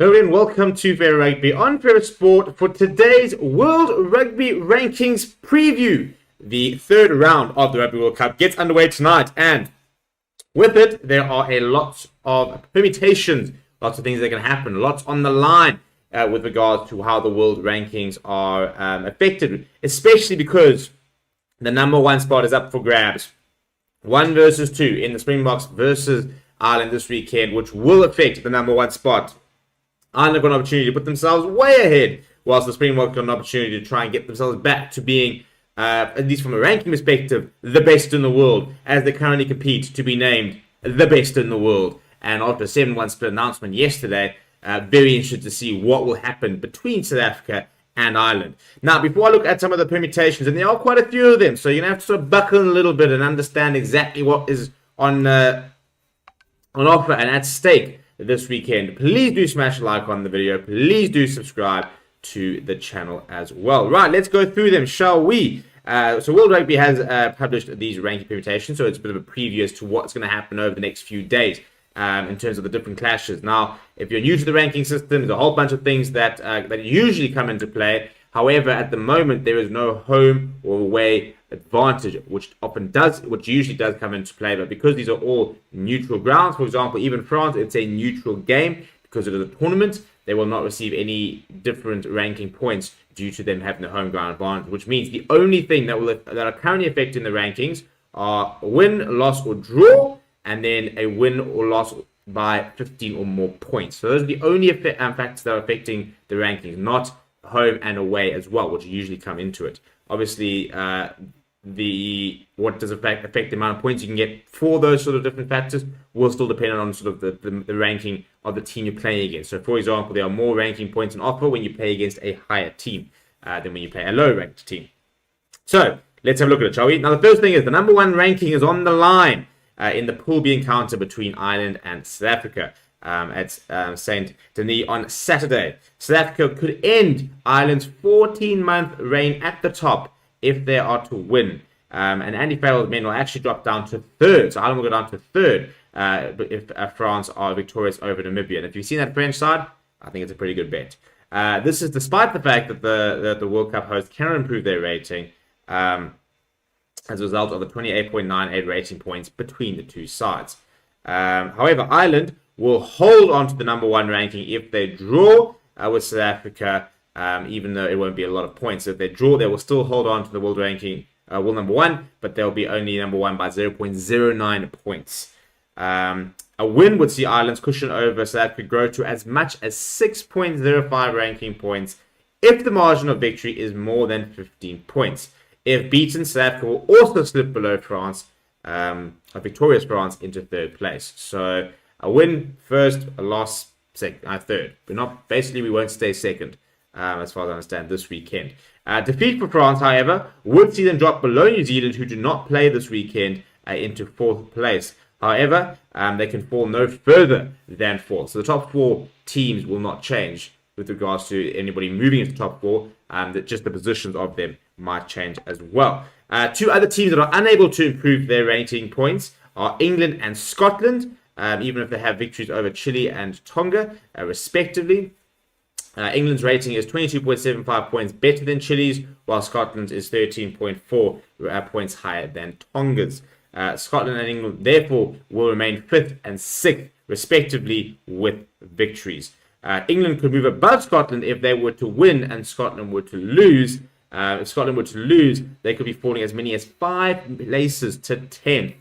Hello and welcome to Fair Rugby on Fair Sport for today's World Rugby Rankings preview. The third round of the Rugby World Cup gets underway tonight, and with it, there are a lot of permutations, lots of things that can happen, lots on the line with regards to how the world rankings are affected, especially because the number one spot is up for grabs. 1 versus 2 in the Springboks versus Ireland this weekend, which will affect the number one spot. Ireland have got an opportunity to put themselves way ahead, whilst the Springboks got an opportunity to try and get themselves back to being, at least from a ranking perspective, the best in the world, as they currently compete to be named the best in the world. And after a 7-1 split announcement yesterday, very interested to see what will happen between South Africa and Ireland. Now, before I look at some of the permutations, and there are quite a few of them, so you're going to have to sort of buckle in a little bit and understand exactly what is on offer and at stake this weekend. Please do smash a like on the video. Please do subscribe to the channel as well. Right, let's go through them, shall we? So World Rugby has published these ranking permutations, so it's a bit of a preview as to what's going to happen over the next few days in terms of the different clashes. Now, if you're new to the ranking system, there's a whole bunch of things that usually come into play. However, at the moment, there is no home or away advantage, which usually does come into play. But because these are all neutral grounds, for example, even France, it's a neutral game because it is a tournament. They will not receive any different ranking points due to them having the home ground advantage, which means the only thing that are currently affecting the rankings are a win, loss, or draw, and then a win or loss by 15 or more points. So those are the only factors that are affecting the rankings, not home and away as well, which usually come into it. Obviously, what does affect the amount of points you can get for those sort of different factors will still depend on sort of the ranking of the team you're playing against. So, for example, there are more ranking points on offer when you play against a higher team than when you play a low-ranked team. So, let's have a look at it, shall we? Now, the first thing is the number one ranking is on the line in the Pool B encounter between Ireland and South Africa. At St. Denis on Saturday. South Africa could end Ireland's 14-month reign at the top if they are to win. And Andy Farrell's men will actually drop down to third. So Ireland will go down to third if France are victorious over Namibia. And if you've seen that French side, I think it's a pretty good bet. This is despite the fact that the World Cup hosts cannot improve their rating as a result of the 28.98 rating points between the two sides. However, Ireland will hold on to the number one ranking if they draw with South Africa, even though it won't be a lot of points. So if they draw, they will still hold on to the world ranking, world number one, but they'll be only number one by 0.09 points. A win would see Ireland's cushion over South Africa grow to as much as 6.05 ranking points if the margin of victory is more than 15 points. If beaten, South Africa will also slip below France, a victorious France, into third place. So a win first, a loss third. We won't stay second, as far as I understand, this weekend. Defeat for France, however, would see them drop below New Zealand, who do not play this weekend, into fourth place. However, they can fall no further than fourth. So the top four teams will not change with regards to anybody moving into the top four. Just the positions of them might change as well. Two other teams that are unable to improve their rating points are England and Scotland. Even if they have victories over Chile and Tonga, respectively. England's rating is 22.75 points better than Chile's, while Scotland's is 13.4 points higher than Tonga's. Scotland and England, therefore, will remain 5th and 6th, respectively, with victories. England could move above Scotland if they were to win and Scotland were to lose. If Scotland were to lose, they could be falling as many as 5 places to 10th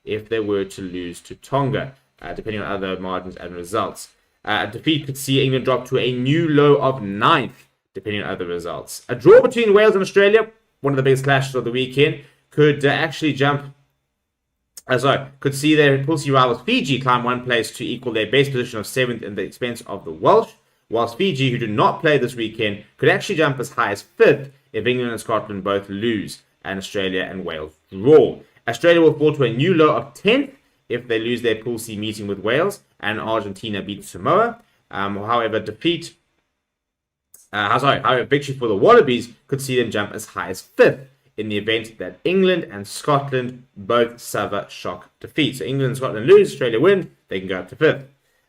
if they were to lose to Tonga, depending on other margins and results. A defeat could see England drop to a new low of 9th, depending on other results. A draw between Wales and Australia, one of the biggest clashes of the weekend, could could see their Pool C rivals Fiji climb one place to equal their base position of 7th at the expense of the Welsh, whilst Fiji, who do not play this weekend, could actually jump as high as 5th if England and Scotland both lose and Australia and Wales draw. Australia will fall to a new low of 10th if they lose their Pool C meeting with Wales and Argentina beat Samoa. However, victory for the Wallabies could see them jump as high as 5th in the event that England and Scotland both suffer shock defeat. So England and Scotland lose, Australia win, they can go up to 5th.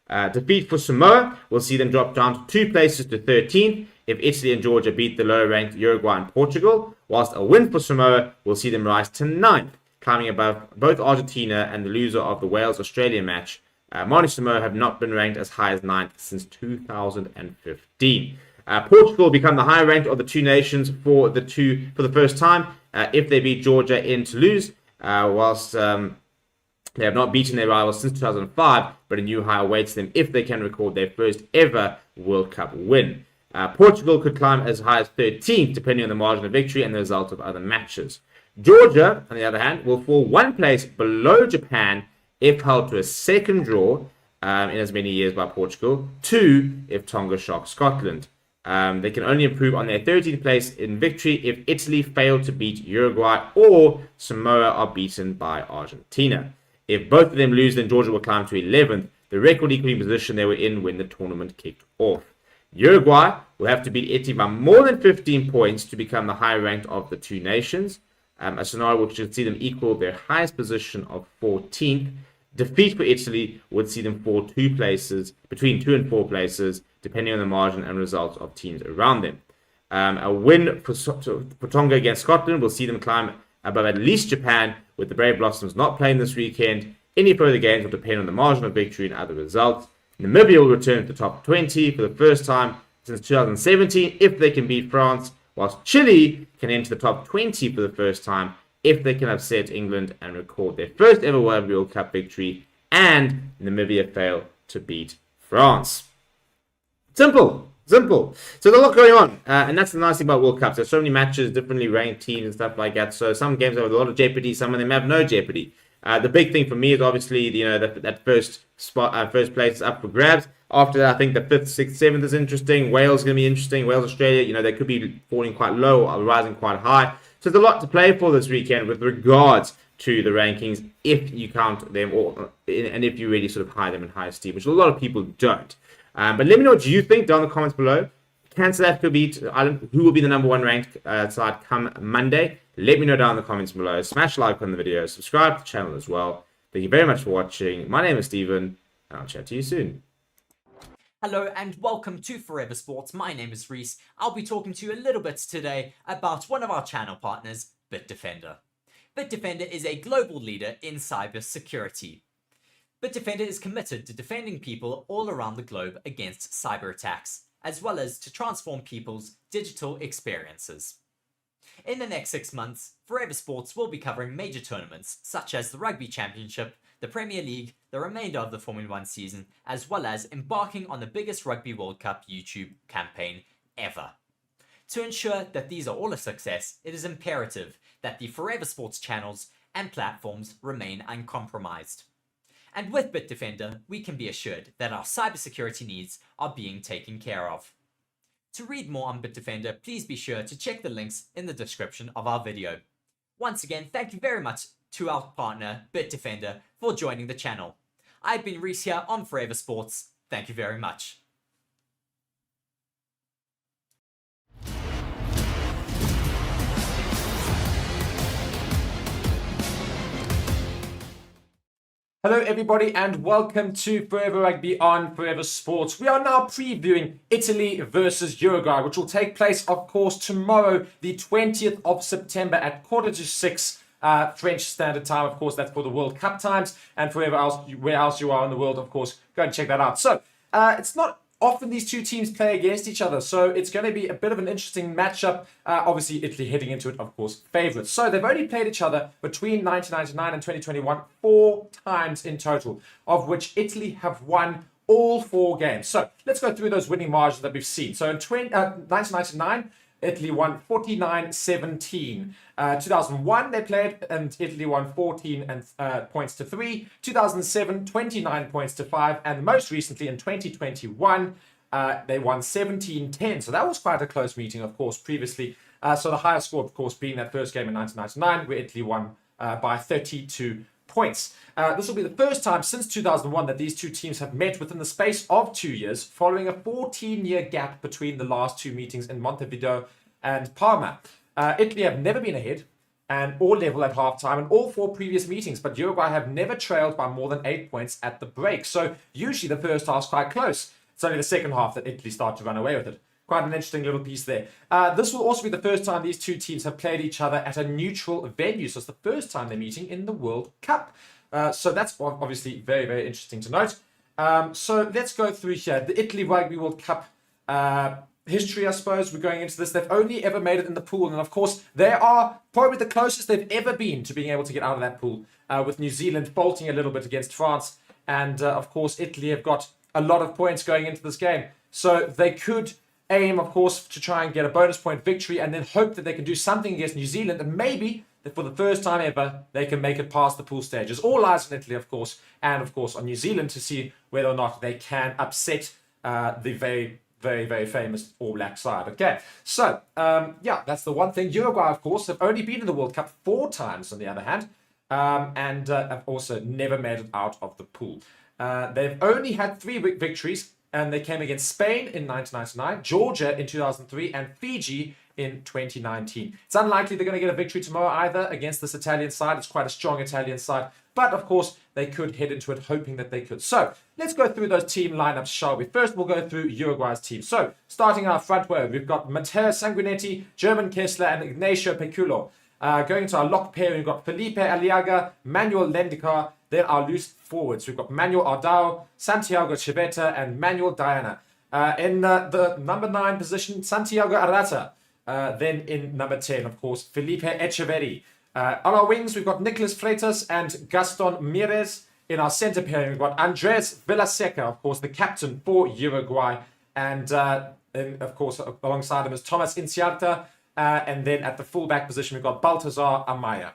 Defeat for Samoa will see them drop down to 2 places to 13th if Italy and Georgia beat the lower-ranked Uruguay and Portugal, whilst a win for Samoa will see them rise to 9th, climbing above both Argentina and the loser of the Wales-Australia match. Manu Samoa have not been ranked as high as 9th since 2015. Portugal will become the higher ranked of the two nations for the first time if they beat Georgia in Toulouse, whilst they have not beaten their rivals since 2005, but a new high awaits them if they can record their first ever World Cup win. Portugal could climb as high as 13th, depending on the margin of victory and the result of other matches. Georgia, on the other hand, will fall 1 place below Japan if held to a second draw in as many years by Portugal, 2 if Tonga shocks Scotland. They can only improve on their 13th place in victory if Italy fail to beat Uruguay or Samoa are beaten by Argentina. If both of them lose, then Georgia will climb to 11th, the record-equaling position they were in when the tournament kicked off. Uruguay will have to beat Italy by more than 15 points to become the higher ranked of the two nations, a scenario which should see them equal their highest position of 14th. Defeat for Italy would see them fall 2 places, between 2 and 4 places, depending on the margin and results of teams around them. A win for Tonga against Scotland will see them climb above at least Japan, with the Brave Blossoms not playing this weekend. Any further gains will depend on the margin of victory and other results. Namibia will return to the top 20 for the first time since 2017 if they can beat France, whilst Chile can enter the top 20 for the first time if they can upset England and record their first ever World Cup victory, and Namibia fail to beat France. Simple. So there's a lot going on, and that's the nice thing about World Cups. There's so many matches, differently ranked teams and stuff like that. So some games have a lot of jeopardy, some of them have no jeopardy. The big thing for me is obviously that first spot, first place is up for grabs. After that, I think the 5th, 6th, 7th is interesting. Wales is going to be interesting. Wales, Australia, they could be falling quite low or rising quite high. So there's a lot to play for this weekend with regards to the rankings, if you count them all, and if you really sort of high them in high esteem, which a lot of people don't. But let me know what you think down in the comments below. Can South Africa beat Ireland? Who will be the number 1 ranked side come Monday? Let me know down in the comments below. Smash like on the video. Subscribe to the channel as well. Thank you very much for watching. My name is Steven, and I'll chat to you soon. Hello and welcome to Forever Sports. My name is Reese. I'll be talking to you a little bit today about one of our channel partners, BITDEFENDER. BITDEFENDER is a global leader in cyber security. BITDEFENDER is committed to defending people all around the globe against cyber attacks, as well as to transform people's digital experiences. In the next 6 months, Forever Sports will be covering major tournaments such as the Rugby Championship, the Premier League, the remainder of the Formula 1 season, as well as embarking on the biggest Rugby World Cup YouTube campaign ever. To ensure that these are all a success, it is imperative that the Forever Sports channels and platforms remain uncompromised. And with BITDEFENDER, we can be assured that our cybersecurity needs are being taken care of. To read more on BITDEFENDER, please be sure to check the links in the description of our video. Once again, thank you very much to our partner, BITDEFENDER, for joining the channel. I've been Reese here on Forever Sports. Thank you very much. Hello everybody and welcome to Forever Rugby on Forever Sports. We are now previewing Italy versus Uruguay, which will take place, of course, tomorrow, the 20th of September at 5:45 French Standard Time. Of course, that's for the World Cup times, and for where else you are in the world, of course, go and check that out. So, it's not often these two teams play against each other, so it's going to be a bit of an interesting matchup. Obviously, Italy heading into it, of course, favourites. So they've only played each other between 1999 and 2021 4 times in total, of which Italy have won all 4 games. So let's go through those winning margins that we've seen. So in 1999, Italy won 49-17. 2001 they played and Italy won 14 points to 3. 2007, 29 points to 5. And most recently in 2021, they won 17-10. So that was quite a close meeting, of course, previously. So the highest score, of course, being that first game in 1999, where Italy won by 32 points. This will be the first time since 2001 that these two teams have met within the space of 2 years, following a 14-year gap between the last 2 meetings in Montevideo and Parma. Italy have never been ahead and all level at halftime in all 4 previous meetings, but Uruguay have never trailed by more than 8 points at the break. So usually the first half's quite close. It's only the second half that Italy start to run away with it. Quite an interesting little piece there. This will also be the first time these two teams have played each other at a neutral venue. So it's the first time they're meeting in the World Cup. So that's obviously very, very interesting to note. So let's go through here. The Italy Rugby World Cup history, I suppose. We're going into this. They've only ever made it in the pool. And of course, they are probably the closest they've ever been to being able to get out of that pool, with New Zealand bolting a little bit against France. And of course, Italy have got a lot of points going into this game. So they could aim, of course, to try and get a bonus point victory and then hope that they can do something against New Zealand. And maybe that for the first time ever, they can make it past the pool stages. All eyes on Italy, of course, and of course on New Zealand to see whether or not they can upset the very, very famous All Black side. Okay, so yeah, that's the one thing. Uruguay, of course, have only been in the World Cup 4 times, on the other hand, and have also never made it out of the pool. They've only had 3 victories, and they came against Spain in 1999, Georgia in 2003, and Fiji in 2019. It's unlikely they're going to get a victory tomorrow either against this Italian side. It's quite a strong Italian side. But, of course, they could head into it hoping that they could. So, let's go through those team lineups, shall we? First, we'll go through Uruguay's team. So, starting our front row, we've got Matteo Sanguinetti, German Kessler, and Ignacio Peculo. Going to our lock pair, we've got Felipe Aliaga, Manuel Lendikar. Then our loose forwards, we've got Manuel Ardao, Santiago Chiveta, and Manuel Diana. In the number 9 position, Santiago Arata. Then in number 10, of course, Felipe Echeverri. On our wings, we've got Nicolas Freitas and Gaston Mires. In our centre pairing, we've got Andres Villaseca, of course, the captain for Uruguay. And of course, alongside him is Thomas Inciarta. And then at the fullback position, we've got Baltazar Amaya.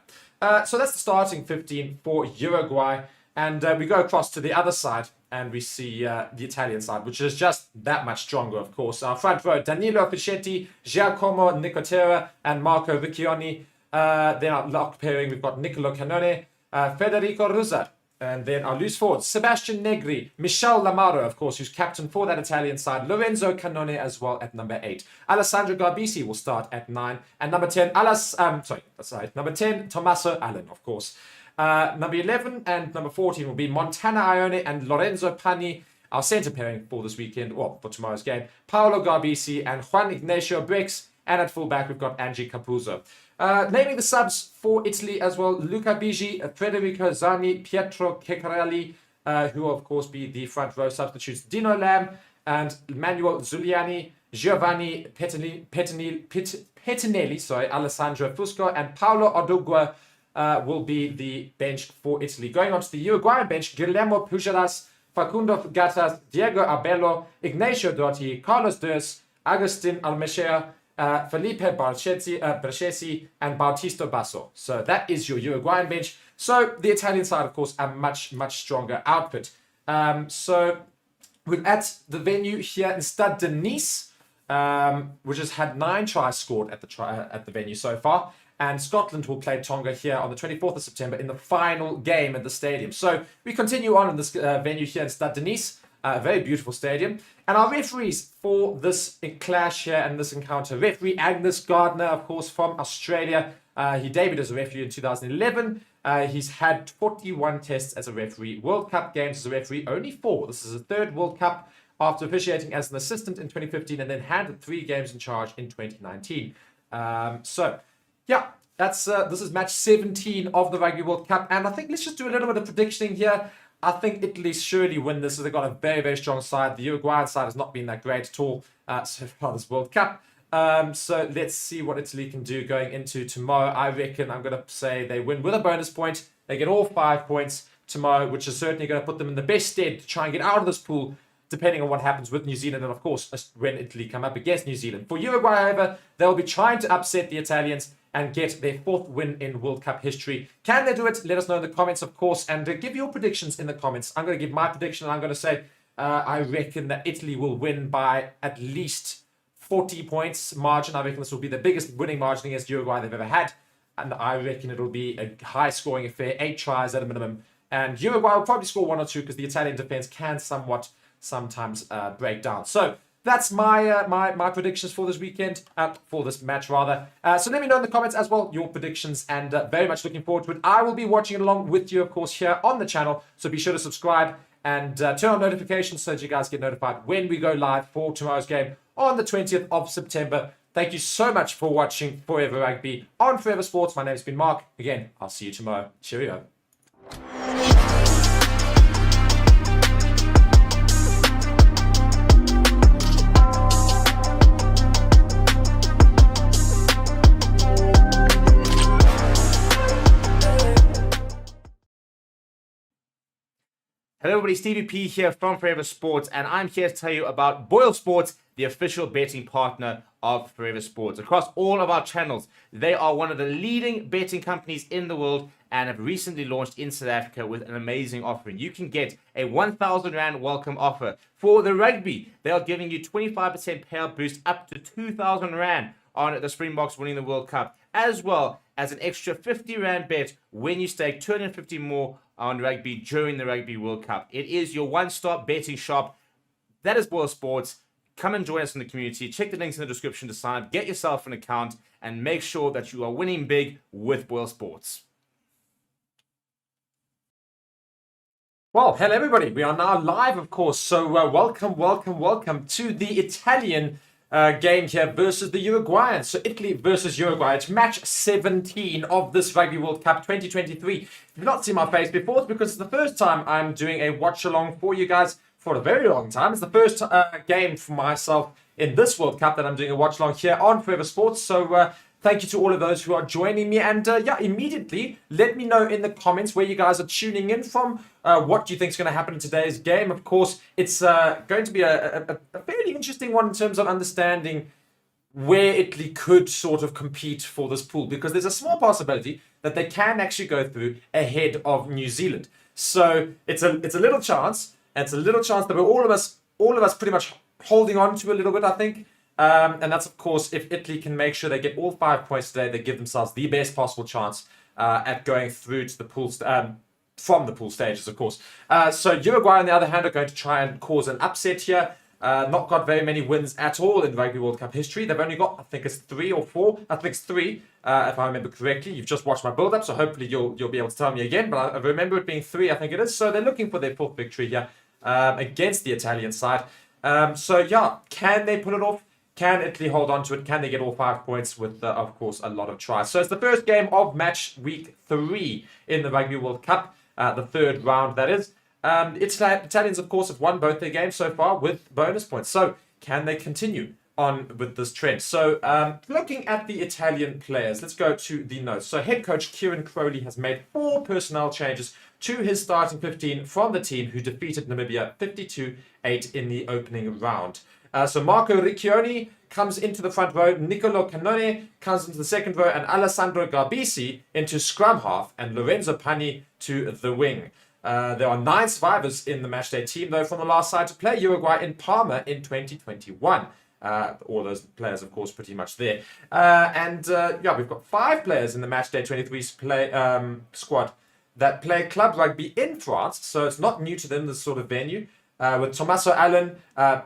So that's the starting 15 for Uruguay. And we go across to the other side and we see the Italian side, which is just that much stronger, of course. Our front row, Danilo Fischetti, Giacomo Nicotera, and Marco Vecchioni. Then our lock pairing, we've got Nicolo Canone, Federico Ruzza. And then our loose forwards, Sebastian Negri, Michel Lamaro, of course, who's captain for that Italian side, Lorenzo Canone as well at number 8. Alessandro Garbisi will start at 9. And number 10, number 10, Tommaso Allen, of course. Number 11 and number 14 will be Montana Ione and Lorenzo Pani, our centre pairing for this weekend, or for tomorrow's game. Paolo Garbisi and Juan Ignacio Brex. And at fullback, we've got Angie Capuzzo. Naming the subs for Italy as well, Luca Bigi, Federico Zani, Pietro Ceccarelli, who will of course be the front row substitutes, Dino Lam and Manuel Zuliani, Giovanni Pettinelli, Alessandro Fusco, and Paolo Odugua will be the bench for Italy. Going on to the Uruguayan bench, Guillermo Pujadas, Facundo Gatas, Diego Abello, Ignacio Dotti, Carlos Durs, Agustin Almechea, Felipe Barchesi, and Bautista Basso. So that is your Uruguayan bench. So the Italian side, of course, a much stronger outfit. So we're at the venue here in Stade de Nice, which has had 9 tries scored at the venue so far. And Scotland will play Tonga here on the 24th of September in the final game at the stadium. So we continue on in this venue here in Stade de Nice. A very beautiful stadium. And our referees for this clash here and this encounter, referee Agnes Gardner, of course, from Australia. He debuted as a referee in 2011. He's had 41 tests as a referee. World Cup games as a referee, only 4. This is his 3rd World Cup after officiating as an assistant in 2015 and then handed 3 games in charge in 2019. So, yeah, this is match 17 of the Rugby World Cup. And I think let's just do a little bit of predicting here. I think Italy surely win this. They've got a very strong side. The Uruguayan side has not been that great at all so far this World Cup. So let's see what Italy can do going into tomorrow. I reckon I'm going to say they win with a bonus point. They get all 5 points tomorrow, which is certainly going to put them in the best stead to try and get out of this pool, depending on what happens with New Zealand and, of course, when Italy come up against New Zealand. For Uruguay, however, they'll be trying to upset the Italians and get their 4th win in World Cup history. Can they do it? Let us know in the comments, of course, and give your predictions in the comments. I'm going to give my prediction, and I'm going to say I reckon that Italy will win by at least 40 points margin. I reckon this will be the biggest winning margin against Uruguay they've ever had, and I reckon it'll be a high-scoring affair, 8 tries at a minimum. And Uruguay will probably score 1 or 2 because the Italian defense can sometimes break down. So that's my my predictions for this weekend, for this match rather. So let me know in the comments as well your predictions, and very much looking forward to it. I will be watching it along with you, of course, here on the channel. So be sure to subscribe and turn on notifications so that you guys get notified when we go live for tomorrow's game on the 20th of September. Thank you so much for watching Forever Rugby on Forever Sports. My name has been Mark. Again, I'll see you tomorrow. Cheerio. Hello everybody, Stevie P here from Forever Sports, and I'm here to tell you about BOYLESPORTS, the official betting partner of Forever Sports. Across all of our channels, they are one of the leading betting companies in the world and have recently launched in South Africa with an amazing offering. You can get a 1,000 Rand welcome offer. For the rugby, they are giving you 25% payout boost up to 2,000 Rand on the Springboks winning the World Cup, as well as an extra 50 Rand bet when you stake 250 more on rugby during the Rugby World Cup. It is your one-stop betting shop. That is BOYLESPORTS. Come and join us in the community. Check the links in the description to sign up, get yourself an account, and make sure that you are winning big with BOYLESPORTS. Well, hello everybody. We are now live, of course. So welcome to the Italian game here versus the Uruguayans. So Italy versus Uruguay. It's match 17 of this Rugby World Cup 2023. If you've not seen my face before, it's because it's the first time I'm doing a watch along for you guys for a very long time. It's the first game for myself in this World Cup that I'm doing a watch along here on Forever Sports. So thank you to all of those who are joining me. And yeah, immediately let me know in the comments where you guys are tuning in from. What do you think is going to happen in today's game? Of course, it's going to be a fairly interesting one in terms of understanding where Italy could sort of compete for this pool, because there's a small possibility that they can actually go through ahead of New Zealand. So it's a little chance, and it's a little chance that we're all of us pretty much holding on to a little bit, I think. And that's, of course, if Italy can make sure they get all 5 points today, they give themselves the best possible chance at going through to the pool from the pool stages, of course. So Uruguay, on the other hand, are going to try and cause an upset here. Not got very many wins at all in Rugby World Cup history. They've only got, I think it's 3 or 4. I think it's 3, if I remember correctly. You've just watched my build-up, so hopefully you'll be able to tell me again. But I remember it being 3, I think it is. So they're looking for their 4th victory here against the Italian side. So yeah, can they pull it off? Can Italy hold on to it? Can they get all 5 points with, of course, a lot of tries? So it's the first game of match week 3 in the Rugby World Cup, the 3rd round, that is. Italians, of course, have won both their games so far with bonus points. So can they continue on with this trend? So looking at the Italian players, let's go to the notes. So head coach Kieran Crowley has made 4 personnel changes to his starting 15 from the team who defeated Namibia 52-8 in the opening round. So Marco Riccioni comes into the front row, Nicolo Cannone comes into the second row, and Alessandro Garbisi into scrum half, and Lorenzo Pani to the wing. There are 9 survivors in the matchday team, though, from the last side to play Uruguay in Parma in 2021. All those players, of course, pretty much there. Yeah, we've got 5 players in the matchday 23 squad that play club rugby in France, so it's not new to them, this sort of venue. With Tommaso Allen,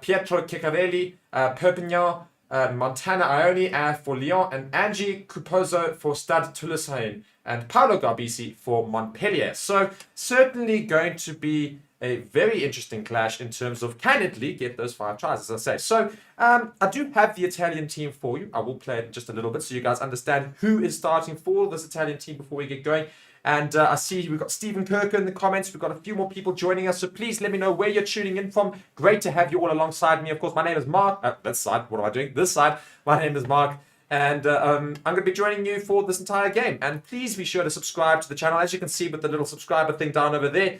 Pietro Ceccarelli, Perpignan, Montana Ioni for Lyon, and Angie Cupozo for Stade Toulousain, and Paolo Garbisi for Montpellier. So certainly going to be a very interesting clash in terms of can Italy get those 5 tries, as I say. So I do have the Italian team for you. I will play it just a little bit so you guys understand who is starting for this Italian team before we get going. And I see we've got Stephen Kirker in the comments. We've got a few more people joining us. So please let me know where you're tuning in from. Great to have you all alongside me. Of course, my name is Mark. This side. What am I doing? This side. My name is Mark. And I'm going to be joining you for this entire game. And please be sure to subscribe to the channel. As you can see with the little subscriber thing down over there,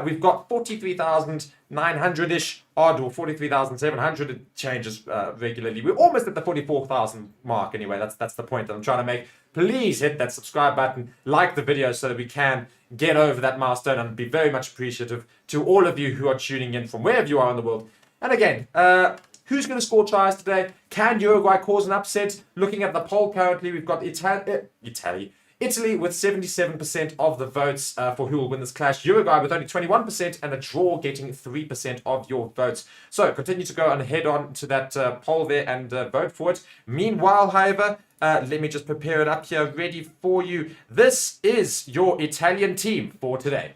we've got 43,900-ish odd, or 43,700 changes regularly. We're almost at the 44,000 mark anyway. That's the point that I'm trying to make. Please hit that subscribe button, like the video so that we can get over that milestone, and be very much appreciative to all of you who are tuning in from wherever you are in the world. And again, who's going to score tries today? Can Uruguay cause an upset? Looking at the poll currently, we've got Italy Italy with 77% of the votes for who will win this clash. Uruguay with only 21% and a draw getting 3% of your votes. So continue to go and head on to that poll there and vote for it. Meanwhile, however, let me just prepare it up here ready for you. This is your Italian team for today.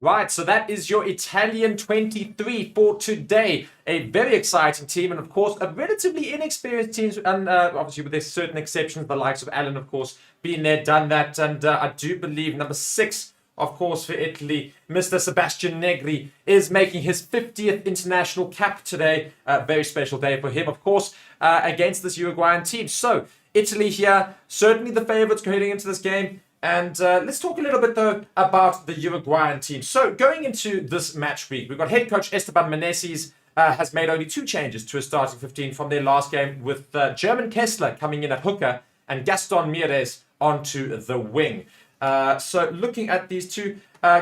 Right, so that is your Italian 23 for today. A very exciting team, and of course, a relatively inexperienced team, and obviously with their certain exceptions, the likes of Alan, of course, being there, done that, and I do believe number 6, of course, for Italy, Mr. Sebastian Negri, is making his 50th international cap today. A very special day for him, of course, against this Uruguayan team. So, Italy here, certainly the favourites heading into this game. And let's talk a little bit, though, about the Uruguayan team. So, going into this match week, we've got head coach Esteban Meneses has made only 2 changes to his starting 15 from their last game, with German Kessler coming in at hooker and Gaston Mieres onto the wing. So, looking at these two,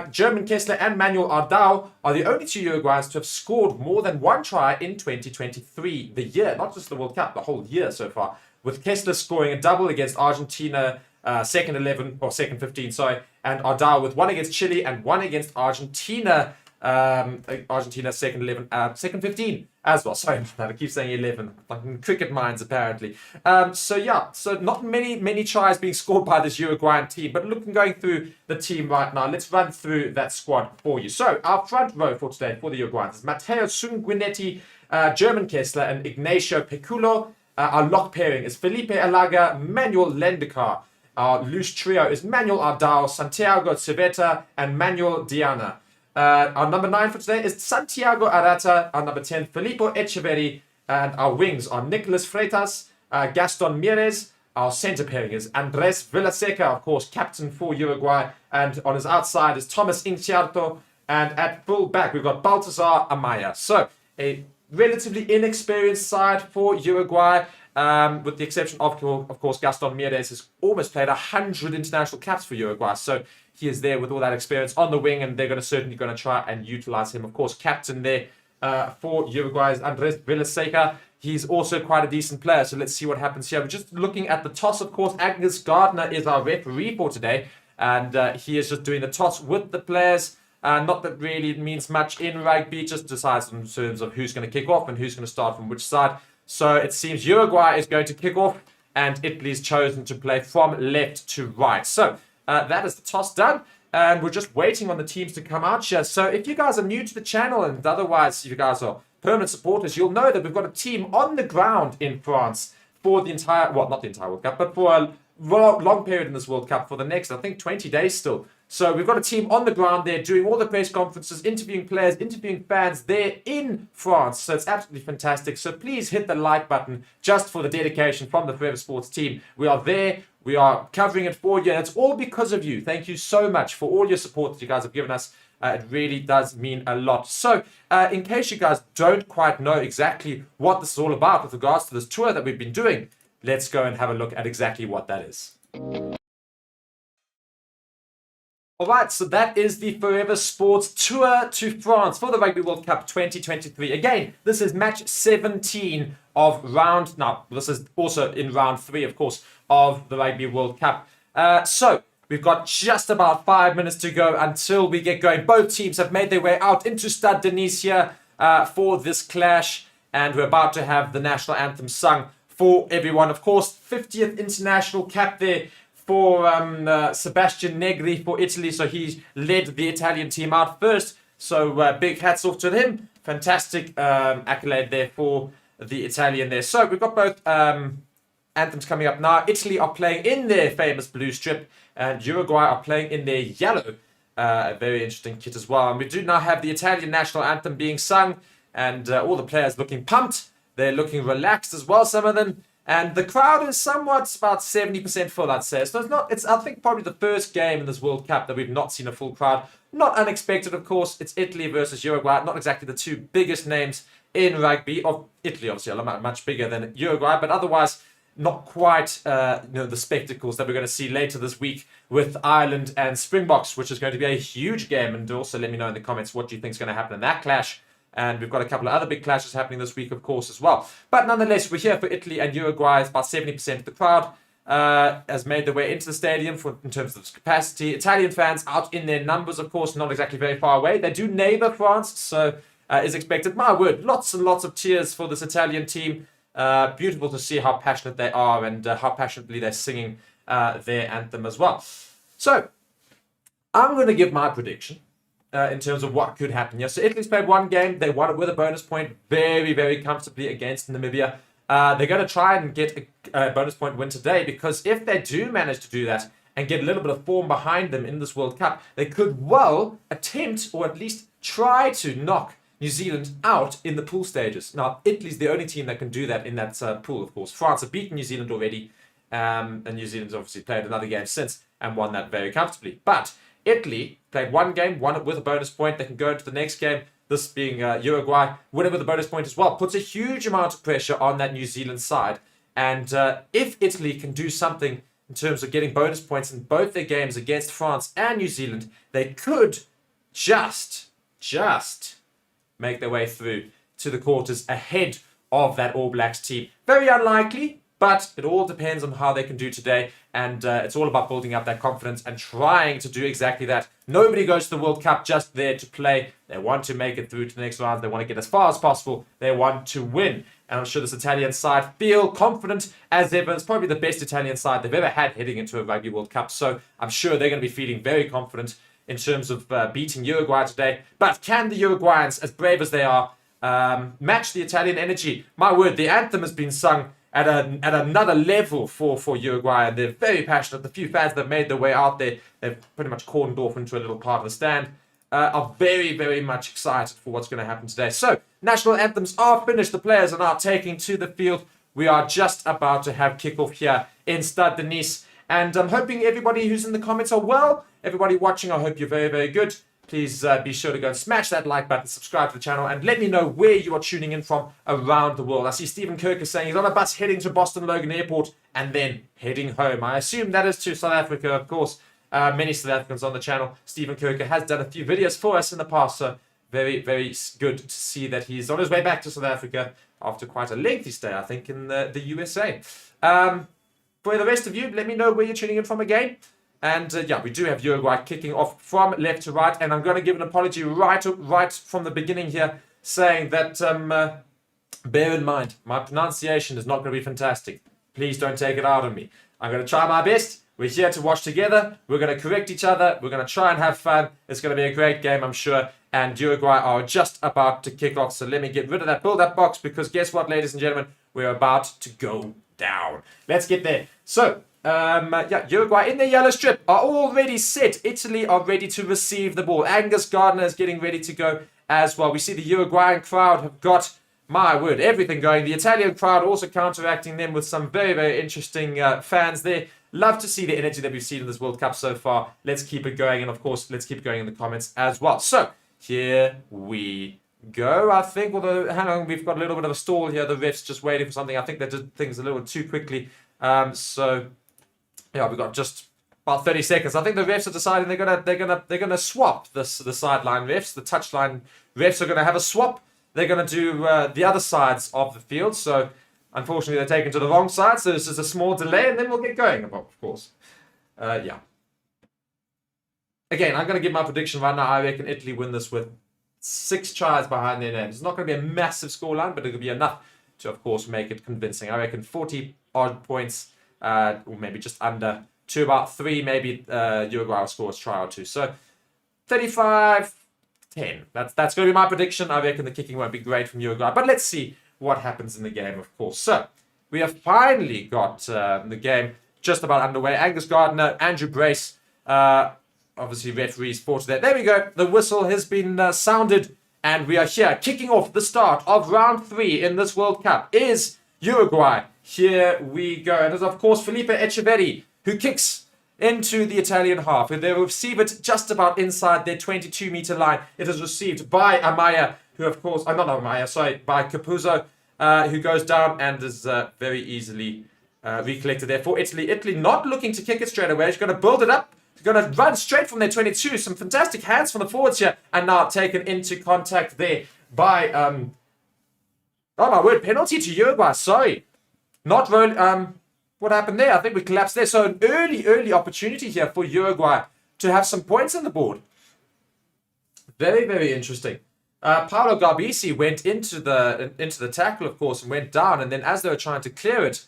German Kessler and Manuel Ardao are the only 2 Uruguayans to have scored more than 1 try in 2023, the year, not just the World Cup, the whole year so far, with Kessler scoring a double against Argentina, second 11 or second 15, sorry, and Ardao with 1 against Chile and 1 against Argentina. Argentina second 11, second 15 as well. Sorry about that. I keep saying 11, like in cricket minds apparently. So yeah, so not many tries being scored by this Uruguayan team. But going through the team right now, let's run through that squad for you. So our front row for today for the Uruguayans is Matteo Sanguinetti, German Kessler, and Ignacio Peculo. Our lock pairing is Felipe Alaga, Manuel Lendekar. Our loose trio is Manuel Ardao, Santiago Civetta, and Manuel Diana. Our number 9 for today is Santiago Arata. Our number 10, Filippo Echeverri. And our wings are Nicolas Freitas, Gaston Mieres. Our centre pairing is Andres Villaseca, of course, captain for Uruguay. And on his outside is Thomas Inciarto. And at full back, we've got Baltazar Amaya. So, a relatively inexperienced side for Uruguay. With the exception of course, Gaston Mieres has almost played 100 international caps for Uruguay. So he is there with all that experience on the wing, and they're certainly going to try and utilize him. Of course, captain there for Uruguay is Andres Villaseca. He's also quite a decent player. So let's see what happens here. We're just looking at the toss, of course. Agnes Gardner is our referee for today. And he is just doing the toss with the players. Not that really it means much in rugby. Just decides in terms of who's going to kick off and who's going to start from which side. So it seems Uruguay is going to kick off, and Italy's chosen to play from left to right. So that is the toss done, and we're just waiting on the teams to come out here. So if you guys are new to the channel, and otherwise if you guys are permanent supporters, you'll know that we've got a team on the ground in France for the entire, well, not the entire World Cup, but for a long period in this World Cup for the next, I think, 20 days still. So we've got a team on the ground there doing all the press conferences, interviewing players, interviewing fans there in France. So it's absolutely fantastic. So please hit the like button just for the dedication from the Forever Sports team. We are there. We are covering it for you. And it's all because of you. Thank you so much for all your support that you guys have given us. It really does mean a lot. So in case you guys don't quite know exactly what this is all about with regards to this tour that we've been doing, let's go and have a look at exactly what that is. Alright, so that is the Forever Sports Tour to France for the Rugby World Cup 2023. Again, this is match 17 of round... Now, this is also in round 3, of course, of the Rugby World Cup. So, we've got just about 5 minutes to go until we get going. Both teams have made their way out into Stade de Nice here for this clash. And we're about to have the national anthem sung for everyone. Of course, 50th international cap there for Sebastian Negri for Italy. So he's led the Italian team out first. So big hats off to him. Fantastic accolade there for the Italian there. So we've got both anthems coming up now. Italy are playing in their famous blue strip, and Uruguay are playing in their yellow. A very interesting kit as well. And we do now have the Italian national anthem being sung, and all the players looking pumped. They're looking relaxed as well, some of them. And the crowd is somewhat about 70% full, I'd say. So it's I think, probably the first game in this World Cup that we've not seen a full crowd. Not unexpected, of course. It's Italy versus Uruguay. Not exactly the 2 biggest names in rugby. Of Italy, obviously, a lot much bigger than Uruguay. But otherwise, not quite the spectacles that we're going to see later this week with Ireland and Springboks, which is going to be a huge game. And also let me know in the comments what you think is going to happen in that clash. And we've got a couple of other big clashes happening this week, of course, as well. But nonetheless, we're here for Italy and Uruguay. It's about 70% of the crowd has made their way into the stadium in terms of capacity. Italian fans out in their numbers, of course, not exactly very far away. They do neighbour France, so is expected. My word, lots and lots of cheers for this Italian team. Beautiful to see how passionate they are and how passionately they're singing their anthem as well. So, I'm going to give my prediction. in terms of what could happen. Yeah, so Italy's played one game. They won it with a bonus point very, very comfortably against Namibia. They're going to try and get a bonus point win today, because if they do manage to do that and get a little bit of form behind them in this World Cup, they could well attempt, or at least try to knock New Zealand out in the pool stages. Now, Italy's the only team that can do that in that pool, of course. France have beaten New Zealand already, and New Zealand's obviously played another game since and won that very comfortably. But Italy played one game, won it with a bonus point. They can go into the next game, this being Uruguay, win it with a bonus point as well. Puts a huge amount of pressure on that New Zealand side. And if Italy can do something in terms of getting bonus points in both their games against France and New Zealand, they could just make their way through to the quarters ahead of that All Blacks team. Very unlikely, but it all depends on how they can do today. And it's all about building up that confidence and trying to do exactly that. Nobody goes to the World Cup just there to play. They want to make it through to the next round. They want to get as far as possible. They want to win. And I'm sure this Italian side feel confident as ever. It's probably the best Italian side they've ever had heading into a Rugby World Cup. So I'm sure they're going to be feeling very confident in terms of beating Uruguay today. But can the Uruguayans, as brave as they are, match the Italian energy? My word, the anthem has been sung at another level for Uruguay, and they're very passionate. The few fans that made their way out there, they've pretty much cordoned off into a little part of the stand, are very, very much excited for what's going to happen today. So, national anthems are finished. The players are now taking to the field. We are just about to have kickoff here in Stade de Nice, and I'm hoping everybody who's in the comments are well. Everybody watching, I hope you're very, very good. Please be sure to go and smash that like button, subscribe to the channel, and let me know where you are tuning in from around the world. I see Stephen Currie saying he's on a bus heading to Boston Logan Airport and then heading home. I assume that is to South Africa, of course. Many South Africans on the channel. Stephen Currie has done a few videos for us in the past, so very, very good to see that he's on his way back to South Africa after quite a lengthy stay, I think, in the USA. For the rest of you, let me know where you're tuning in from again. And yeah, we do have Uruguay kicking off from left to right. And I'm going to give an apology right from the beginning here, saying that bear in mind, my pronunciation is not going to be fantastic. Please don't take it out on me. I'm going to try my best. We're here to watch together. We're going to correct each other. We're going to try and have fun. It's going to be a great game, I'm sure. And Uruguay are just about to kick off. So let me get rid of that build-up box, because guess what, ladies and gentlemen? We're about to go down. Let's get there. So, yeah, Uruguay in their yellow strip are already set. Italy are ready to receive the ball. Angus Gardner is getting ready to go as well. We see the Uruguayan crowd have got, my word, everything going. The Italian crowd also counteracting them with some very, very interesting fans there. Love to see the energy that we've seen in this World Cup so far. Let's keep it going. And of course, let's keep it going in the comments as well. So, here we go, I think. Although, hang on, we've got a little bit of a stall here. The ref's just waiting for something. I think they did things a little too quickly. So, yeah, we've got just about 30 seconds. I think the refs are deciding they're gonna swap the sideline refs. The touchline refs are gonna have a swap. They're gonna do the other sides of the field. So unfortunately, they're taken to the wrong side. So this is a small delay, and then we'll get going. Of course, yeah. Again, I'm gonna give my prediction right now. I reckon Italy win this with 6 tries behind their names. It's not gonna be a massive scoreline, but it'll be enough to, of course, make it convincing. I reckon 40 odd points. Or maybe just under, to about 3, maybe Uruguay will score a try or 2. So 35-10. That's going to be my prediction. I reckon the kicking won't be great from Uruguay. But let's see what happens in the game, of course. So we have finally got the game just about underway. Angus Gardner, Andrew Brace, obviously referees for today. There we go. The whistle has been sounded. And we are here kicking off the start of round 3 in this World Cup is Uruguay. Here we go. And it's, of course, Felipe Echeverri, who kicks into the Italian half. They will receive it just about inside their 22-meter line. It is received by Amaya, who, of course, not Amaya, sorry, by Capuzzo, who goes down and is very easily recollected there for Italy. Italy not looking to kick it straight away. She's going to build it up. She's going to run straight from their 22. Some fantastic hands from the forwards here. And now taken into contact there by, oh my word, penalty to Uruguay. Sorry. Not roll. What happened there? I think we collapsed there. So an early opportunity here for Uruguay to have some points on the board. Very, very interesting. Paolo Garbisi went into the tackle, of course, and went down. And then as they were trying to clear it,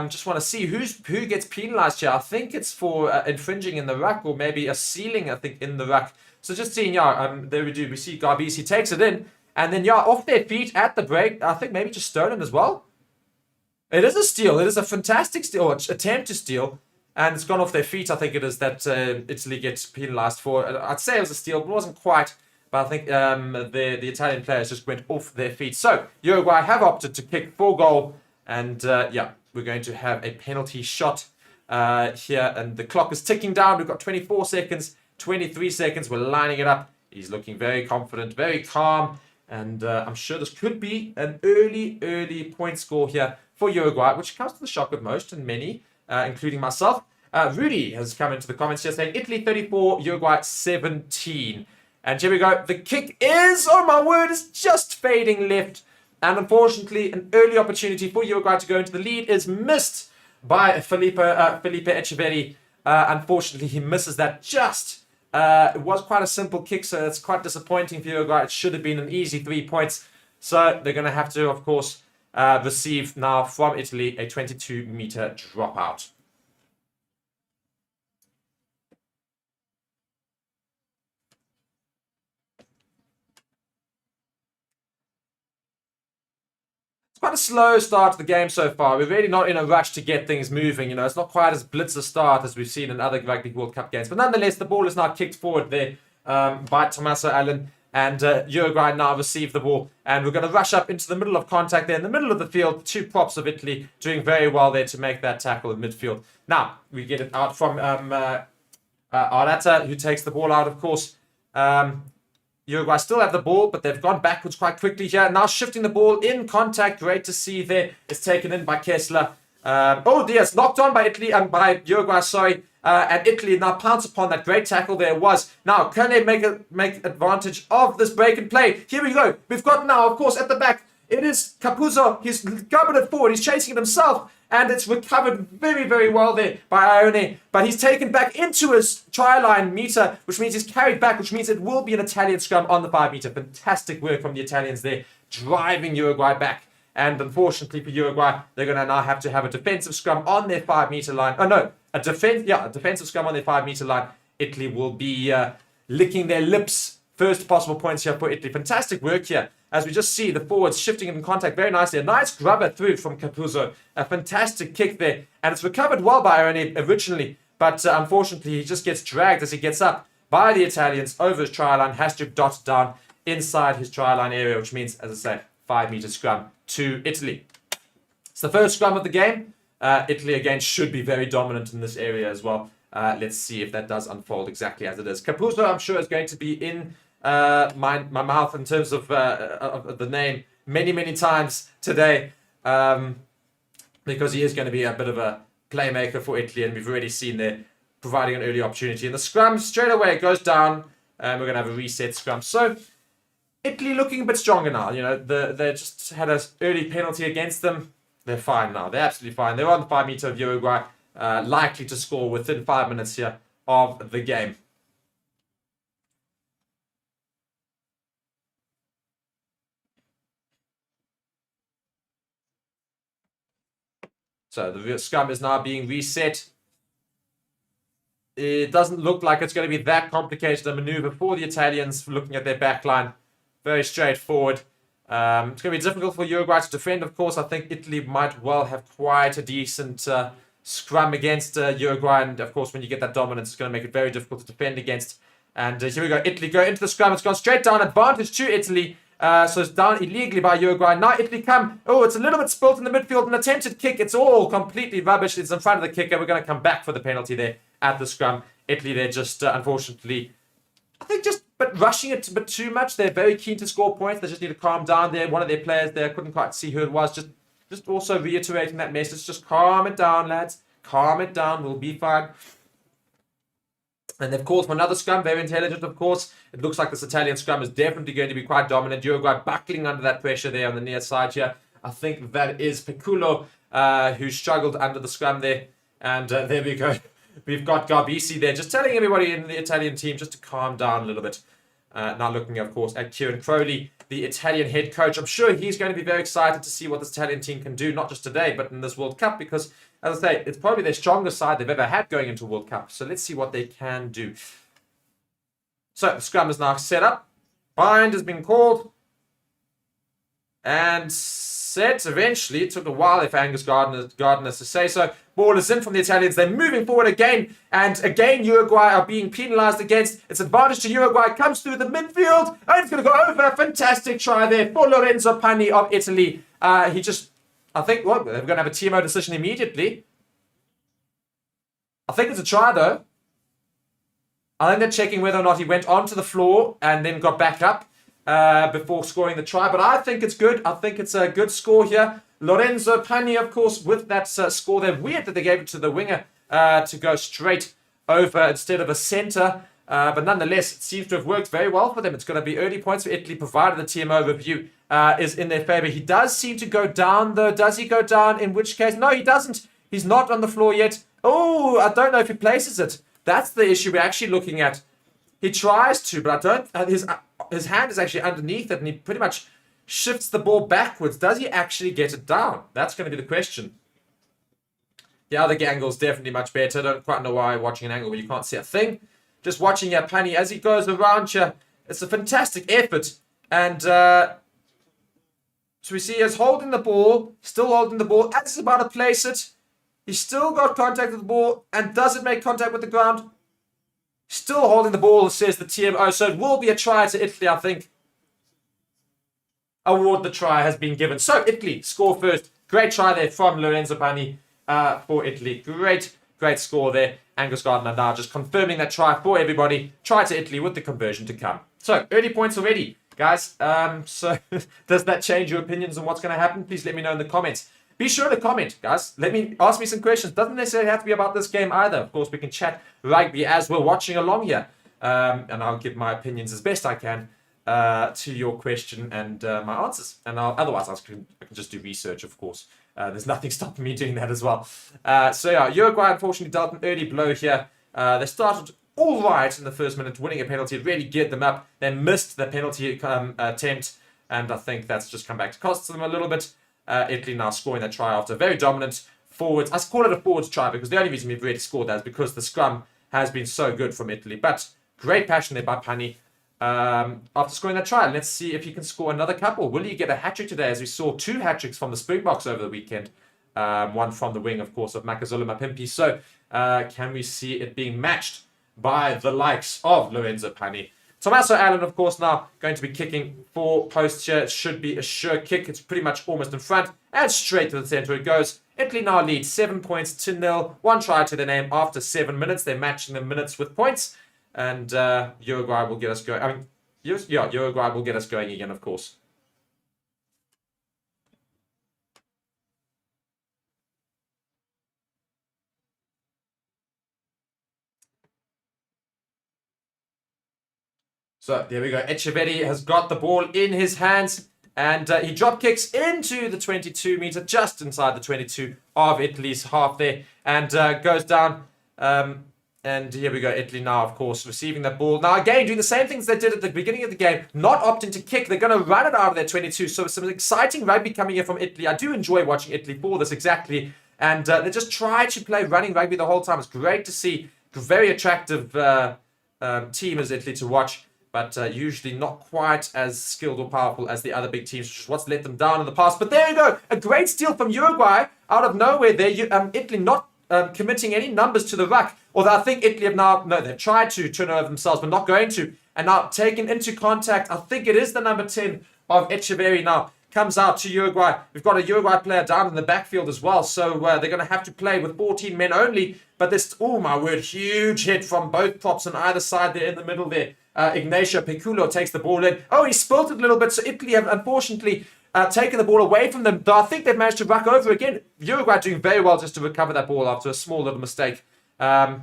Just want to see who gets penalised here. I think it's for infringing in the ruck, or maybe a sealing, I think, in the ruck. So just seeing, there we do. We see Garbisi takes it in, and then, off their feet at the break. I think maybe just stolen as well. It is a steal. It is a fantastic steal, or attempt to steal. And it's gone off their feet, I think it is, that Italy gets penalised for. I'd say it was a steal, but it wasn't quite. But I think the Italian players just went off their feet. So, Uruguay have opted to kick for goal. And, we're going to have a penalty shot here. And the clock is ticking down. We've got 24 seconds, 23 seconds. We're lining it up. He's looking very confident, very calm. And I'm sure this could be an early point score here for Uruguay, which comes to the shock of most and many, including myself. Rudy has come into the comments here saying Italy 34, Uruguay 17. And here we go. The kick is, oh my word, is just fading left. And unfortunately, an early opportunity for Uruguay to go into the lead is missed by Felipe Echeverri. Unfortunately, he misses that just. It was quite a simple kick, so it's quite disappointing for Uruguay. It should have been an easy 3 points. So they're going to have to, of course, receive now from Italy a 22-meter dropout. It's quite a slow start to the game so far. We're really not in a rush to get things moving. It's not quite as blitz a start as we've seen in other Rugby World Cup games. But nonetheless, the ball is now kicked forward there by Tommaso Allen. And Uruguay now receive the ball. And we're going to rush up into the middle of contact there. In the middle of the field, two props of Italy doing very well there to make that tackle in midfield. Now, we get it out from Arata, who takes the ball out, of course. Uruguay still have the ball, but they've gone backwards quite quickly here. Now shifting the ball in contact. Great to see there. It's taken in by Kessler. Oh dear, it's knocked on by Italy and by Uruguay, sorry. And Italy now pounce upon that great tackle there was. Now, can they make advantage of this break and play? Here we go. We've got now, of course, at the back, it is Capuzzo. He's covered it forward. He's chasing it himself. And it's recovered very, very well there by Ione. But he's taken back into his try line meter, which means he's carried back, which means it will be an Italian scrum on the 5 meter. Fantastic work from the Italians there, driving Uruguay back. And unfortunately for Uruguay, they're going to now have to have a defensive scrum on their 5 meter line. Oh, no, a defensive scrum on their 5 meter line. Italy will be licking their lips. First possible points here for Italy. Fantastic work here. As we just see the forwards shifting in contact very nicely. A nice grubber through from Capuzzo. A fantastic kick there. And it's recovered well by Ione originally. But unfortunately, he just gets dragged as he gets up by the Italians over his try line. Has to dot down inside his try line area, which means, as I say, 5 meter scrum to Italy. It's the first scrum of the game. Italy, again, should be very dominant in this area as well. Let's see if that does unfold exactly as it is. Capuzzo, I'm sure, is going to be in my mouth in terms of the name many times today, because he is going to be a bit of a playmaker for Italy, and we've already seen there providing an early opportunity. And the scrum straight away goes down, and we're going to have a reset scrum. So Italy looking a bit stronger now. They just had an early penalty against them. They're fine now. They're absolutely fine. They're on the 5 meter of Uruguay, likely to score within 5 minutes here of the game. So the scrum is now being reset. It doesn't look like it's going to be that complicated a maneuver for the Italians, looking at their backline. Very straightforward. It's going to be difficult for Uruguay to defend, of course. I think Italy might well have quite a decent scrum against Uruguay. And, of course, when you get that dominance, it's going to make it very difficult to defend against. And here we go. Italy go into the scrum. It's gone straight down. Advantage to Italy. So it's down illegally by Uruguay. Now Italy come. Oh, it's a little bit spilt in the midfield. An attempted kick. It's all completely rubbish. It's in front of the kicker. We're going to come back for the penalty there at the scrum. Italy, they're just, unfortunately, I think just rushing it a bit too much. They're very keen to score points. They just need to calm down there. One of their players there, couldn't quite see who it was. Just also reiterating that message. Just calm it down, lads. Calm it down. We'll be fine. And they've called for another scrum. Very intelligent, of course. It looks like this Italian scrum is definitely going to be quite dominant. Uruguay buckling under that pressure there on the near side here. I think that is Piculo, who struggled under the scrum there. And there we go. We've got Garbisi there, just telling everybody in the Italian team just to calm down a little bit. Now looking, of course, at Currie, the Italian head coach. I'm sure he's going to be very excited to see what this Italian team can do, not just today, but in this World Cup, because, as I say, it's probably their strongest side they've ever had going into World Cup. So let's see what they can do. So the scrum is now set up. Bind has been called. And set eventually. It took a while if Angus Gardner's to say so. Ball is in from the Italians. They're moving forward again. And again, Uruguay are being penalized against. It's advantage to Uruguay. Comes through the midfield. And it's going to go over. Fantastic try there for Lorenzo Pani of Italy. I think, they're going to have a TMO decision immediately. I think it's a try, though. I think they're checking whether or not he went onto the floor and then got back up before scoring the try. But I think it's good. I think it's a good score here. Lorenzo Pani, of course, with that score there. Weird that they gave it to the winger to go straight over instead of a centre. But nonetheless, it seems to have worked very well for them. It's going to be early points for Italy, provided the TMO review is in their favour. He does seem to go down, though. Does he go down? In which case, no, he doesn't. He's not on the floor yet. Oh, I don't know if he places it. That's the issue we're actually looking at. He tries to, but I don't. His hand is actually underneath it, and he pretty much shifts the ball backwards. Does he actually get it down? That's going to be the question. The other angle is definitely much better. I don't quite know why watching an angle where you can't see a thing. Just watching Pani as he goes around here. It's a fantastic effort. And so we see he's holding the ball, still holding the ball. As he's about to place it, he's still got contact with the ball and doesn't make contact with the ground. Still holding the ball, says the TMO. So it will be a try to Italy, I think. Award the try has been given. So Italy score first. Great try there from Lorenzo Pani for Italy. Great score there. Angus Gardner now just confirming that try for everybody. Try to Italy with the conversion to come. So early points already, guys. So does that change your opinions on what's going to happen? Please let me know in the comments. Be sure to comment, guys. Ask me some questions. Doesn't necessarily have to be about this game either. Of course, we can chat rugby as we're watching along here. And I'll give my opinions as best I can to your question and my answers. And otherwise, I can just do research, of course. There's nothing stopping me doing that as well. So yeah, Uruguay unfortunately dealt an early blow here. They started all right in the first minute, winning a penalty. It really geared them up. They missed the penalty attempt. And I think that's just come back to cost them a little bit. Italy now scoring that try after very dominant forwards. I call it a forwards try because the only reason we've really scored that is because the scrum has been so good from Italy. But great passion there by Pani after scoring that try. Let's see if he can score another couple. Will he get a hat-trick today, as we saw 2 hat-tricks from the Springboks over the weekend? One from the wing, of course, of Makazole Mapimpi. So can we see it being matched by the likes of Lorenzo Pani? Tommaso Allen, of course, now going to be kicking for post here. It should be a sure kick. It's pretty much almost in front. And straight to the centre it goes. Italy now lead 7 points to 0. 1 try to their name after 7 minutes. They're matching the minutes with points. And Uruguay will get us going. Uruguay will get us going again, of course. So there we go. Echeverri has got the ball in his hands and he drop kicks into the 22 meter, just inside the 22 of Italy's half there, and goes down. And here we go. Italy now, of course, receiving that ball. Now again, doing the same things they did at the beginning of the game, not opting to kick. They're going to run it out of their 22. So some exciting rugby coming here from Italy. I do enjoy watching Italy for this exactly. And they just try to play running rugby the whole time. It's great to see. Very attractive team as Italy to watch. But usually not quite as skilled or powerful as the other big teams, which is what's let them down in the past. But there you go. A great steal from Uruguay out of nowhere there. Italy not committing any numbers to the ruck. Although I think Italy have now, no, they've tried to turn over themselves, but not going to. And now taken into contact, I think it is the number 10 of Echeverri now. Comes out to Uruguay. We've got a Uruguay player down in the backfield as well. So they're going to have to play with 14 men only. But this, oh my word, huge hit from both props on either side there in the middle there. Ignacio Piculo takes the ball in. Oh, he spilt it a little bit. So Italy have unfortunately taken the ball away from them. Though I think they've managed to ruck over again. Uruguay doing very well just to recover that ball after a small little mistake. Now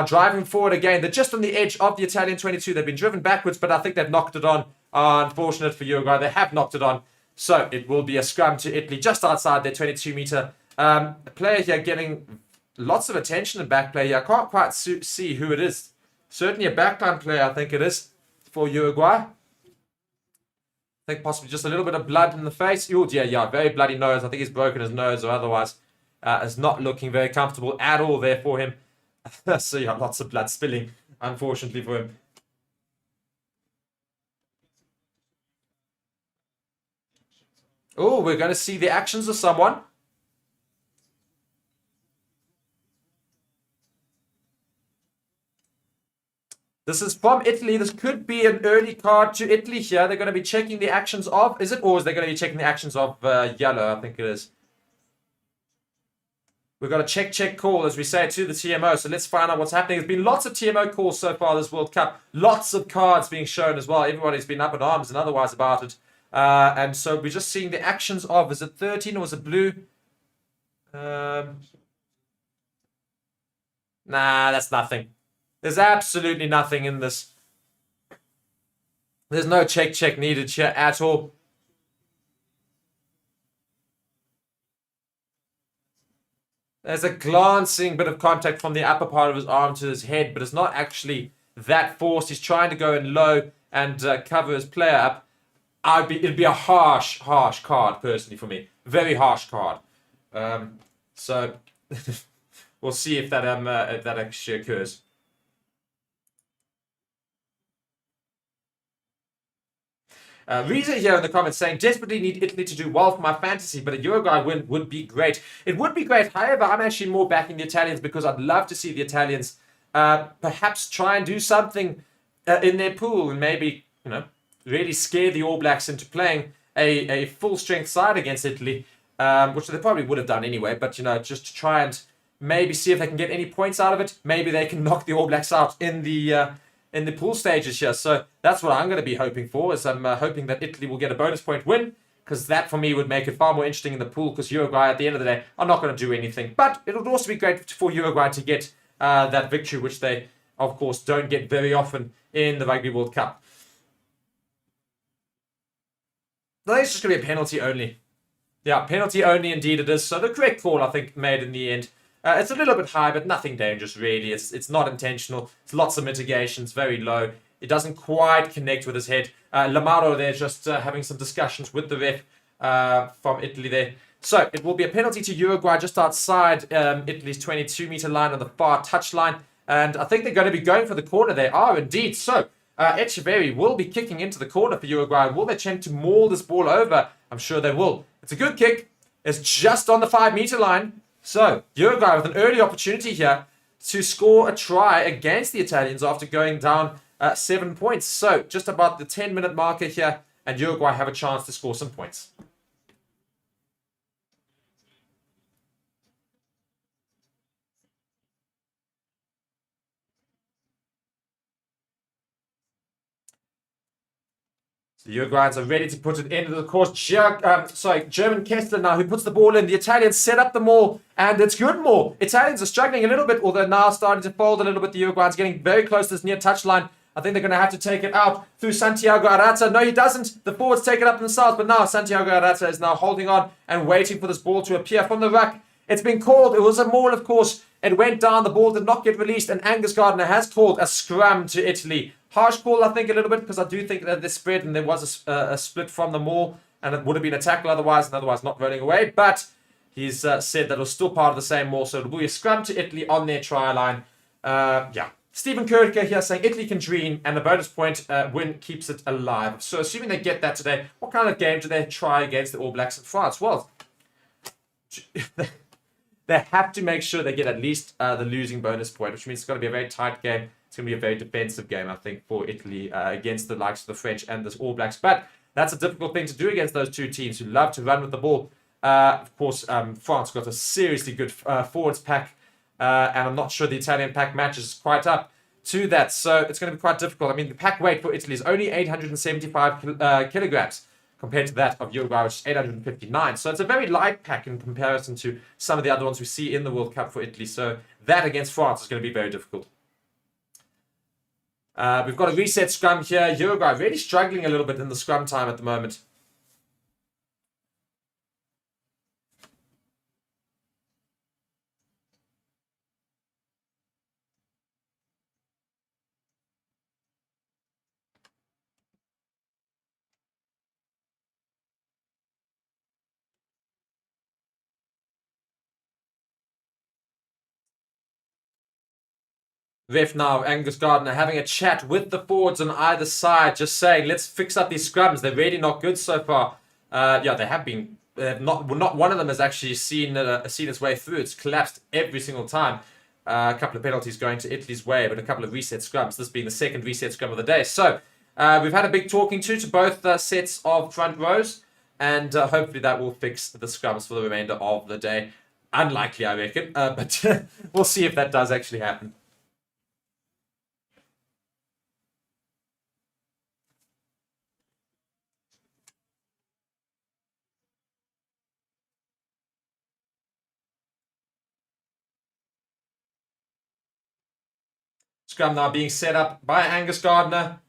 driving forward again. They're just on the edge of the Italian 22. They've been driven backwards, but I think they've knocked it on. Unfortunate for Uruguay. They have knocked it on. So it will be a scrum to Italy just outside their 22 meter. A player here getting lots of attention in back play here. I can't quite see who it is. Certainly a backline player, I think it is. for Uruguay. I think possibly just a little bit of blood in the face. Oh dear, yeah, very bloody nose. I think he's broken his nose or otherwise. Is not looking very comfortable at all there for him. So yeah, lots of blood spilling, unfortunately for him. Oh, we're going to see the actions of someone. This is from Italy. This could be an early card to Italy here. They're going to be checking the actions of... Is it? Or is they going to be checking the actions of yellow? I think it is. We've got a check call, as we say, to the TMO. So let's find out what's happening. There's been lots of TMO calls so far this World Cup. Lots of cards being shown as well. Everybody's been up in arms and otherwise about it. And so we're just seeing the actions of... Is it 13 or was it blue? Nah, that's nothing. There's absolutely nothing in this. There's no check needed here at all. There's a glancing bit of contact from the upper part of his arm to his head, but it's not actually that forced. He's trying to go in low and cover his player up. It'd be a harsh card, personally, for me. Very harsh card. So we'll see if that actually occurs. Reza here in the comments saying, desperately need Italy to do well for my fantasy, but a Uruguay win would be great. It would be great. However, I'm actually more backing the Italians because I'd love to see the Italians perhaps try and do something in their pool and maybe, really scare the All Blacks into playing a full-strength side against Italy, which they probably would have done anyway, but, just to try and maybe see if they can get any points out of it. Maybe they can knock the All Blacks out in the pool stages here. So that's what I'm going to be hoping for, is I'm hoping that Italy will get a bonus point win, because that for me would make it far more interesting in the pool, because Uruguay at the end of the day are not going to do anything. But it would also be great for Uruguay to get that victory, which they, of course, don't get very often in the Rugby World Cup. I think it's just going to be a penalty only. Yeah, penalty only indeed it is. So the correct call, I think, made in the end. It's a little bit high, but nothing dangerous, really. It's not intentional. It's lots of mitigations, very low. It doesn't quite connect with his head. Lamaro there just having some discussions with the ref from Italy there. So it will be a penalty to Uruguay just outside Italy's 22-meter line on the far touchline. And I think they're going to be going for the corner. They are indeed. So Echeverri will be kicking into the corner for Uruguay. Will they attempt to maul this ball over? I'm sure they will. It's a good kick. It's just on the 5-meter line. So, Uruguay with an early opportunity here to score a try against the Italians after going down 7 points. So, just about the 10-minute marker here, and Uruguay have a chance to score some points. The Uruguayans are ready to put it into the course. German Kessler now, who puts the ball in. The Italians set up the maul, and it's good maul. Italians are struggling a little bit, although now starting to fold a little bit. The Uruguayans getting very close to this near touchline. I think they're going to have to take it out through Santiago Arata. No, he doesn't. The forwards take it up themselves, but now Santiago Arata is now holding on and waiting for this ball to appear from the ruck. It's been called. It was a maul, of course. It went down. The ball did not get released, and Angus Gardner has called a scrum to Italy. Harsh call, I think, a little bit, because I do think that this spread and there was a split from the maul, and it would have been a tackle otherwise, and otherwise not running away. But he's said that it was still part of the same maul, so it will be a scrum to Italy on their try line. Stephen Currie here saying Italy can dream, and the bonus point win keeps it alive. So assuming they get that today, what kind of game do they try against the All Blacks in France? Well, they have to make sure they get at least the losing bonus point, which means it's going to be a very tight game. It's going to be a very defensive game, I think, for Italy against the likes of the French and the All Blacks. But that's a difficult thing to do against those two teams who love to run with the ball. Of course, France got a seriously good forwards pack, and I'm not sure the Italian pack matches quite up to that. So it's going to be quite difficult. I mean, the pack weight for Italy is only 875 kilograms compared to that of Uruguay, which is 859. So it's a very light pack in comparison to some of the other ones we see in the World Cup for Italy. So that against France is going to be very difficult. We've got a reset scrum here. Uruguay really struggling a little bit in the scrum time at the moment. Ref now, Angus Gardner, having a chat with the forwards on either side, just saying, let's fix up these scrums. They're really not good so far. Yeah, they have been. Not one of them has actually seen its way through. It's collapsed every single time. A couple of penalties going to Italy's way, but a couple of reset scrums. This being the second reset scrum of the day. So we've had a big talking to both sets of front rows, and hopefully that will fix the scrums for the remainder of the day. Unlikely, I reckon, but we'll see if that does actually happen. Scrum now being set up by Angus Gardner.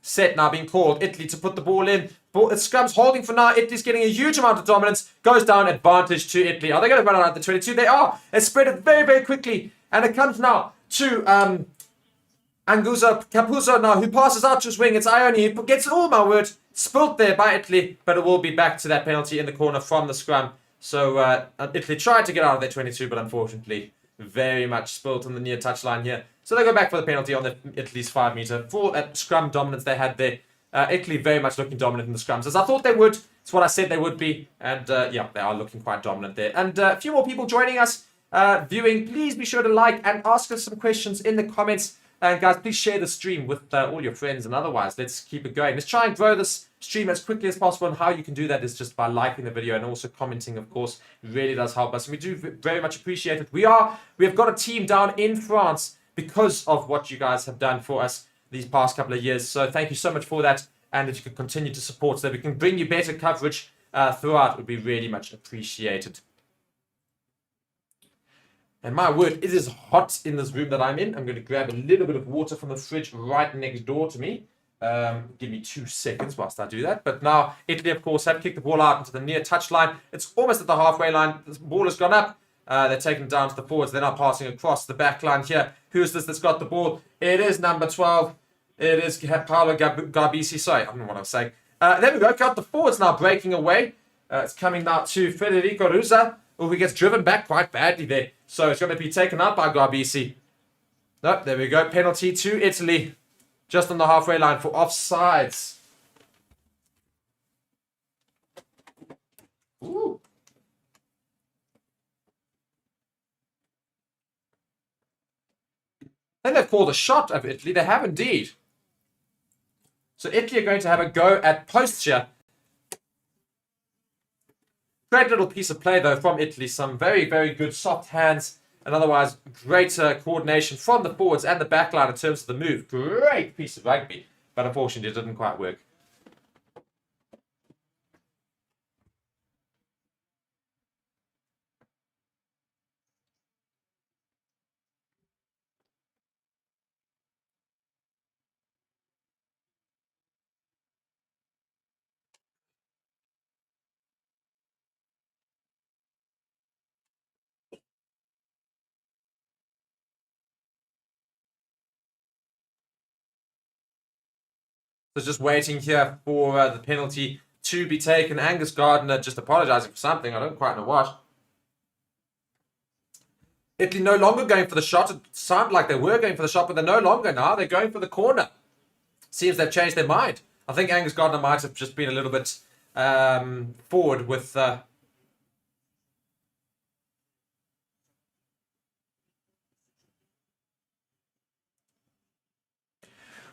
Set now being called. Italy to put the ball in. Scrum's holding for now. Italy's getting a huge amount of dominance. Goes down, advantage to Italy. Are they going to run out the 22? They are. It's spread it very, very quickly. And it comes now to Anguza Capuzzo now, who passes out to his wing. It's Ione who gets it all, my word. Spilt there by Italy, but it will be back to that penalty in the corner from the scrum. So Italy tried to get out of their 22, but unfortunately very much spilt on the near touchline here. So they go back for the penalty on the Italy's 5 meter for that scrum dominance they had there. Italy very much looking dominant in the scrums, as I thought they would. It's what I said they would be. And yeah, they are looking quite dominant there. And a few more people joining us, viewing. Please be sure to like and ask us some questions in the comments. And guys, please share the stream with all your friends, and otherwise, let's keep it going. Let's try and grow this stream as quickly as possible, and how you can do that is just by liking the video and also commenting, of course. It really does help us, and we do very much appreciate it. We have got a team down in France because of what you guys have done for us these past couple of years. So thank you so much for that, and if you can continue to support so that we can bring you better coverage throughout, it would be really much appreciated. And my word, it is hot in this room that I'm in. I'm going to grab a little bit of water from the fridge right next door to me. Give me 2 seconds whilst I do that. But now, Italy, of course, have kicked the ball out into the near touchline. It's almost at the halfway line. The ball has gone up. They're taking it down to the forwards. They're now passing across the back line here. Who is this that's got the ball? It is number 12. It is Paolo Garbisi. Sorry, I don't know what I was saying. There we go. Got the forwards now breaking away. It's coming now to Federico Ruza. Oh, he gets driven back quite badly there. So it's going to be taken out by Garbisi. No, there we go. Penalty to Italy. Just on the halfway line for offsides. Ooh. I think they've called a shot of Italy. They have indeed. So Italy are going to have a go at post here. Great little piece of play, though, from Italy. Some very, very good soft hands. And otherwise, great coordination from the forwards and the back line in terms of the move. Great piece of rugby. But unfortunately, it didn't quite work. So just waiting here for the penalty to be taken. Angus Gardner just apologising for something. I don't quite know what. Italy no longer going for the shot. It sounded like they were going for the shot, but they're no longer now. They're going for the corner. Seems they've changed their mind. I think Angus Gardner might have just been a little bit forward with...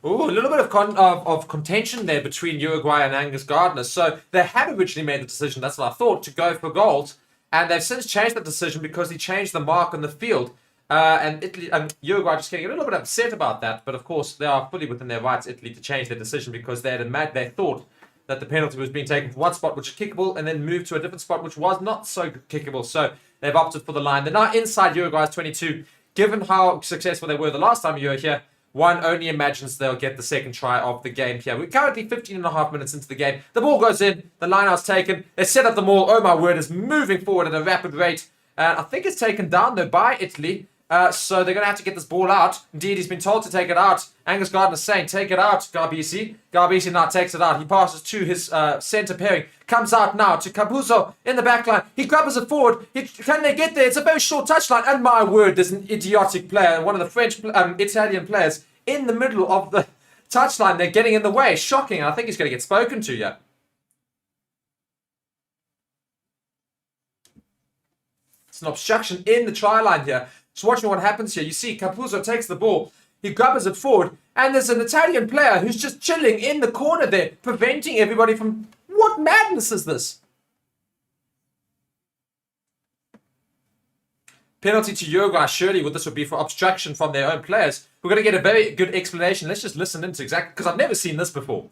Ooh, a little bit of contention there between Uruguay and Angus Gardner. So they had originally made the decision, that's what I thought, to go for gold. And they've since changed that decision because he changed the mark on the field. And Italy, Uruguay just getting a little bit upset about that. But of course, they are fully within their rights, Italy, to change their decision because they thought that the penalty was being taken from one spot, which is kickable, and then moved to a different spot, which was not so kickable. So they've opted for the line. They're now inside Uruguay's 22. Given how successful they were the last time you were here, one only imagines they'll get the second try of the game here. We're currently 15 and a half minutes into the game. The ball goes in. The line-out's taken. They set up the maul. Oh, my word, is moving forward at a rapid rate. I think it's taken down, though, by Italy. So they're going to have to get this ball out. Indeed, he's been told to take it out. Angus Gardner's saying, take it out, Garbisi. Garbisi now takes it out. He passes to his centre pairing. Comes out now to Capuzzo in the back line. He grabs it forward. Can they get there? It's a very short touchline. And my word, there's an idiotic player, one of the French, Italian players, in the middle of the touchline. They're getting in the way. Shocking. I think he's going to get spoken to, yeah. It's an obstruction in the try line here. Just watching what happens here. You see Capuzzo takes the ball. He grabs it forward. And there's an Italian player who's just chilling in the corner there, preventing everybody from... What madness is this? Penalty to Uruguay. Surely this would be for obstruction from their own players. We're going to get a very good explanation. Let's just listen into exactly... Because I've never seen this before.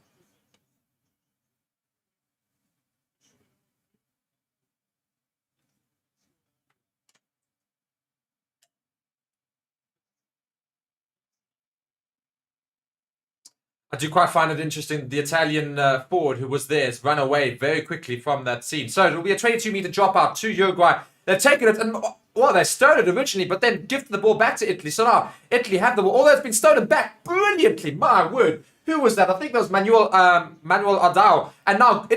I do quite find it interesting. The Italian forward who was there has run away very quickly from that scene. So it'll be a 22-meter dropout to Uruguay. They've taken it and, well, they stole it originally, but then gifted the ball back to Italy. So now Italy have the ball, although it's been stolen back brilliantly. My word. Who was that? I think that was Manuel Ardao. And now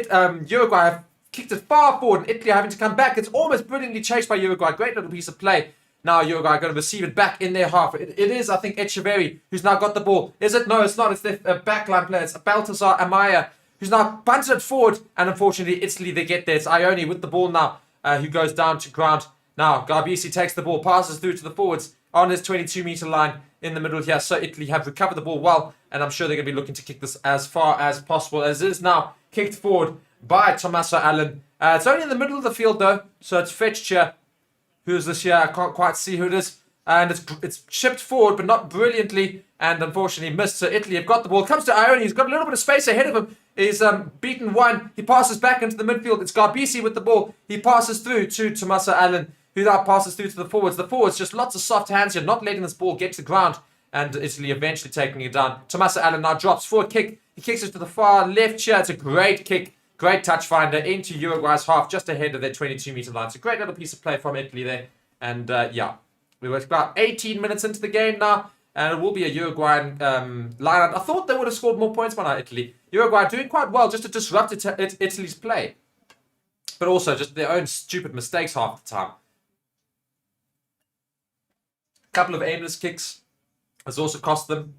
Uruguay have kicked it far forward and Italy are having to come back. It's almost brilliantly chased by Uruguay. Great little piece of play. Now Uruguay are going to receive it back in their half. It is, I think, Echeverri who's now got the ball. Is it? No, it's not. It's their backline player. It's Baltasar Amaya who's now punted it forward. And unfortunately, Italy, they get there. It's Ioni with the ball now who goes down to ground. Now, Garbisi takes the ball, passes through to the forwards on his 22-meter line in the middle here. So Italy have recovered the ball well. And I'm sure they're going to be looking to kick this as far as possible. As it is now kicked forward by Tommaso Allen. It's only in the middle of the field, though. So it's fetched here. Who's this here? I can't quite see who it is. And it's chipped forward, but not brilliantly. And unfortunately missed. So Italy have got the ball. Comes to Ioni. He's got a little bit of space ahead of him. He's beaten one. He passes back into the midfield. It's Garbisi with the ball. He passes through to Tommaso Allen, who now passes through to the forwards. The forwards, just lots of soft hands here, not letting this ball get to the ground. And Italy eventually taking it down. Tommaso Allen now drops for a kick. He kicks it to the far left here. It's a great kick. Great touch finder into Uruguay's half, just ahead of their 22-meter line. It's a great little piece of play from Italy there. And yeah, we're about 18 minutes into the game now. And it will be a Uruguayan line. I thought they would have scored more points by now, Italy. Uruguay doing quite well just to disrupt Italy's play. But also just their own stupid mistakes half the time. A couple of aimless kicks has also cost them.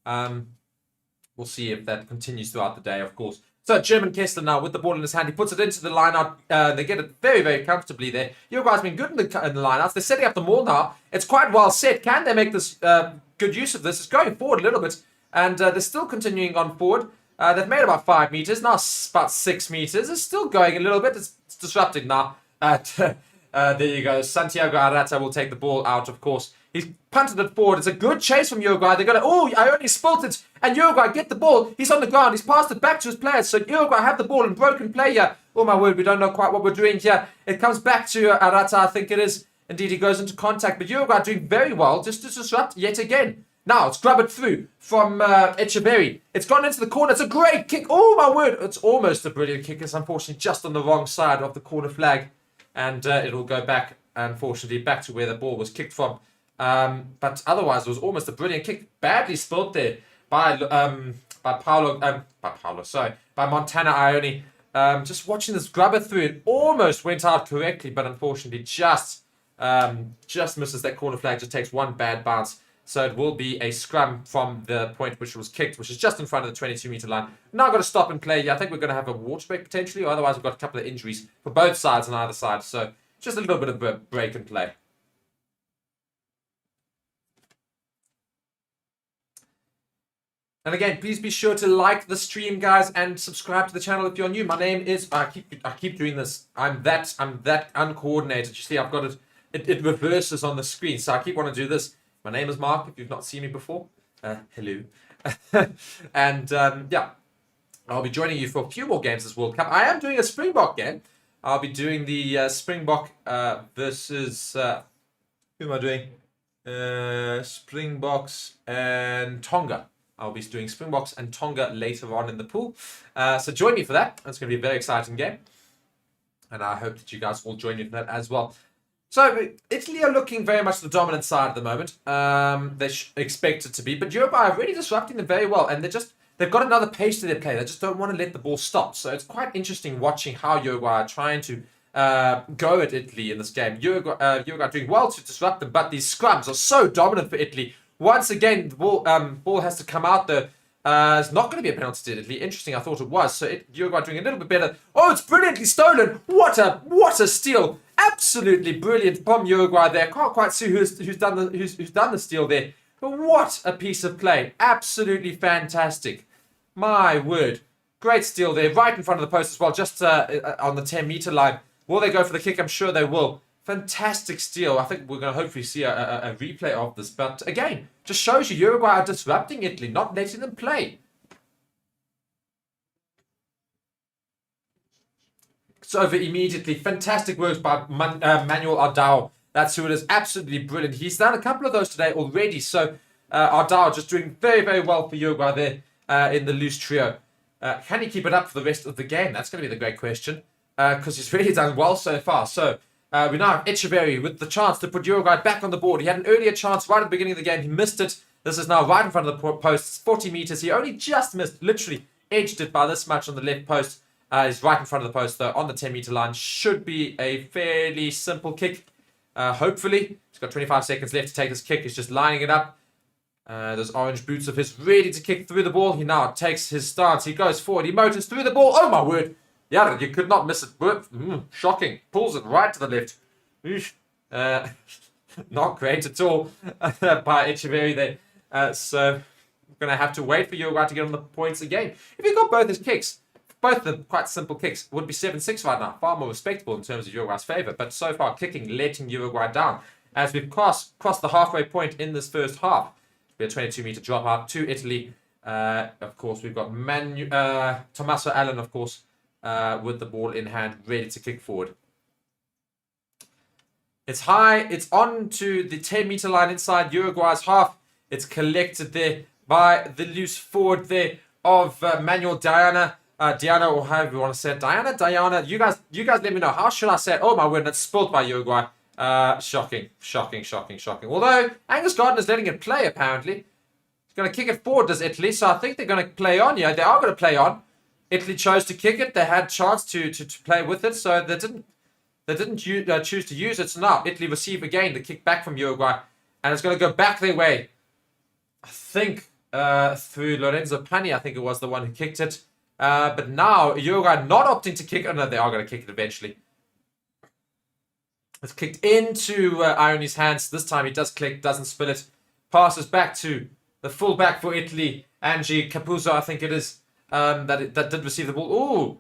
We'll see if that continues throughout the day, of course. So German Kessler now with the ball in his hand. He puts it into the line out. They get it very, very comfortably there. Uruguay's been good in the line outs. They're setting up the maul now. It's quite well set. Can they make this good use of this? It's going forward a little bit. And they're still continuing on forward. They've made about 5 meters. Now about 6 meters. It's still going a little bit. It's disrupting now. There you go. Santiago Arata will take the ball out, of course. He's punted it forward. It's a good chase from Uruguay. They're going to... Oh, I only spilt it. And Uruguay get the ball. He's on the ground. He's passed it back to his players. So Uruguay have the ball in broken play here. Oh, my word. We don't know quite what we're doing here. It comes back to Arata, I think it is. Indeed, he goes into contact. But Uruguay doing very well just to disrupt yet again. Now, it's grab it through from Echeverri. It's gone into the corner. It's a great kick. Oh, my word. It's almost a brilliant kick. It's unfortunately just on the wrong side of the corner flag. And it'll go back, unfortunately, back to where the ball was kicked from. But otherwise, it was almost a brilliant kick. Badly spilled there by Montana Ioni. Just watching this grabber through, it almost went out correctly, but unfortunately just misses that corner flag. Just takes one bad bounce. So it will be a scrum from the point which was kicked, which is just in front of the 22-meter line. Now I've got to stop and play. I think we're going to have a water break potentially, or otherwise we've got a couple of injuries for both sides on either side. So just a little bit of a break and play. And again, please be sure to like the stream, guys, and subscribe to the channel if you're new. My name is... I keep doing this. I'm that uncoordinated. You see, I've got it... It reverses on the screen, so I keep wanting to do this. My name is Mark, if you've not seen me before. Hello. And, yeah, I'll be joining you for a few more games this World Cup. I am doing a Springbok game. I'll be doing the Springbok versus... who am I doing? Springboks and Tonga. I'll be doing Springboks and Tonga later on in the pool. So join me for that. It's going to be a very exciting game. And I hope that you guys all join me for that as well. So Italy are looking very much the dominant side at the moment. They expect it to be, but Uruguay are really disrupting them very well, and they've got another pace to their play. They just don't want to let the ball stop. So it's quite interesting watching how Uruguay are trying to go at Italy in this game. Uruguay doing well to disrupt them, but these scrums are so dominant for Italy. Once again, the ball has to come out though. It's not going to be a penalty to Italy. Interesting, I thought it was. So Uruguay doing a little bit better. Oh, it's brilliantly stolen. What a steal. Absolutely brilliant from Uruguay there. Can't quite see who's done the steal there. But what a piece of play. Absolutely fantastic. My word. Great steal there. Right in front of the post as well. Just on the 10-meter line. Will they go for the kick? I'm sure they will. Fantastic steal. I think we're going to hopefully see a replay of this. But again, just shows you Uruguay are disrupting Italy, not letting them play. It's over immediately. Fantastic work by Manuel Ardao. That's who it is. Absolutely brilliant. He's done a couple of those today already. So Ardao just doing very, very well for Uruguay there in the loose trio. Can he keep it up for the rest of the game? That's going to be the great question. Because he's really done well so far. So we now have Echeverri with the chance to put Uruguay back on the board. He had an earlier chance right at the beginning of the game. He missed it. This is now right in front of the post. 40 meters. He only just missed, literally edged it by this much on the left post. He's right in front of the post though, on the 10-meter line. Should be a fairly simple kick. Hopefully. He's got 25 seconds left to take this kick. He's just lining it up. Those orange boots of his ready to kick through the ball. He now takes his stance. He goes forward. He motors through the ball. Oh my word. Yeah, you could not miss it. Shocking. Pulls it right to the left. Not great at all by Echeverri there. So we're going to have to wait for Uruguay to get on the points again. If he got both his kicks, both of them quite simple kicks, it would be 7-6 right now. Far more respectable in terms of Uruguay's favour. But so far, kicking, letting Uruguay down. As we've crossed the halfway point in this first half. We have a 22-meter drop out to Italy. Of course, we've got Tommaso Allen, of course, with the ball in hand, ready to kick forward. It's high. It's on to the 10-meter line inside Uruguay's half. It's collected there by the loose forward there of Manuel Diana. Diana, or however you want to say it. Diana. You guys let me know. How should I say it? Oh my word, it's spilt by Uruguay. Shocking. Although Angus Gardner's letting it play, apparently. He's going to kick it forward, does Italy? So I think they're going to play on. Yeah, they are going to play on. Italy chose to kick it. They had a chance to play with it, so they didn't choose to use it. So now Italy receive again the kick back from Uruguay, and it's going to go back their way. I think through Lorenzo Pani, I think it was the one who kicked it. But now Uruguay not opting to kick. Oh no, they are going to kick it eventually. It's kicked into Ioni's hands. This time he does click, doesn't spill it. Passes back to the fullback for Italy, Angie Capuzzo, I think it is, that did receive the ball. Ooh,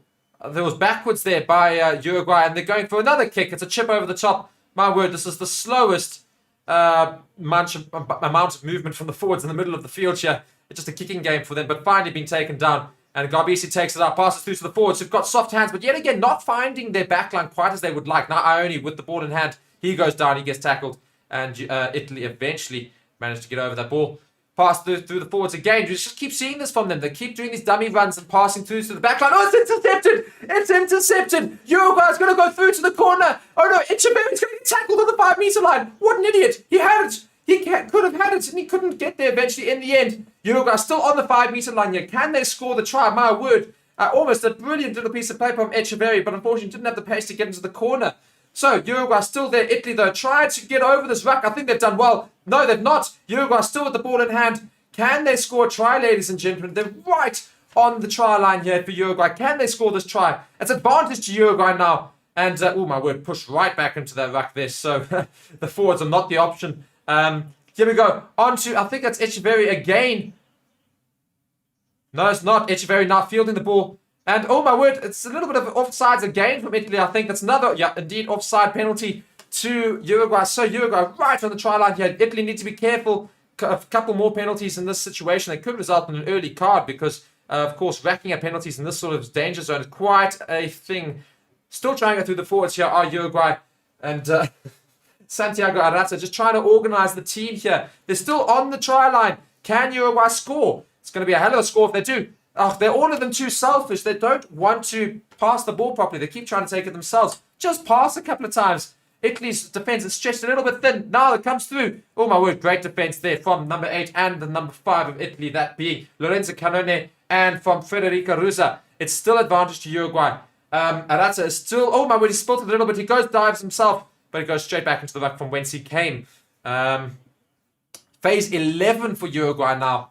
there was backwards there by Uruguay, and they're going for another kick. It's a chip over the top. My word, this is the slowest amount of movement from the forwards in the middle of the field here. It's just a kicking game for them, but finally being taken down. And Garbisi takes it up, passes through to the forwards who've got soft hands, but yet again not finding their backline quite as they would like. Now Ioni with the ball in hand, he goes down, he gets tackled, and Italy eventually managed to get over that ball. Pass through the forwards again. You just keep seeing this from them. They keep doing these dummy runs and passing through to the backline. Oh, it's intercepted! It's intercepted! Uruguay's going to go through to the corner. Oh no, Echeverri's going to get tackled on the 5-meter line. What an idiot! He had it. He could have had it, and he couldn't get there eventually in the end. Uruguay still on the 5-meter line here. Can they score the try? My word. Almost a brilliant little piece of play from Echeverri, but unfortunately didn't have the pace to get into the corner. So Uruguay still there. Italy, though, tried to get over this ruck. I think they've done well. No, they've not. Uruguay still with the ball in hand. Can they score a try, ladies and gentlemen? They're right on the try line here for Uruguay. Can they score this try? It's advantage to Uruguay now. And, oh my word, pushed right back into that ruck there. So the forwards are not the option. Here we go. On to, I think that's Echeverri again. No, it's not. Echeverri now fielding the ball. And, oh my word, it's a little bit of offsides again from Italy. I think that's another, yeah, indeed, offside penalty to Uruguay. So Uruguay right on the try line here. Italy need to be careful. A couple more penalties in this situation. They could result in an early card because, of course, racking up penalties in this sort of danger zone is quite a thing. Still trying to go through the forwards here are Uruguay and Santiago Arata just trying to organize the team here. They're still on the try line. Can Uruguay score? It's going to be a hell of a score if they do. Oh, they're all of them too selfish. They don't want to pass the ball properly. They keep trying to take it themselves. Just pass a couple of times. Italy's defense is stretched a little bit thin. Now it comes through. Oh my word, great defense there from number 8 and the number 5 of Italy, that being Lorenzo Cannone, and from Federica Rusa. It's still advantage to Uruguay. Arata is still, oh my word, he spilt it a little bit. He dives himself, but he goes straight back into the ruck from whence he came. Phase 11 for Uruguay now.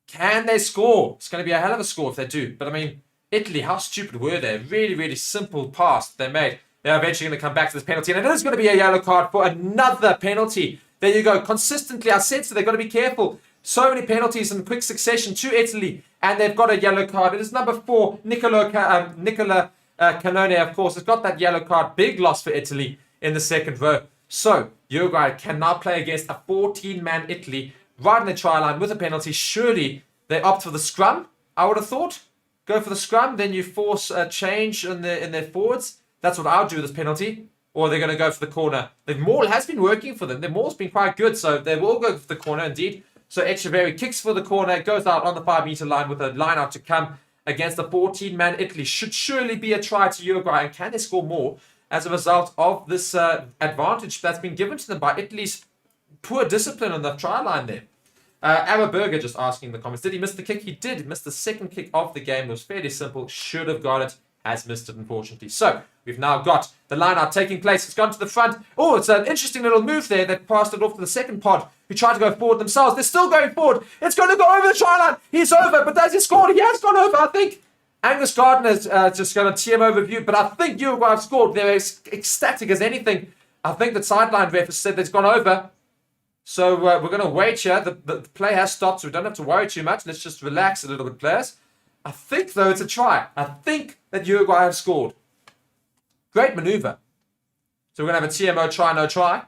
Can they score? It's going to be a hell of a score if they do. But I mean, Italy, how stupid were they? Really, really simple pass they made. They're eventually going to come back to this penalty. And it is going to be a yellow card for another penalty. There you go. Consistently, I said so. They've got to be careful. So many penalties in quick succession to Italy. And they've got a yellow card. It is number 4, Nicola Cannone, of course, has got that yellow card. Big loss for Italy in the second row. So, Uruguay can now play against a 14-man Italy right in the try line with a penalty. Surely they opt for the scrum, I would have thought. Go for the scrum, then you force a change in their forwards. That's what I'll do with this penalty. Or they're going to go for the corner. The maul has been working for them. The maul's been quite good, so they will go for the corner indeed. So Echeverri kicks for the corner, goes out on the 5-meter line with a line out to come against the 14-man Italy. Should surely be a try to Uruguay. And can they score more as a result of this advantage that's been given to them by Italy's poor discipline on the try line there? Araberger just asking in the comments, did he miss the kick? He did. He missed the second kick of the game. It was fairly simple. Should have got it. Has missed it, unfortunately. So, we've now got the line-out taking place. It's gone to the front. Oh, it's an interesting little move there. They've passed it off to the second pod, who tried to go forward themselves. They're still going forward. It's going to go over the try line. He's over, but has he scored? He has gone over, I think. Angus Gardner's just going to TM overview, but I think Uruguay have scored. They're as ecstatic as anything. I think the sideline ref has said that it's gone over. So we're going to wait here. The play has stopped, so we don't have to worry too much. Let's just relax a little bit, players. I think, though, it's a try. I think that Uruguay have scored. Great maneuver. So we're going to have a TMO try, no try.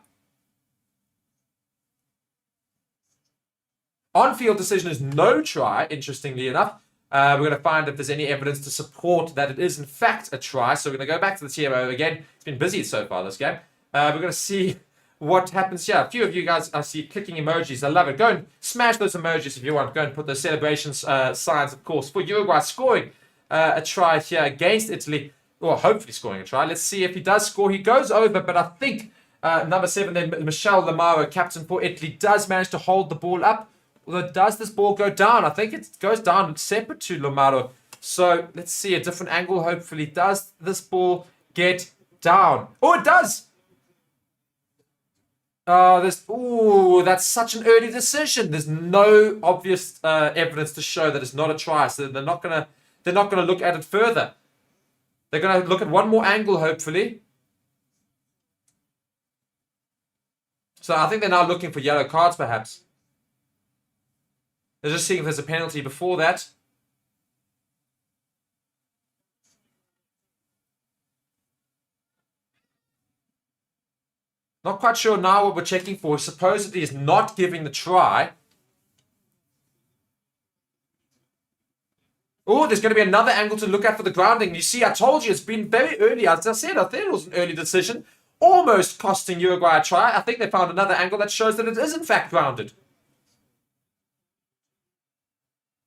On-field decision is no try, interestingly enough. We're going to find if there's any evidence to support that it is, in fact, a try. So we're going to go back to the TMO again. It's been busy so far, this game. We're going to see what happens here. A few of you guys, I see clicking emojis. I love it. Go and smash those emojis if you want. Go and put those celebrations signs, of course, for Uruguay scoring a try here against Italy, or hopefully scoring a try. Let's see if he does score. He goes over, but I think number 7, then Michel Lamaro, captain for Italy, does manage to hold the ball up. Although, does this ball go down? I think it goes down separate to Lamaro. So let's see a different angle. Hopefully, does this ball get down? Oh, it does. That's such an early decision. There's no obvious evidence to show that it's not a try, so they're not gonna look at it further. They're gonna look at one more angle, hopefully. So I think they're now looking for yellow cards, perhaps. They're just seeing if there's a penalty before that. Not quite sure now what we're checking for. Supposedly is not giving the try. Oh, there's going to be another angle to look at for the grounding. You see, I told you it's been very early. As I said, I thought it was an early decision. Almost costing Uruguay a try. I think they found another angle that shows that it is in fact grounded.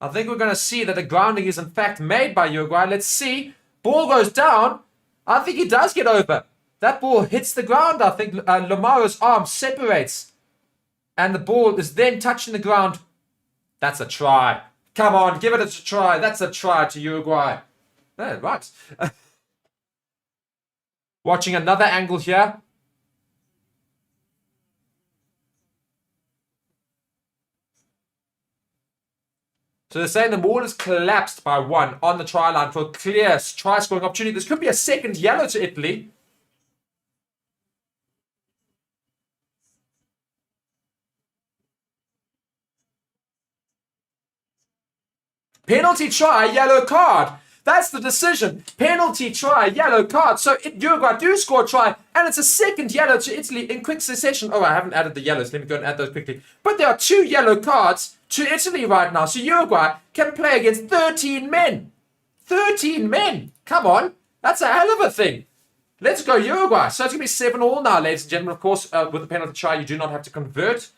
I think we're going to see that the grounding is in fact made by Uruguay. Let's see. Ball goes down. I think he does get over. That ball hits the ground. I think Lamaro's arm separates. And the ball is then touching the ground. That's a try. Come on, give it a try. That's a try to Uruguay. Yeah, right. Watching another angle here. So they're saying the ball is collapsed by 1 on the try line for a clear try scoring opportunity. This could be a second yellow to Italy. Penalty try, yellow card. That's the decision. Penalty try, yellow card. So Uruguay do score a try, and it's a second yellow to Italy in quick succession. Oh, I haven't added the yellows. Let me go and add those quickly. But there are 2 yellow cards to Italy right now. So Uruguay can play against 13 men. 13 men. Come on. That's a hell of a thing. Let's go Uruguay. So it's going to be 7-7 now, ladies and gentlemen. Of course, with the penalty try, you do not have to convert.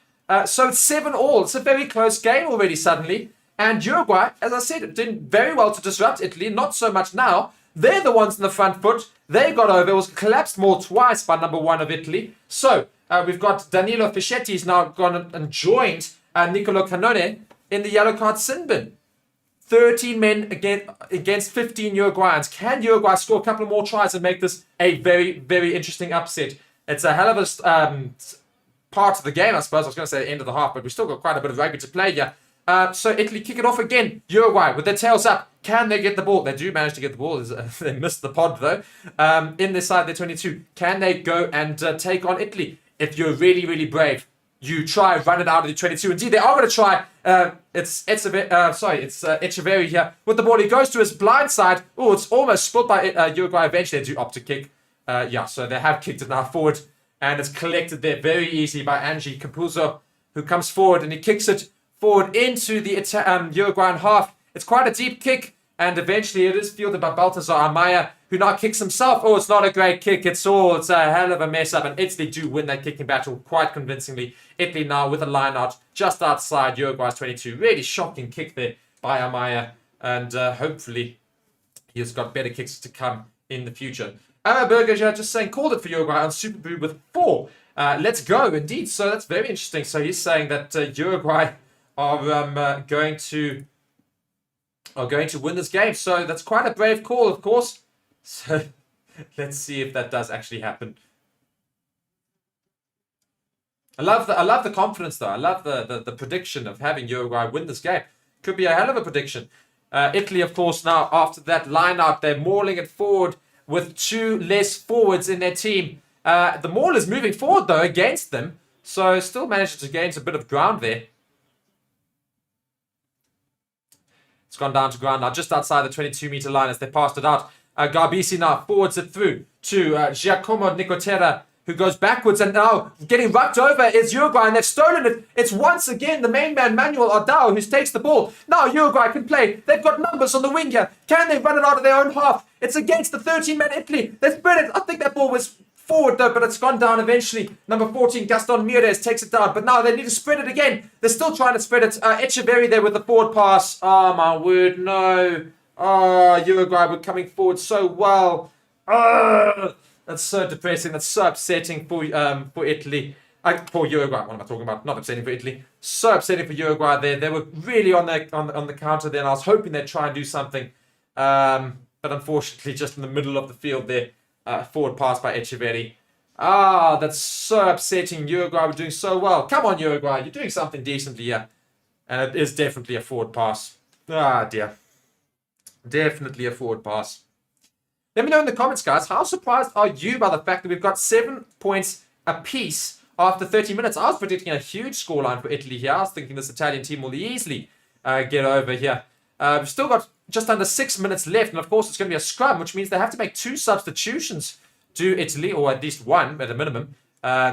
So it's 7-7. It's a very close game already suddenly. And Uruguay, as I said, did very well to disrupt Italy. Not so much now. They're the ones in the front foot. They got over. It was collapsed more twice by number 1 of Italy. So we've got Danilo Fischetti now gone and joined Nicolo Cannone in the yellow card sin bin. 13 men against 15 Uruguayans. Can Uruguay score a couple of more tries and make this a very, very interesting upset? It's a hell of a part of the game, I suppose. I was going to say the end of the half, but we've still got quite a bit of rugby to play here. So Italy kick it off again. Uruguay with their tails up. Can they get the ball? They do manage to get the ball. They missed the pod though. In their side, they're 22. Can they go and take on Italy? If you're really, really brave, you try run it out of the 22. Indeed, they are going to try. It's Echeverri here with the ball. He goes to his blind side. Oh, it's almost spilled by Uruguay. Eventually, they do opt to kick. So they have kicked it now forward. And it's collected there very easily by Angie Capuzzo, who comes forward and he kicks it forward into the Uruguayan half. It's quite a deep kick. And eventually it is fielded by Baltazar Amaya, who now kicks himself. Oh, it's not a great kick. It's a hell of a mess up. And Italy do win that kicking battle quite convincingly. Italy now with a line out just outside Uruguay's 22. Really shocking kick there by Amaya. And hopefully he's got better kicks to come in the future. Berger just saying, called it for Uruguay on SUPERBRU with 4. Let's go, indeed. So that's very interesting. So he's saying that Uruguay are going to win this game. So that's quite a brave call, of course. So let's see if that does actually happen. I love the confidence though. I love the prediction of having Uruguay win this game. Could be a hell of a prediction. Italy, of course, now after that line out, they're mauling it forward with 2 less forwards in their team. The maul is moving forward though against them. So still managed to gain a bit of ground there. It's gone down to ground now, just outside the 22-meter line as they passed it out. Garbisi now forwards it through to Giacomo Nicotera, who goes backwards and now getting rubbed over is Uruguay, and they've stolen it. It's once again the main man, Manuel Ardao, who takes the ball. Now Uruguay can play. They've got numbers on the wing here. Can they run it out of their own half? It's against the 13-man Italy. They spread it. I think that ball was forward though, but it's gone down eventually. Number 14, Gaston Mires takes it down, but now they need to spread it again. They're still trying to spread it. Echeverri there with the forward pass. Oh my word, no. Oh, Uruguay were coming forward so well. That's so depressing. That's so upsetting for Italy. For Uruguay. What am I talking about? Not upsetting for Italy. So upsetting for Uruguay there. They were really on the counter there, and I was hoping they'd try and do something. But unfortunately, just in the middle of the field there, forward pass by Echeverri. That's so upsetting. Uruguay were doing so well. Come on, Uruguay. You're doing something decently here. And it is definitely a forward pass. Dear. Definitely a forward pass. Let me know in the comments, guys, how surprised are you by the fact that we've got 7 points apiece after 30 minutes? I was predicting a huge scoreline for Italy here. I was thinking this Italian team will easily get over here. We've still got just under 6 minutes left, and of course it's going to be a scrum, which means they have to make 2 substitutions to Italy, or at least 1 at a minimum.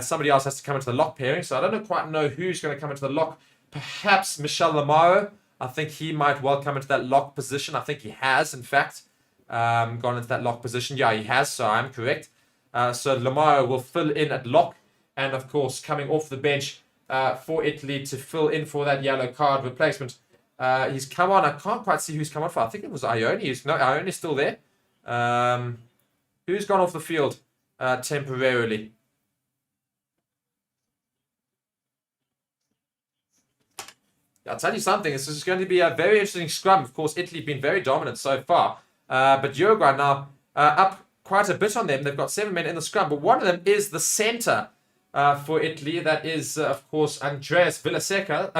Somebody else has to come into the lock pairing, so I don't quite know who's going to come into the lock. Perhaps Michel Lamaro. I think he might well come into that lock position. I think he has, in fact, gone into that lock position. Yeah, he has, so I'm correct. So Lamaro will fill in at lock, and of course coming off the bench for Italy to fill in for that yellow card replacement. He's come on. I can't quite see who's come on for. I think it was Ione. No, Ione's still there. Who's gone off the field temporarily? I'll tell you something. This is going to be a very interesting scrum. Of course, Italy have been very dominant so far. But Uruguay now up quite a bit on them. They've got 7 men in the scrum. But one of them is the centre for Italy. That is, of course, Andreas Villaseca.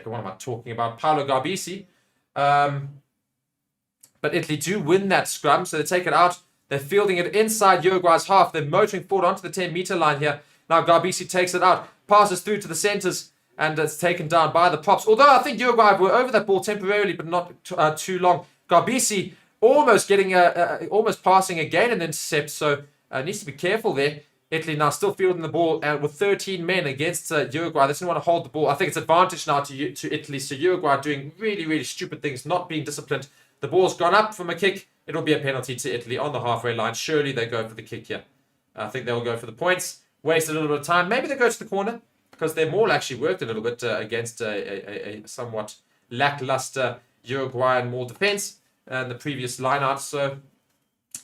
What am I talking about? Paolo Garbisi. But Italy do win that scrum. So they take it out. They're fielding it inside Uruguay's half. They're motoring forward onto the 10-meter line here. Now Garbisi takes it out. Passes through to the centres. And it's taken down by the props. Although I think Uruguay were over that ball temporarily, but not too long. Garbisi almost getting almost passing again an intercept, so needs to be careful there. Italy now still fielding the ball with 13 men against Uruguay. They just want to hold the ball. I think it's advantage now to Italy. So Uruguay doing really, really stupid things, not being disciplined. The ball's gone up from a kick. It'll be a penalty to Italy on the halfway line. Surely they go for the kick here. I think they'll go for the points. Waste a little bit of time. Maybe they go to the corner, because their maul actually worked a little bit against a somewhat lackluster Uruguayan maul defense and the previous lineout. So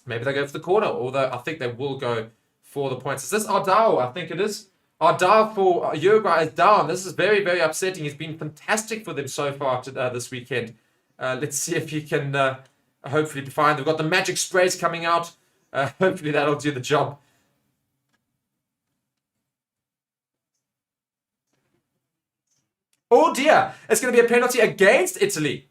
Maybe they go for the corner, although I think they will go for the points. Is this Ardao? I think it is. Ardao for Uruguay is down. This is very, very upsetting. He's been fantastic for them so far this weekend. Let's see if he can hopefully be fine. They've got the magic sprays coming out. Hopefully that'll do the job. Oh dear, it's going to be a penalty against Italy.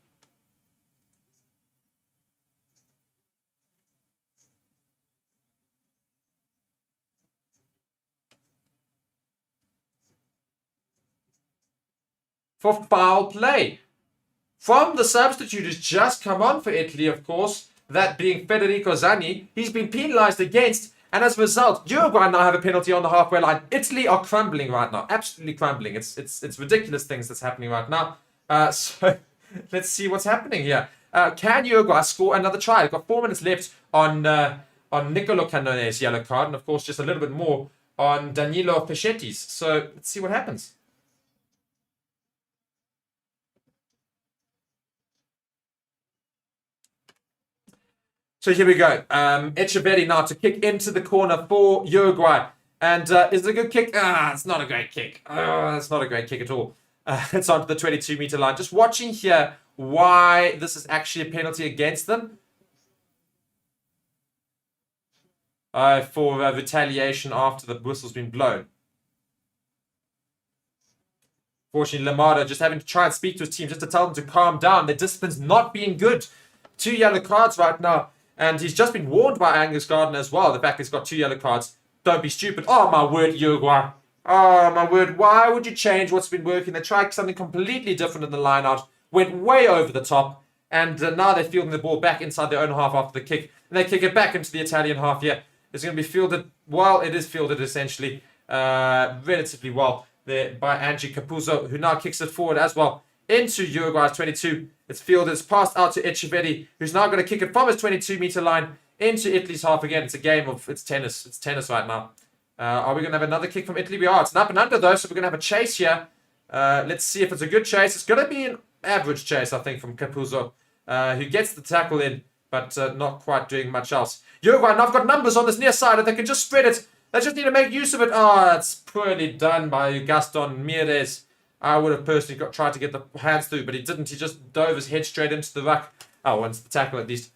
For foul play. From the substitute who's just come on for Italy, of course, that being Federico Zanni. He's been penalised against, and as a result, Uruguay now have a penalty on the halfway line. Italy are crumbling right now, absolutely crumbling. It's ridiculous things that's happening right now. So let's see what's happening here. Can Uruguay score another try? They've got 4 minutes left on Nicolo Canone's yellow card, and of course just a little bit more on Danilo Peschetti's. So let's see what happens. So here we go. Echeverri now to kick into the corner for Uruguay. And is it a good kick? It's not a great kick. It's not a great kick at all. It's onto the 22-meter line. Just watching here why this is actually a penalty against them. For retaliation after the whistle's been blown. Fortunately, Lamada just having to try and speak to his team just to tell them to calm down. Their discipline's not being good. 2 yellow cards right now. And he's just been warned by Angus Gardner as well. The fact he's got 2 yellow cards. Don't be stupid. Oh, my word, Uruguay. Oh, my word. Why would you change what's been working? They tried something completely different in the line-out. Went way over the top. And now they're fielding the ball back inside their own half after the kick. And they kick it back into the Italian half here. It's going to be fielded. Well, it is fielded essentially relatively well there by Angie Capuzzo, who now kicks it forward as well into Uruguay's 22. It's fielded. It's passed out to Echeverri, who's now going to kick it from his 22-meter line into Italy's half again. It's a game of, it's tennis. It's tennis right now. Are we going to have another kick from Italy? We are. It's an up and under though, so we're going to have a chase here. Let's see if it's a good chase. It's going to be an average chase, I think, from Capuzzo, who gets the tackle in, but not quite doing much else. Uruguay now have got numbers on this near side, and they can just spread it. They just need to make use of it. Oh, it's poorly done by Gaston Mires. I would have personally tried to get the hands through, but he didn't. He just dove his head straight into the ruck. Oh, into the tackle at least.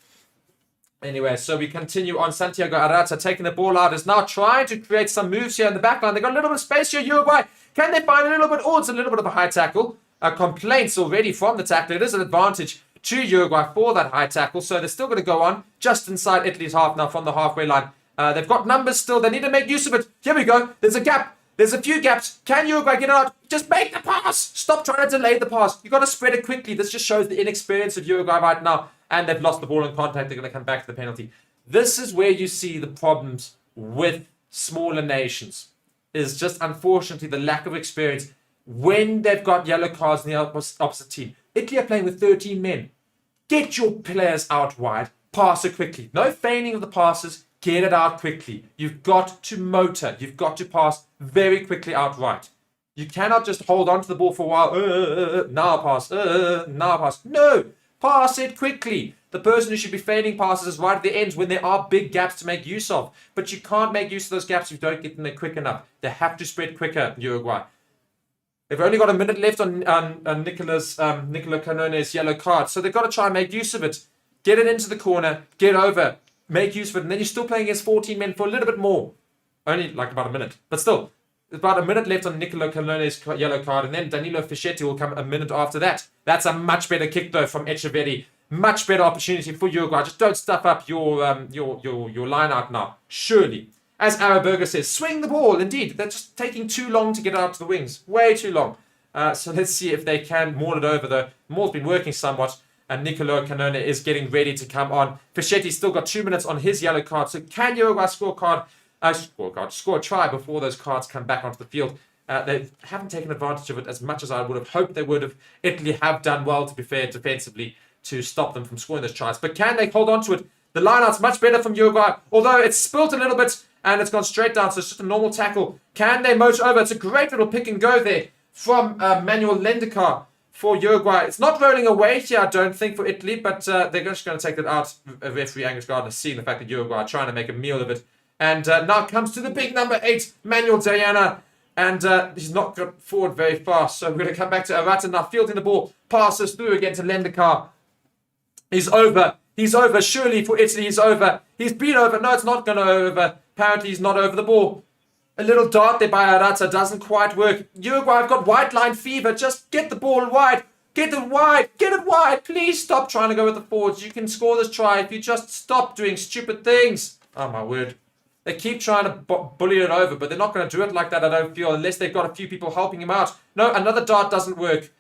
Anyway, so we continue on. Santiago Arata taking the ball out. Is now trying to create some moves here in the back line. They've got a little bit of space here, Uruguay. Can they find a little bit? Oh, it's a little bit of a high tackle. Complaints already from the tackler. It is an advantage to Uruguay for that high tackle. So they're still going to go on just inside Italy's half now from the halfway line. They've got numbers still. They need to make use of it. Here we go. There's a gap. There's a few gaps. Can Uruguay get it out? Just make the pass. Stop trying to delay the pass. You've got to spread it quickly. This just shows the inexperience of Uruguay right now. And they've lost the ball in contact. They're going to come back to the penalty. This is where you see the problems with smaller nations. Is just, unfortunately, the lack of experience when they've got yellow cards in the opposite team. Italy are playing with 13 men. Get your players out wide. Pass it quickly. No feigning of the passes. Get it out quickly. You've got to motor. You've got to pass very quickly outright. You cannot just hold on to the ball for a while. Now pass. Now pass. No. Pass it quickly. The person who should be feigning passes is right at the ends when there are big gaps to make use of. But you can't make use of those gaps if you don't get them there quick enough. They have to spread quicker, Uruguay. They've only got a minute left on Nicolo Canone's yellow card. So they've got to try and make use of it. Get it into the corner. Get over. Make use of it. And then you're still playing against 14 men for a little bit more. Only like about a minute. But still, there's about a minute left on Nicolo Canone's yellow card. And then Danilo Fischetti will come a minute after that. That's a much better kick, though, from Echeverri. Much better opportunity for Uruguay. Just don't stuff up your line out now. Surely. As Araberger says, swing the ball. Indeed, they're just taking too long to get out to the wings. Way too long. So let's see if they can maul it over, though. Maul's been working somewhat. And Nicolo Canone is getting ready to come on. Fischetti's still got 2 minutes on his yellow card. So can Uruguay score a try before those cards come back onto the field? They haven't taken advantage of it as much as I would have hoped they would have. Italy have done well, to be fair, defensively to stop them from scoring those tries. But can they hold on to it? The lineout's much better from Uruguay, although it's spilt a little bit and it's gone straight down, so it's just a normal tackle. Can they motor over? It's a great little pick and go there from Manuel Lendekar for Uruguay. It's not rolling away here, I don't think, for Italy, but they're just going to take that out. Referee Angus Gardner seeing the fact that Uruguay are trying to make a meal of it. And now comes to the big number 8, Manuel Diana. And he's not got forward very fast. So we're going to come back to Arata now, fielding the ball. Passes through again to Lendekar. He's over. He's over. Surely for Italy, he's over. He's been over. No, it's not going to over. Apparently, he's not over the ball. A little dart there by Arata doesn't quite work. Uruguay have got white line fever. Just get the ball wide. Get it wide. Get it wide. Please stop trying to go with the forwards. You can score this try if you just stop doing stupid things. Oh, my word. They keep trying to bully it over, but they're not going to do it like that, I don't feel, unless they've got a few people helping him out. No, another dart doesn't work.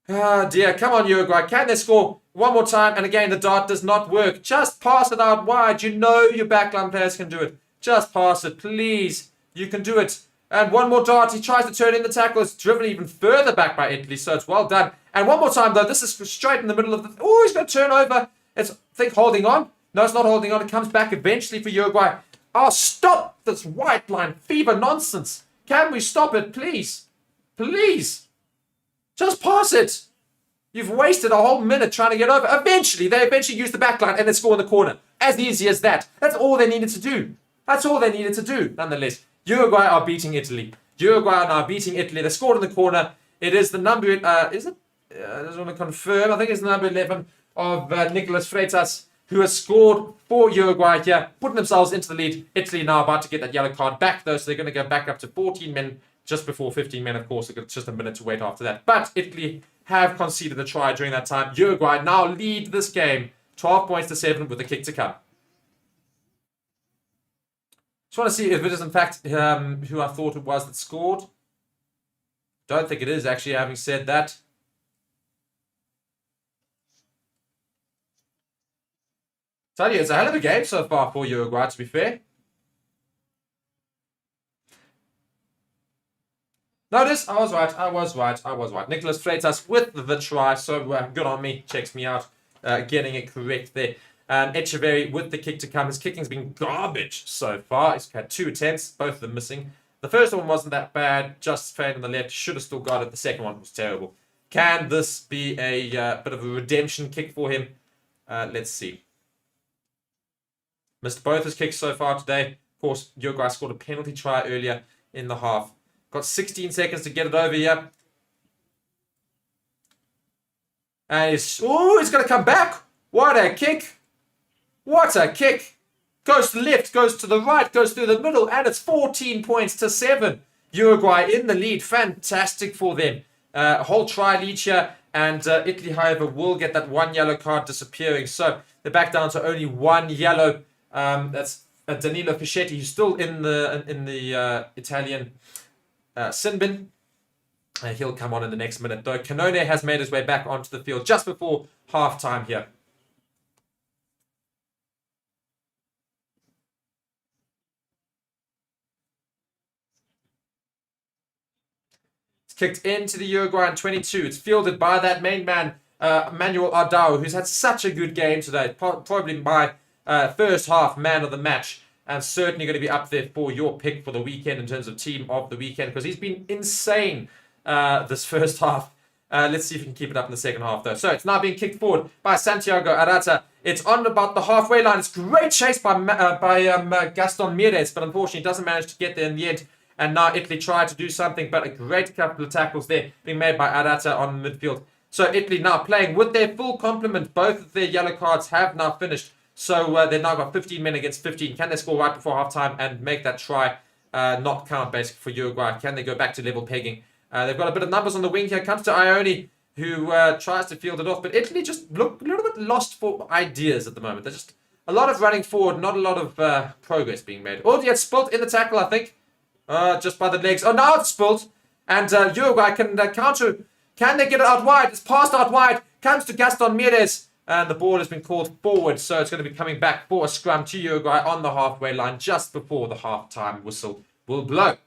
Ah, dear. Come on, Uruguay. Can they score one more time? And again, the dart does not work. Just pass it out wide. You know your backline players can do it. Just pass it, please. You can do it. And one more dart. He tries to turn in the tackle. It's driven even further back by Italy, so it's well done. And one more time, though. This is straight in the middle of the... Oh, he's going to turn over. It's, I think, holding on. No, it's not holding on. It comes back eventually for Uruguay. Oh, stop this white line fever nonsense. Can we stop it, please? Please. Just pass it. You've wasted a whole minute trying to get over. They eventually use the back line and they score in the corner. As easy as that. That's all they needed to do. That's all they needed to do, nonetheless. Uruguay are beating Italy. Uruguay are now beating Italy. They scored in the corner. It is the number... is it? I just want to confirm. I think it's the number 11 of Nicolas Freitas, who has scored for Uruguay here, putting themselves into the lead. Italy now about to get that yellow card back, though, so they're going to go back up to 14 men, just before 15 men, of course. They've got just a minute to wait after that. But Italy have conceded a try during that time. Uruguay now lead this game, 12 points to 7 with a kick to come. Just want to see if it is, in fact, who I thought it was that scored. Don't think it is, actually, having said that. Tell you, it's a hell of a game so far for Uruguay, to be fair. Notice, I was right. Nicolas Freitas with the try, so good on me, checks me out, getting it correct there. Echeverry with the kick to come. His kicking's been garbage so far. He's had 2 attempts, both of them missing. The first one wasn't that bad, just failed on the left, should have still got it. The second one was terrible. Can this be a bit of a redemption kick for him? Let's see. Missed both his kicks so far today. Of course, Uruguay scored a penalty try earlier in the half. Got 16 seconds to get it over here. And he's going to come back. What a kick. What a kick. Goes to the left, goes to the right, goes through the middle, and it's 14 points to 7. Uruguay in the lead. Fantastic for them. A whole try lead here. And Italy, however, will get that 1 yellow card disappearing. So they're back down to only 1 yellow. That's Danilo Fischetti, who's still in the Italian sin bin. He'll come on in the next minute, though. Canone has made his way back onto the field just before half-time here. It's kicked into the Uruguayan 22. It's fielded by that main man, Manuel Ardao, who's had such a good game today. Probably my first half man of the match. And certainly going to be up there for your pick for the weekend in terms of team of the weekend, because he's been insane this first half. Let's see if he can keep it up in the second half, though. So it's now being kicked forward by Santiago Arata. It's on about the halfway line. It's great chase by Gaston Mires, but unfortunately doesn't manage to get there in the end. And now Italy tried to do something, but a great couple of tackles there being made by Arata on midfield. So Italy now playing with their full complement. Both of their yellow cards have now finished. So they've now got 15 men against 15. Can they score right before halftime and make that try not count, basically, for Uruguay? Can they go back to level pegging? They've got a bit of numbers on the wing here. Comes to Ione, who tries to field it off. But Italy just look a little bit lost for ideas at the moment. There's just a lot of running forward, not a lot of progress being made. Oh, it's spilt in the tackle, I think. Just by the legs. Oh, now it's spilt. And Uruguay can counter. Can they get it out wide? It's passed out wide. Comes to Gaston Mires. And the ball has been called forward, so it's going to be coming back for a scrum to Uruguay on the halfway line just before the halftime whistle will blow.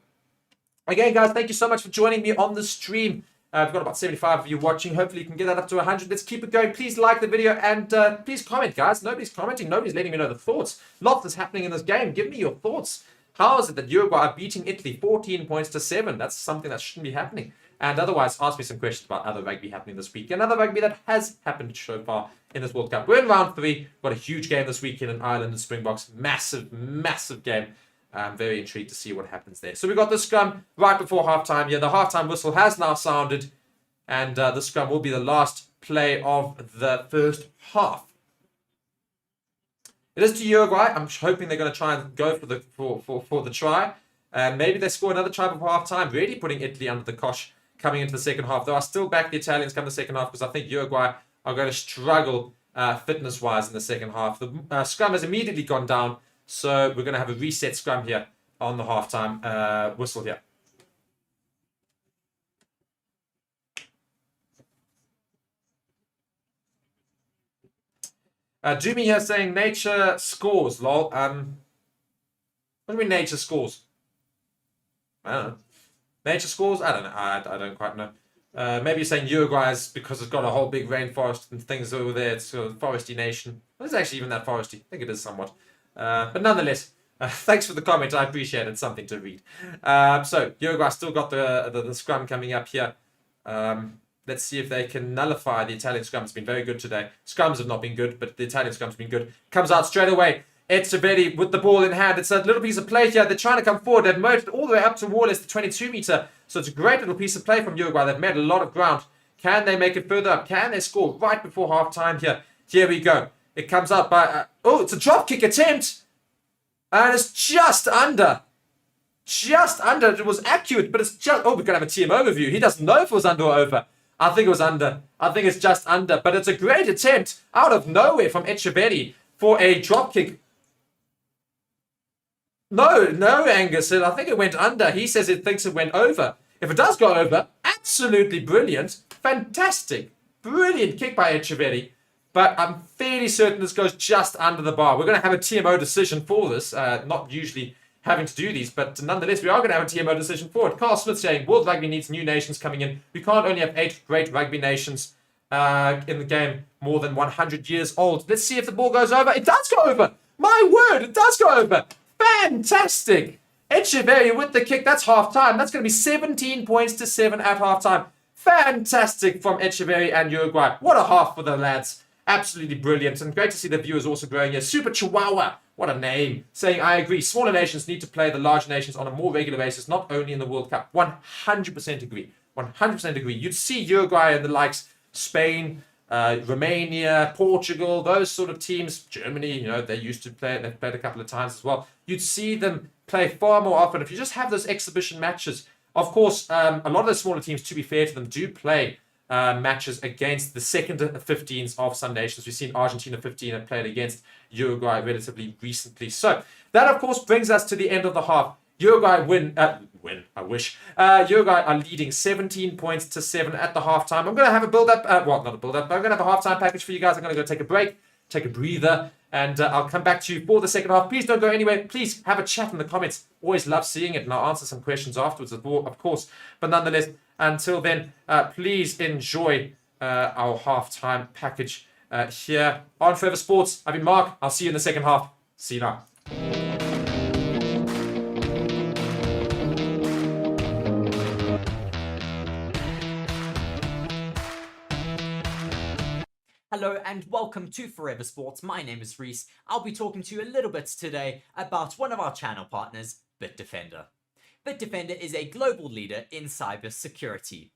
Again, guys, thank you so much for joining me on the stream. I've got about 75 of you watching. Hopefully, you can get that up to 100. Let's keep it going. Please like the video and please comment, guys. Nobody's commenting. Nobody's letting me know the thoughts. Lots is happening in this game. Give me your thoughts. How is it that Uruguay are beating Italy 14 points to 7? That's something that shouldn't be happening. And otherwise, ask me some questions about other rugby happening this week and other rugby that has happened so far in this World Cup. We're in round 3. Got a huge game this weekend in Ireland and Springboks. Massive, massive game. I'm very intrigued to see what happens there. So we got the scrum right before halftime here. The halftime whistle has now sounded, and the scrum will be the last play of the first half. It is to Uruguay. I'm hoping they're going to try and go for the try. Maybe they score another try before halftime, really putting Italy under the cosh coming into the second half. Though I still back the Italians come the second half because I think Uruguay are going to struggle fitness-wise in the second half. The scrum has immediately gone down, so we're going to have a reset scrum here on the halftime whistle here. Jimmy here saying nature scores, lol. What do you mean nature scores? I don't know. Nature scores? I don't know. I don't quite know. Maybe you're saying Uruguay is because it's got a whole big rainforest and things over there. It's a foresty nation. Well, it's actually even that foresty. I think it is somewhat. But nonetheless, thanks for the comment. I appreciate it. It's something to read. So Uruguay still got the scrum coming up here. Let's see if they can nullify the Italian scrum. It's been very good today. Scrums have not been good, but the Italian scrum's been good. Comes out straight away. Azurri with the ball in hand. It's a little piece of play here. They're trying to come forward. They've moved all the way up to Wallace, the 22 meter. So it's a great little piece of play from Uruguay. They've made a lot of ground. Can they make it further up? Can they score right before half time here? Here we go. It comes out by... it's a drop kick attempt. And it's just under. Just under. It was accurate, but it's just... we're going to have a team overview. He doesn't know if it was under or over. I think it was under. I think it's just under. But it's a great attempt out of nowhere from Azurri for a drop kick. No, Angus said, I think it went under. He says it thinks it went over. If it does go over, absolutely brilliant. Fantastic. Brilliant kick by Azurri. But I'm fairly certain this goes just under the bar. We're going to have a TMO decision for this. Not usually having to do these, but nonetheless, we are going to have a TMO decision for it. Carl Smith saying, World Rugby needs new nations coming in. We can't only have 8 great rugby nations in the game more than 100 years old. Let's see if the ball goes over. It does go over. My word, it does go over. Fantastic. Azurri with the kick. That's half-time. That's going to be 17 points to 7 at half-time. Fantastic from Azurri and Uruguay. What a half for the lads. Absolutely brilliant. And great to see the viewers also growing here. Super Chihuahua. What a name. Saying, I agree. Smaller nations need to play the large nations on a more regular basis, not only in the World Cup. 100% agree. 100% agree. You'd see Uruguay and the likes, Spain, Romania, Portugal, those sort of teams, Germany, they used to play, they've played a couple of times as well. You'd see them play far more often if you just have those exhibition matches. Of course, a lot of the smaller teams, to be fair to them, do play matches against the second 15s of some nations. We've seen Argentina 15 have played against Uruguay relatively recently. So that, of course, brings us to the end of the half. Uruguay win, I wish. Uruguay are leading 17 points to 7 at the halftime. I'm going to have a build-up, not a build-up, but I'm going to have a halftime package for you guys. I'm going to go take a break, take a breather, and I'll come back to you for the second half. Please don't go anywhere. Please have a chat in the comments. Always love seeing it, and I'll answer some questions afterwards, of course. But nonetheless, until then, please enjoy our halftime package here on Forever Sports. I've been Mark. I'll see you in the second half. See you now. Hello and welcome to Forever Sports. My name is Reese. I'll be talking to you a little bit today about one of our channel partners, BITDEFENDER. BITDEFENDER is a global leader in cyber security.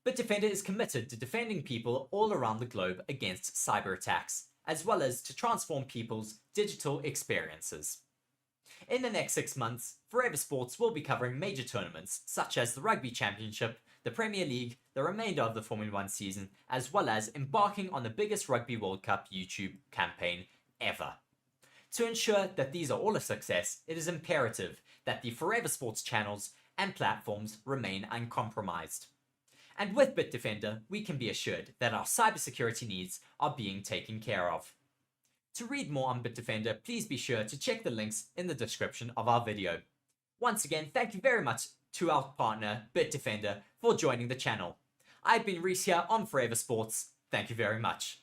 BITDEFENDER is committed to defending people all around the globe against cyber attacks, as well as to transform people's digital experiences. In the next 6 months, Forever Sports will be covering major tournaments such as the Rugby Championship, the Premier League, the remainder of the Formula 1 season, as well as embarking on the biggest Rugby World Cup YouTube campaign ever. To ensure that these are all a success, it is imperative that the Forever Sports channels and platforms remain uncompromised. And with BITDEFENDER, we can be assured that our cybersecurity needs are being taken care of. To read more on BITDEFENDER, please be sure to check the links in the description of our video. Once again, thank you very much to our partner, BITDEFENDER, for joining the channel. I've been Reese here on Forever Sports. Thank you very much.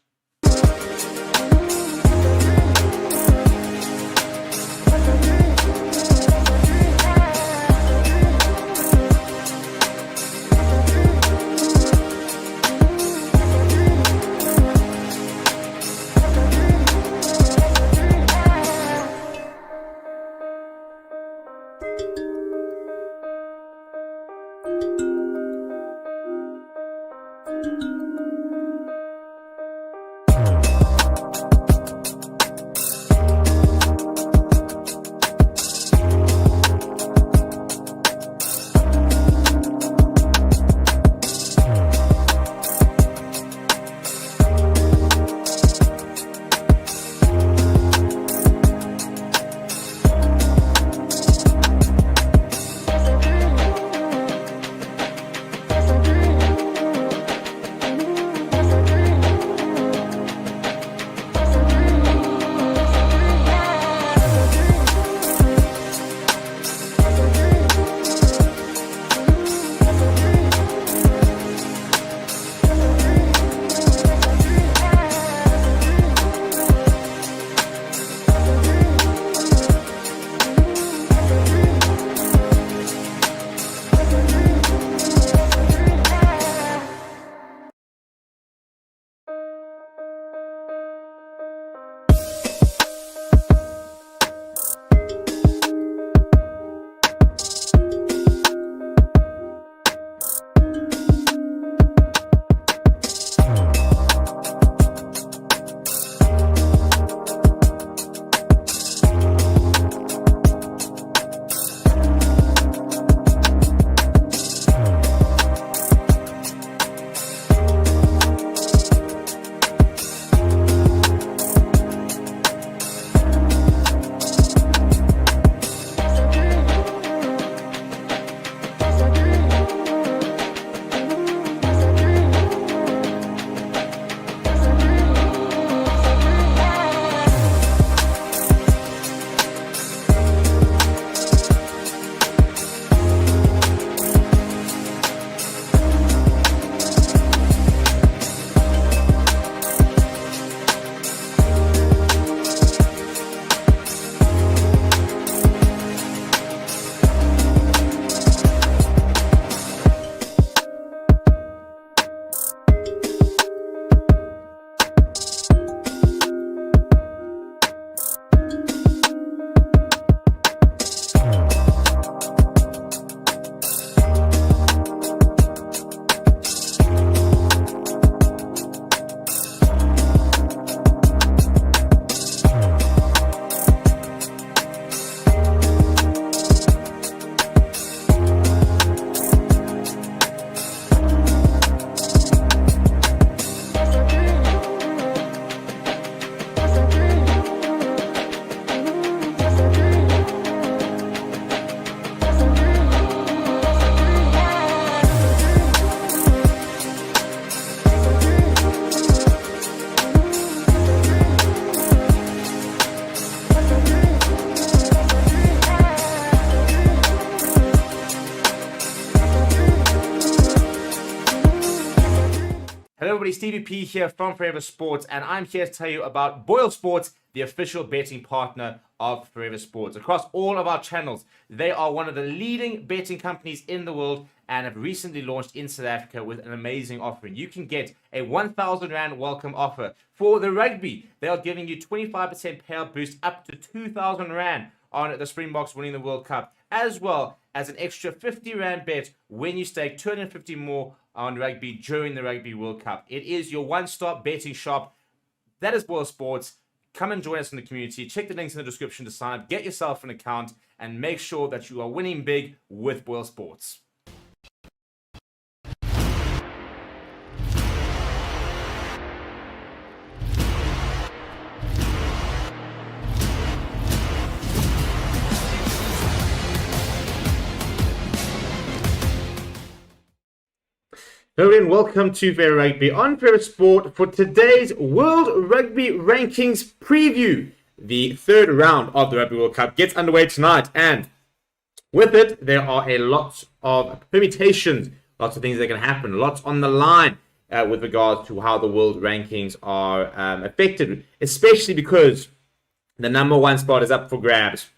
everybody, Stevie P here from Forever Sports, and I'm here to tell you about BOYLESPORTS, the official betting partner of Forever Sports. Across all of our channels, they are one of the leading betting companies in the world and have recently launched in South Africa with an amazing offering. You can get a 1,000 Rand welcome offer. For the rugby, they are giving you 25% payout boost up to 2,000 Rand on the Springboks winning the World Cup, as well as an extra 50 Rand bet when you stake 250 more on rugby during the Rugby World Cup. It is your one-stop betting shop. That is BOYLESPORTS. Come and join us in the community. Check the links in the description to sign up. Get yourself an account and make sure that you are winning big with BOYLESPORTS. Hello and welcome to Fair Rugby on Fair Sport for today's World Rugby Rankings preview. The third round of the Rugby World Cup gets underway tonight, and with it, there are a lot of permutations, lots of things that can happen, lots on the line with regards to how the world rankings are affected, especially because the number one spot is up for grabs.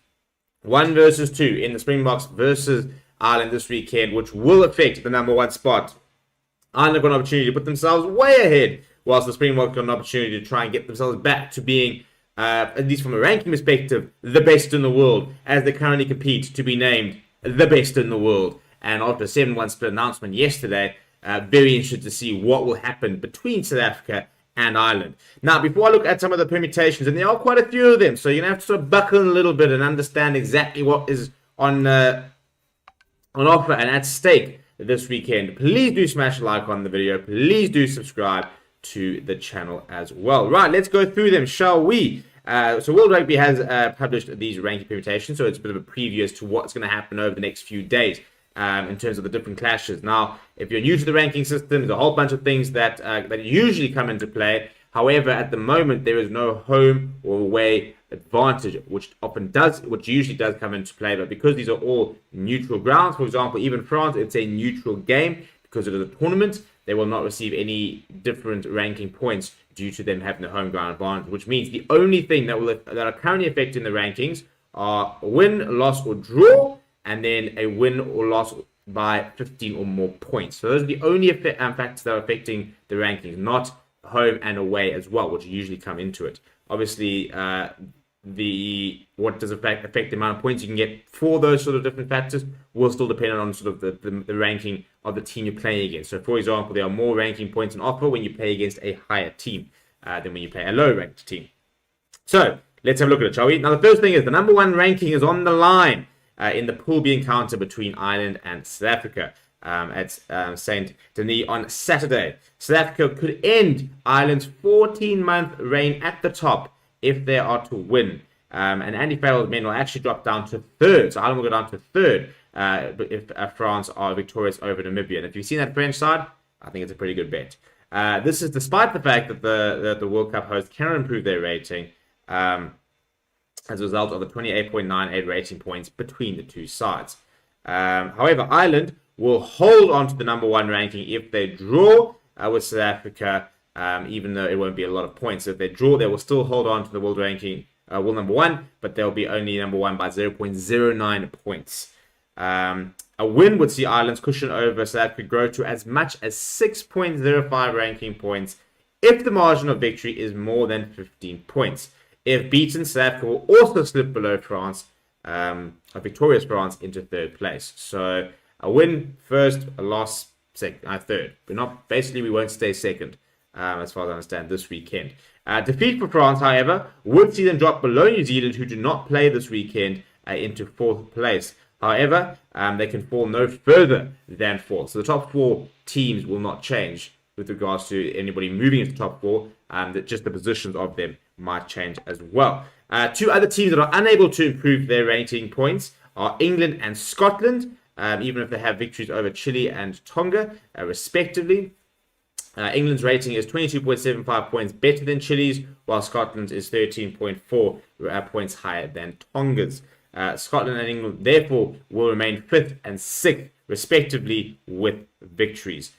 1 versus 2 in the Springboks versus Ireland this weekend, which will affect the number one spot. Ireland have got an opportunity to put themselves way ahead, whilst the Springboks got an opportunity to try and get themselves back to being, at least from a ranking perspective, the best in the world, as they currently compete to be named the best in the world. And after a 7-1 split announcement yesterday, very interested to see what will happen between South Africa and Ireland. Now, before I look at some of the permutations, and there are quite a few of them, so you're going to have to sort of buckle in a little bit and understand exactly what is on offer and at stake this weekend. Please do smash a like on the video. Please do subscribe to the channel as well. Right, let's go through them, shall we? So World Rugby has published these ranking permutations, so it's a bit of a preview as to what's going to happen over the next few days in terms of the different clashes. Now, if you're new to the ranking system, there's a whole bunch of things that usually come into play. However, at the moment, there is no home or away advantage, which usually does come into play. But because these are all neutral grounds, for example, even France, it's a neutral game because it is a tournament. They will not receive any different ranking points due to them having the home ground advantage, which means the only thing that are currently affecting the rankings are a win, loss, or draw, and then a win or loss by 15 or more points. So those are the only factors that are affecting the rankings, not home and away as well, which usually come into it. Obviously, what does affect the amount of points you can get for those sort of different factors will still depend on sort of the ranking of the team you're playing against. So, for example, there are more ranking points on offer when you play against a higher team than when you play a low-ranked team. So, let's have a look at it, shall we? Now, the first thing is the number one ranking is on the line in the Pool B encounter between Ireland and South Africa. At St. Denis on Saturday. South Africa could end Ireland's 14-month reign at the top if they are to win. And Andy Farrell's men will actually drop down to third. So Ireland will go down to third if France are victorious over Namibia. And if you've seen that French side, I think it's a pretty good bet. This is despite the fact that the World Cup host cannot improve their rating as a result of the 28.98 rating points between the two sides. However, Ireland will hold on to the number one ranking if they draw with South Africa, even though it won't be a lot of points. So if they draw, they will still hold on to the world ranking, world number one, but they'll be only number one by 0.09 points. A win would see Ireland's cushion over South Africa grow to as much as 6.05 ranking points if the margin of victory is more than 15 points. If beaten, South Africa will also slip below France, a victorious France, into third place. So a win first, a loss third. We won't stay second, as far as I understand, this weekend. Defeat for France, however, would see them drop below New Zealand, who do not play this weekend, into fourth place. However, they can fall no further than fourth. So the top four teams will not change with regards to anybody moving into the top four. Just the positions of them might change as well. Two other teams that are unable to improve their rating points are England and Scotland, even if they have victories over Chile and Tonga, respectively. England's rating is 22.75 points better than Chile's, while Scotland's is 13.4 points higher than Tonga's. Scotland and England, therefore, will remain 5th and 6th, respectively, with victories.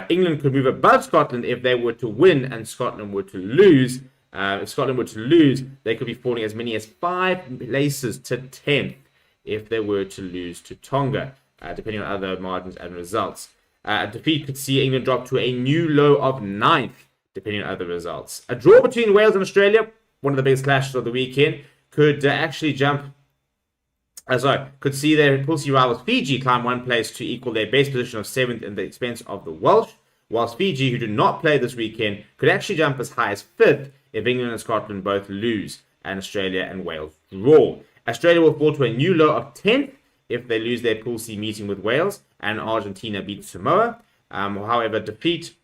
England could move above Scotland if they were to win and Scotland were to lose. If Scotland were to lose, they could be falling as many as 5 places to 10th if they were to lose to Tonga, depending on other margins and results. A defeat could see England drop to a new low of 9th, depending on other results. A draw between Wales and Australia, one of the biggest clashes of the weekend, could actually could see their Pool C rivals Fiji climb 1 place to equal their base position of 7th at the expense of the Welsh, whilst Fiji, who do not play this weekend, could actually jump as high as 5th if England and Scotland both lose and Australia and Wales draw. Australia will fall to a new low of 10th if they lose their Pool C meeting with Wales and Argentina beat Samoa. However, victory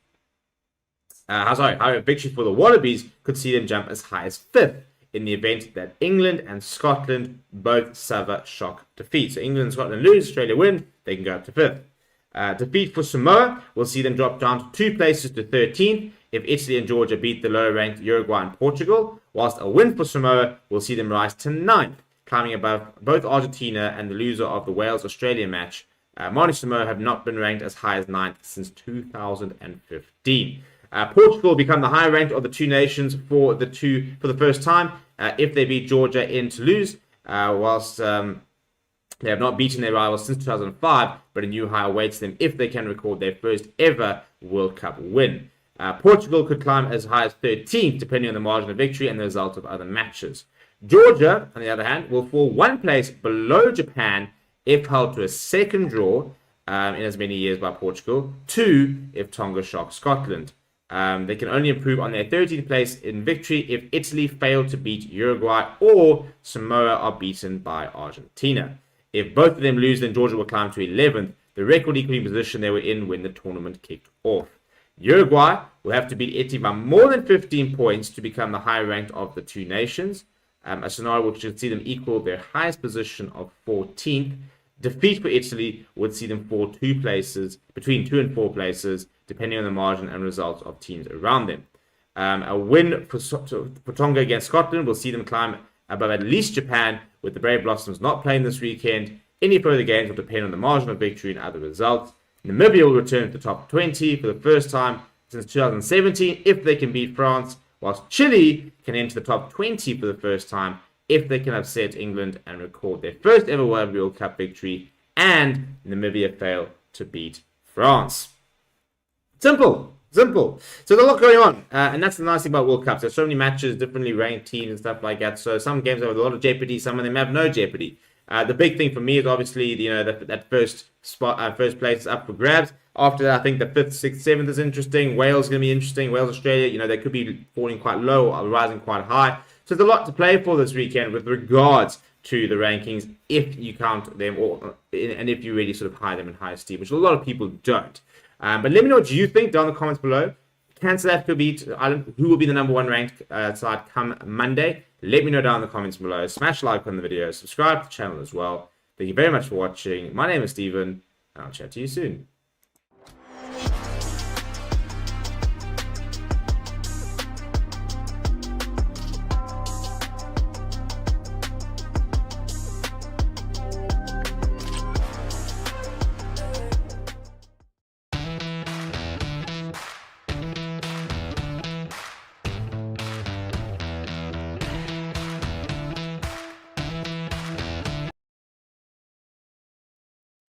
for the Wallabies could see them jump as high as 5th in the event that England and Scotland both suffer shock defeat. So England and Scotland lose, Australia win, they can go up to 5th. Defeat for Samoa will see them drop down to 2 places to 13th if Italy and Georgia beat the lower-ranked Uruguay and Portugal, whilst a win for Samoa will see them rise to 9th, climbing above both Argentina and the loser of the Wales-Australia match. Marty Samoa have not been ranked as high as 9th since 2015. Portugal will become the higher ranked of the two nations for the first time if they beat Georgia in Toulouse, whilst they have not beaten their rivals since 2005, but a new high awaits them if they can record their first ever World Cup win. Portugal could climb as high as 13th, depending on the margin of victory and the result of other matches. Georgia, on the other hand, will fall 1 place below Japan if held to a second draw in as many years by Portugal, 2 if Tonga shocks Scotland. They can only improve on their 13th place in victory if Italy fail to beat Uruguay or Samoa are beaten by Argentina. If both of them lose, then Georgia will climb to 11th, the record equaling position they were in when the tournament kicked off. Uruguay will have to beat Italy by more than 15 points to become the higher ranked of the two nations, a scenario which would see them equal their highest position of 14th. Defeat for Italy would see them fall 2 places, between 2 and 4 places, depending on the margin and results of teams around them. A win for Tonga against Scotland will see them climb above at least Japan, with the Brave Blossoms not playing this weekend. Any further games will depend on the margin of victory and other results. Namibia will return to the top 20 for the first time since 2017 if they can beat France, whilst Chile can enter the top 20 for the first time if they can upset England and record their first ever Rugby World Cup victory, and Namibia fail to beat France. Simple. So there's a lot going on, and that's the nice thing about World Cups. There's so many matches, differently ranked teams and stuff like that. So some games have a lot of jeopardy, some of them have no jeopardy. The big thing for me is obviously that first spot, first place is up for grabs. After that, I think the 5th, 6th, 7th is interesting. Wales is going to be interesting. Wales, Australia, they could be falling quite low or rising quite high. So there's a lot to play for this weekend with regards to the rankings, if you count them all, and if you really sort of high them in high esteem, which a lot of people don't. But let me know what you think down in the comments below. Can South Africa beat Ireland? Who will be the number 1 ranked side come Monday? Let me know down in the comments below. Smash like on the video. Subscribe to the channel as well. Thank you very much for watching. My name is Steven, and I'll chat to you soon.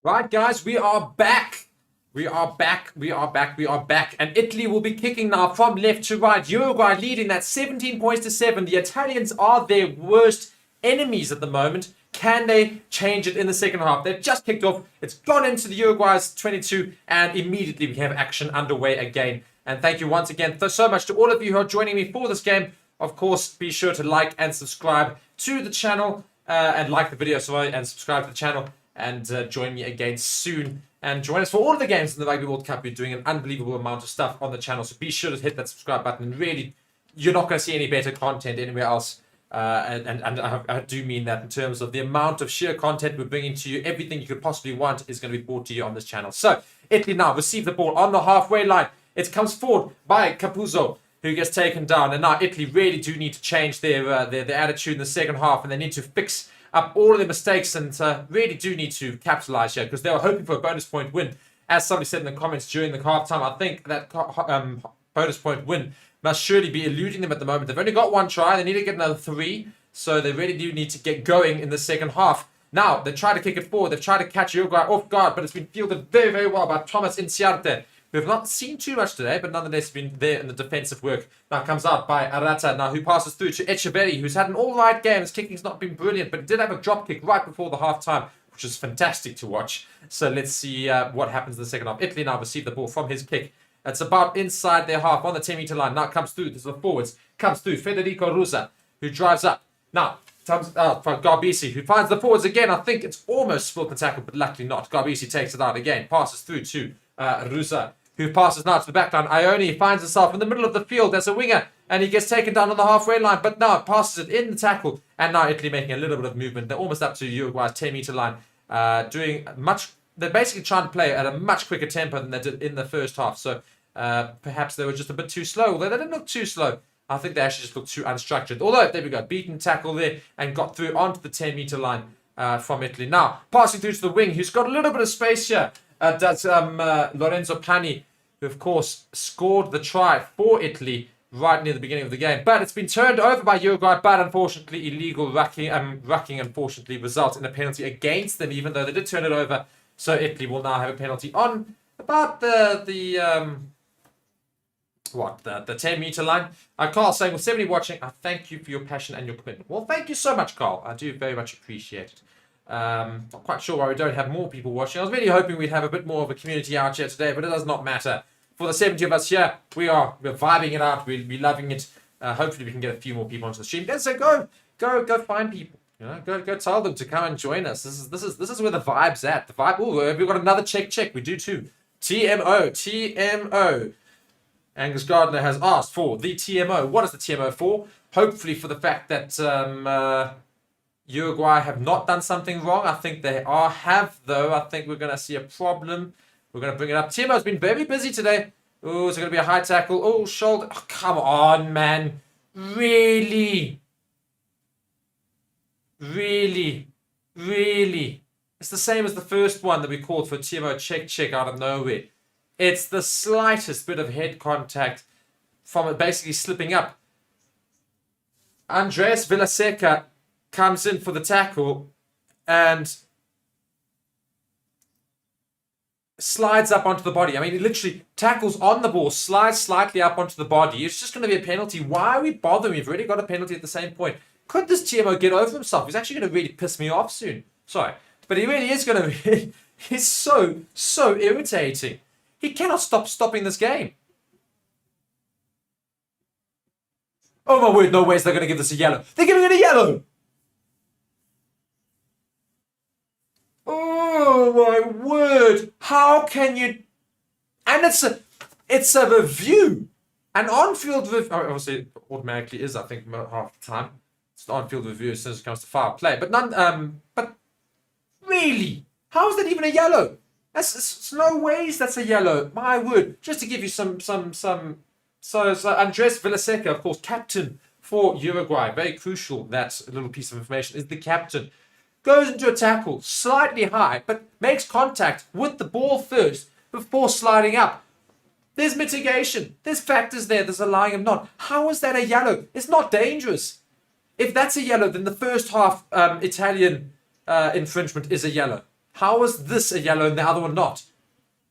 Right, guys, we are back. We are back. And Italy will be kicking now from left to right. Uruguay leading that 17 points to 7. The Italians are their worst enemies at the moment. Can they change it in the second half? They've just kicked off. It's gone into the Uruguay's 22, and immediately we have action underway again. And thank you once again so much to all of you who are joining me for this game. Of course, be sure to like and subscribe to the channel, and like the video, and subscribe to the channel. And join me again soon. And join us for all of the games in the Rugby World Cup. We're doing an unbelievable amount of stuff on the channel. So be sure to hit that subscribe button. And really, you're not going to see any better content anywhere else. And I do mean that in terms of the amount of sheer content we're bringing to you. Everything you could possibly want is going to be brought to you on this channel. So Italy now receive the ball on the halfway line. It comes forward by Capuzzo, who gets taken down. And now Italy really do need to change their attitude in the second half. And they need to fix up all of their mistakes, and really do need to capitalize here, because they were hoping for a bonus point win as somebody said in the comments during the halftime, I think that bonus point win must surely be eluding them at the moment. They've only got 1 try. They need to get another 3. So they really do need to get going in the second half. Now, they try to kick it forward. They've tried to catch Uruguay off guard, but it's been fielded very, very well by Thomas Inciarte. We've not seen too much today, but nonetheless been there in the defensive work. Now comes out by Arata, now who passes through to Echeverri, who's had an all-right game. His kicking's not been brilliant, but he did have a drop kick right before the half-time, which is fantastic to watch. So let's see what happens in the second half. Italy now receive the ball from his kick. It's about inside their half on the 10-meter line. Now it comes through. This is the forwards. Comes through. Federico Rusa, who drives up. Now, comes out for Garbisi, who finds the forwards again. I think it's almost spilt the tackle, but luckily not. Garbisi takes it out again. Passes through to Rusa, who passes now to the back line. Ione finds himself in the middle of the field as a winger, and he gets taken down on the halfway line, but now passes it in the tackle, and now Italy making a little bit of movement. They're almost up to Uruguay's 10-meter line, doing much. They're basically trying to play at a much quicker tempo than they did in the first half, so perhaps they were just a bit too slow, although they didn't look too slow. I think they actually just looked too unstructured. Although, there we go, beaten tackle there, and got through onto the 10-meter line from Italy. Now, passing through to the wing, who's got a little bit of space here, that's Lorenzo Pani, who of course scored the try for Italy right near the beginning of the game. But it's been turned over by Uruguay, but unfortunately illegal rucking unfortunately results in a penalty against them, even though they did turn it over. So Italy will now have a penalty on about the 10-meter line. Carl saying, with 70 watching, I thank you for your passion and your commitment. Well, thank you so much, Carl. I do very much appreciate it. Not quite sure why we don't have more people watching. I was really hoping we'd have a bit more of a community out here today, but it does not matter. For the 70 of us here, we're vibing it out. We're loving it. Hopefully we can get a few more people onto the stream. So go find people. You know, go tell them to come and join us. This is where the vibe's at. The vibe. Oh, we've got another check. We do too. TMO. Angus Gardner has asked for the TMO. What is the TMO for? Hopefully for the fact that Uruguay have not done something wrong. I think they have, though. I think we're going to see a problem. We're going to bring it up. TMO's been very busy today. Oh, is it going to be a high tackle? Oh, shoulder. Oh, come on, man. Really? It's the same as the first one that we called for TMO check out of nowhere. It's the slightest bit of head contact from it basically slipping up. Andres Villaseca comes in for the tackle and slides up onto the body. I mean, he literally tackles on the ball, slides slightly up onto the body. It's just going to be a penalty. Why are we bothering? We've already got a penalty at the same point. Could this TMO get over himself? He's actually going to really piss me off soon. Sorry. But he really is going to... He's so irritating. He cannot stop stopping this game. Oh my word, no ways they're going to give this a yellow. They're giving it a yellow! Oh my word! How can you... And it's a review. An on-field review... Obviously, it automatically is, I think, half the time. It's an on-field review as soon as it comes to foul play. But really? How is that even a yellow? It's no ways that's a yellow. My word. Just to give you some... So Andres Villaseca, of course, captain for Uruguay. Very crucial, that little piece of information, is the captain. Goes into a tackle slightly high, but makes contact with the ball first before sliding up. There's mitigation. There's factors there. There's allowing him not. How is that a yellow? It's not dangerous. If that's a yellow, then the first half Italian infringement is a yellow. How is this a yellow and the other one not?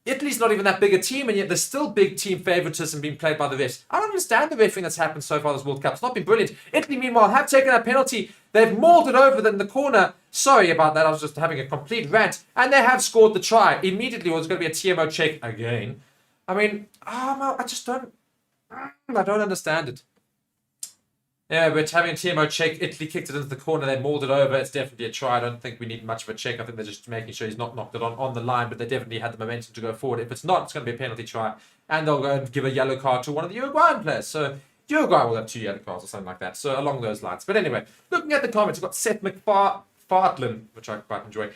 Italy's not even that big a team, and yet there's still big team favoritism being played by the refs. I don't understand the refereeing that's happened so far this World Cup. It's not been brilliant. Italy, meanwhile, have taken a penalty. They've mauled it over in the corner. Sorry about that. I was just having a complete rant. And they have scored the try. Immediately, it was going to be a TMO check again. I mean, I just don't... I don't understand it. Yeah, we're having a TMO check. Italy kicked it into the corner. They mauled it over. It's definitely a try. I don't think we need much of a check. I think they're just making sure he's not knocked it on the line, but they definitely had the momentum to go forward. If it's not, it's going to be a penalty try. And they'll go and give a yellow card to one of the Uruguayan players. So Uruguay will have 2 yellow cards or something like that. So along those lines. But anyway, looking at the comments, we've got Seth McFartlin, which I quite enjoy.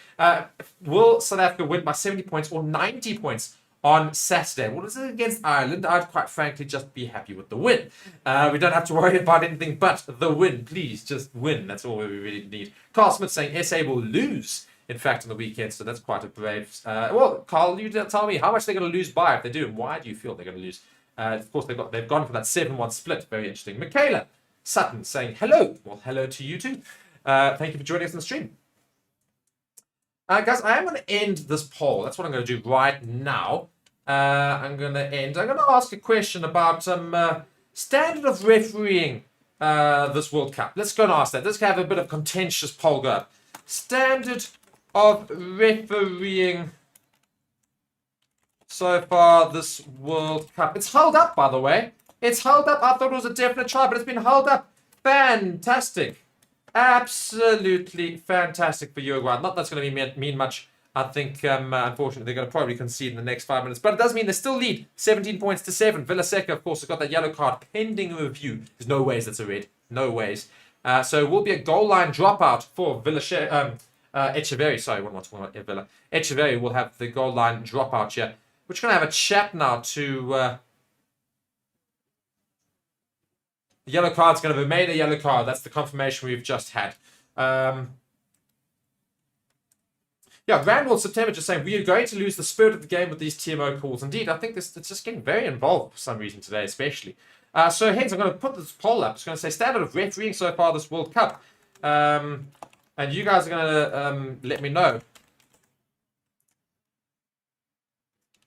Will South Africa win by 70 points or 90 points on Saturday? Well, this is against Ireland. I'd quite frankly just be happy with the win. We don't have to worry about anything but the win. Please, just win. That's all we really need. Carl Smith saying SA will lose in fact, on the weekend. So that's quite a brave. Well, Carl, you tell me how much they're going to lose by if they do, and why do you feel they're going to lose? Of course, they've gone for that 7-1 split. Very interesting. Michaela Sutton saying hello. Well, hello to you too. Thank you for joining us on the stream. Guys, I am going to end this poll. That's what I'm going to do right now. I'm going to ask a question about standard of refereeing this World Cup. Let's go and ask that. Let's have a bit of contentious poll go up. Standard of refereeing so far this World Cup. It's held up, by the way. It's held up. I thought it was a definite try, but it's been held up. Fantastic. Absolutely fantastic for Uruguay. Not that's going to mean much. I think, unfortunately, they're going to probably concede in the next 5 minutes. But it does mean they still lead 17 points to 7. Villaseca, of course, has got that yellow card pending review. There's no ways that's a red. No ways. So it will be a goal line dropout for Echeverri. Sorry, what am I talking about? Villa. Echeverri will have the goal line dropout here. We're just going to have a chat now to... the yellow card's going to remain a yellow card. That's the confirmation we've just had. Yeah, Randall September just saying, we are going to lose the spirit of the game with these TMO calls. Indeed, I think it's just getting very involved for some reason today, especially. So hence, I'm going to put this poll up. It's going to say standard of refereeing so far this World Cup. And you guys are going to let me know.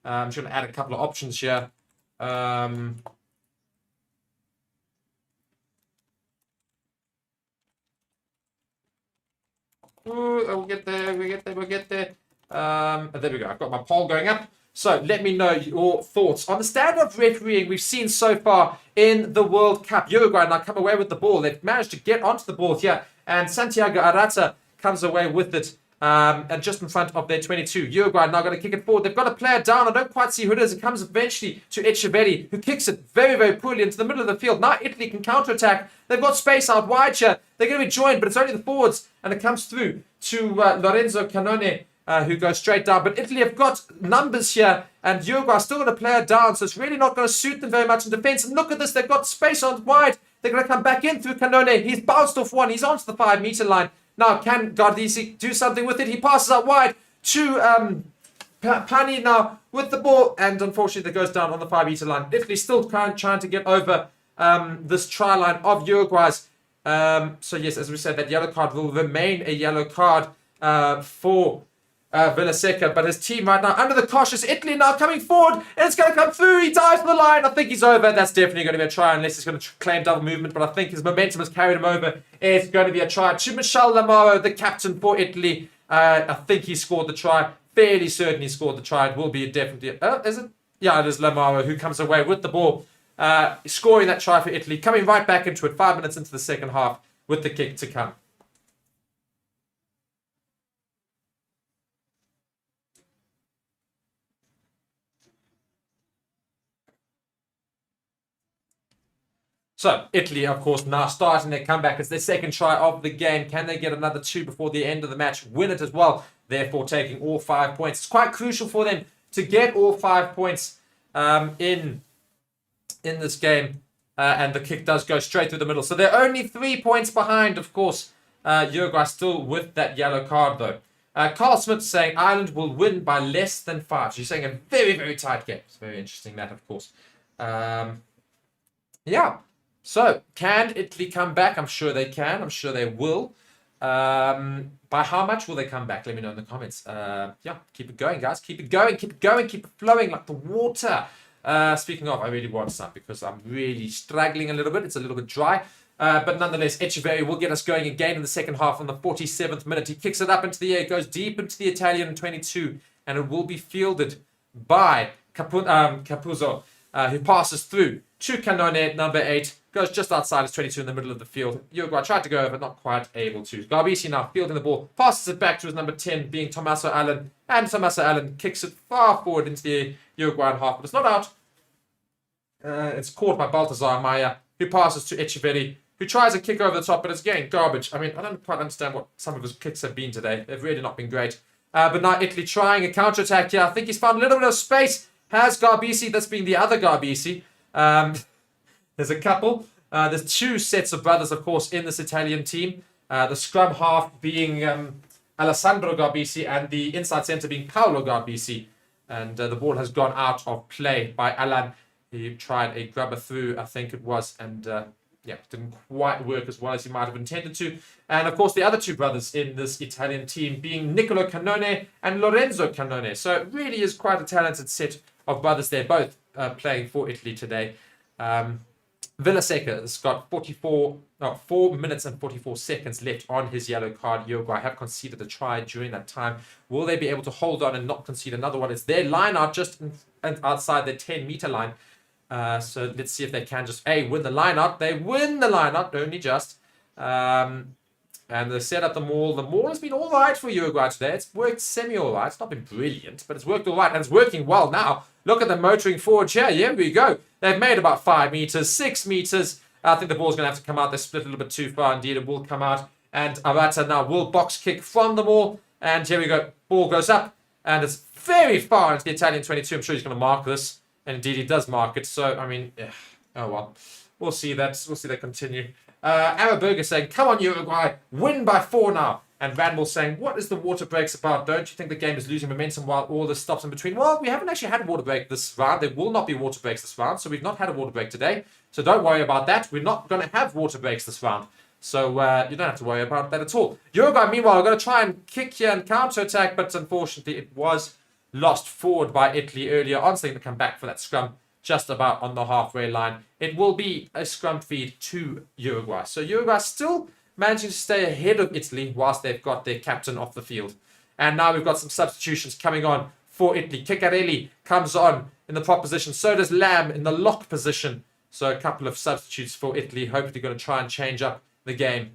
I'm just going to add a couple of options here. We'll get there. There we go. I've got my poll going up. So let me know your thoughts on the standard of refereeing we've seen so far in the World Cup. Uruguay now come away with the ball. They've managed to get onto the ball here. And Santiago Arata comes away with it. And just in front of their 22. Uruguay now going to kick it forward. They've got a player down. I don't quite see who it is. It comes eventually to Echeverri, who kicks it very, very poorly into the middle of the field. Now Italy can counterattack. They've got space out wide here. They're going to be joined, but it's only the forwards. And it comes through to Lorenzo Cannone, who goes straight down. But Italy have got numbers here, and Uruguay still got a player down, so it's really not going to suit them very much in defence. And look at this. They've got space on wide. They're going to come back in through Cannone. He's bounced off one. He's onto the 5-metre line. Now, can Gardisi do something with it? He passes out wide to Pani now with the ball. And unfortunately, that goes down on the 5-metre line. Italy still trying to get over this try line of Uruguay's. So, yes, as we said, that yellow card will remain a yellow card for Villaseca. But his team right now, under the cautious Italy now coming forward. And it's going to come through. He dives to the line. I think he's over. That's definitely going to be a try unless he's going to claim double movement. But I think his momentum has carried him over. It's going to be a try to Michel Lamaro, the captain for Italy. I think he scored the try. Fairly certain he scored the try. It will be definitely... is it? Yeah, it is Lamaro who comes away with the ball. Scoring that try for Italy. Coming right back into it 5 minutes into the second half with the kick to come. So, Italy, of course, now starting their comeback. It's their second try of the game. Can they get another 2 before the end of the match? Win it as well, therefore taking all 5 points. It's quite crucial for them to get all 5 points in this game. And the kick does go straight through the middle. So they're only 3 points behind, of course. Uruguay still with that yellow card, though. Carl Smith saying Ireland will win by less than 5. So he's saying a very, very tight game. It's very interesting, that, of course. Yeah. So, can Italy come back? I'm sure they can. I'm sure they will. By how much will they come back? Let me know in the comments. Yeah, keep it going, guys. Keep it going. Keep it going. Keep it flowing like the water. Speaking of, I really want some because I'm really struggling a little bit. It's a little bit dry. But nonetheless, Echeverri will get us going again in the second half on the 47th minute. He kicks it up into the air, goes deep into the Italian 22, and it will be fielded by Capuzzo, who passes through to Cannone, number 8. Goes just outside his 22 in the middle of the field. Uruguay tried to go over, not quite able to. Garbisi now fielding the ball, passes it back to his number 10, being Tommaso Allen. And Tommaso Allen kicks it far forward into the Uruguayan half, but it's not out. It's caught by Baltazar Maya, who passes to Echeverri, who tries a kick over the top, but it's again garbage. I mean, I don't quite understand what some of his kicks have been today. They've really not been great. But now Italy trying a counter-attack here. I think he's found a little bit of space. Has Garbisi, that's being the other Garbisi. There's a couple. There's 2 sets of brothers, of course, in this Italian team. The scrum half being Alessandro Garbisi, and the inside centre being Paolo Garbisi. And the ball has gone out of play by Alan. He tried a grubber through, I think it was, and didn't quite work as well as he might have intended to. And of course, the other two brothers in this Italian team being Niccolo Cannone and Lorenzo Cannone. So it really is quite a talented set of brothers there, both playing for Italy today. Villaseca has got 4 minutes and 44 seconds left on his yellow card. Uruguay have conceded a try during that time. Will they be able to hold on and not concede another one? It's their line out just outside the 10-meter line. So let's see if they can just win the line out. They win the line out, only just. And they set up the maul. The maul has been all right for Uruguay today. It's worked semi-all right. It's not been brilliant, but it's worked all right. And it's working well now. Look at them motoring forward here. Here we go. They've made about 5 meters, 6 meters. I think the ball's going to have to come out. They split a little bit too far. Indeed, it will come out. And Arata now will box kick from the maul. And here we go. Ball goes up. And it's very far into the Italian 22. I'm sure he's going to mark this. And indeed, he does mark it. So, I mean, oh well. We'll see that. We'll see that continue. Araberger saying, come on, Uruguay. Win by 4 now. And Randall saying, what is the water breaks about? Don't you think the game is losing momentum while all this stops in between? Well, we haven't actually had a water break this round. There will not be water breaks this round. So we've not had a water break today. So don't worry about that. We're not going to have water breaks this round. So you don't have to worry about that at all. Uruguay, meanwhile, are going to try and kick here and counter-attack. But unfortunately, it was lost forward by Italy earlier on. So they're going to come back for that scrum just about on the halfway line. It will be a scrum feed to Uruguay. So Uruguay still managing to stay ahead of Italy whilst they've got their captain off the field. And now we've got some substitutions coming on for Italy. Ciccarelli comes on in the prop position. So does Lamb in the lock position. So a couple of substitutes for Italy. Hopefully going to try and change up the game.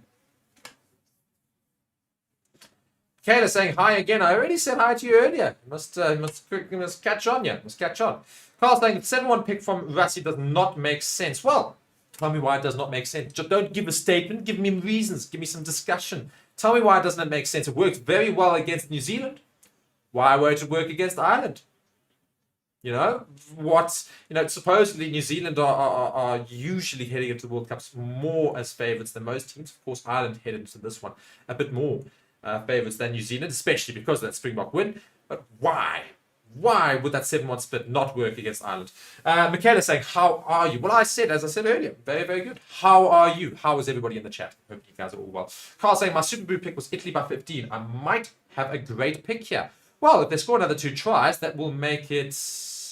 Kayla saying hi again. I already said hi to you earlier. You must catch on, yeah. Must catch on. Carl saying 7-1 pick from Varsity does not make sense. Well, tell me why it does not make sense. Just don't give a statement. Give me reasons. Give me some discussion. Tell me why it doesn't make sense. It works very well against New Zealand. Why won't it work against Ireland? Supposedly New Zealand are usually heading into the World Cups more as favourites than most teams. Of course, Ireland headed into this one a bit more favourites than New Zealand, especially because of that Springbok win. But why? Why would that 7-1 split not work against Ireland? Michaela saying, how are you? Well, as I said earlier, very, very good. How are you? How is everybody in the chat? Hope you guys are all well. Carl saying, my SUPERBRU pick was Italy by 15. I might have a great pick here. Well, if they score another 2 tries, that will make it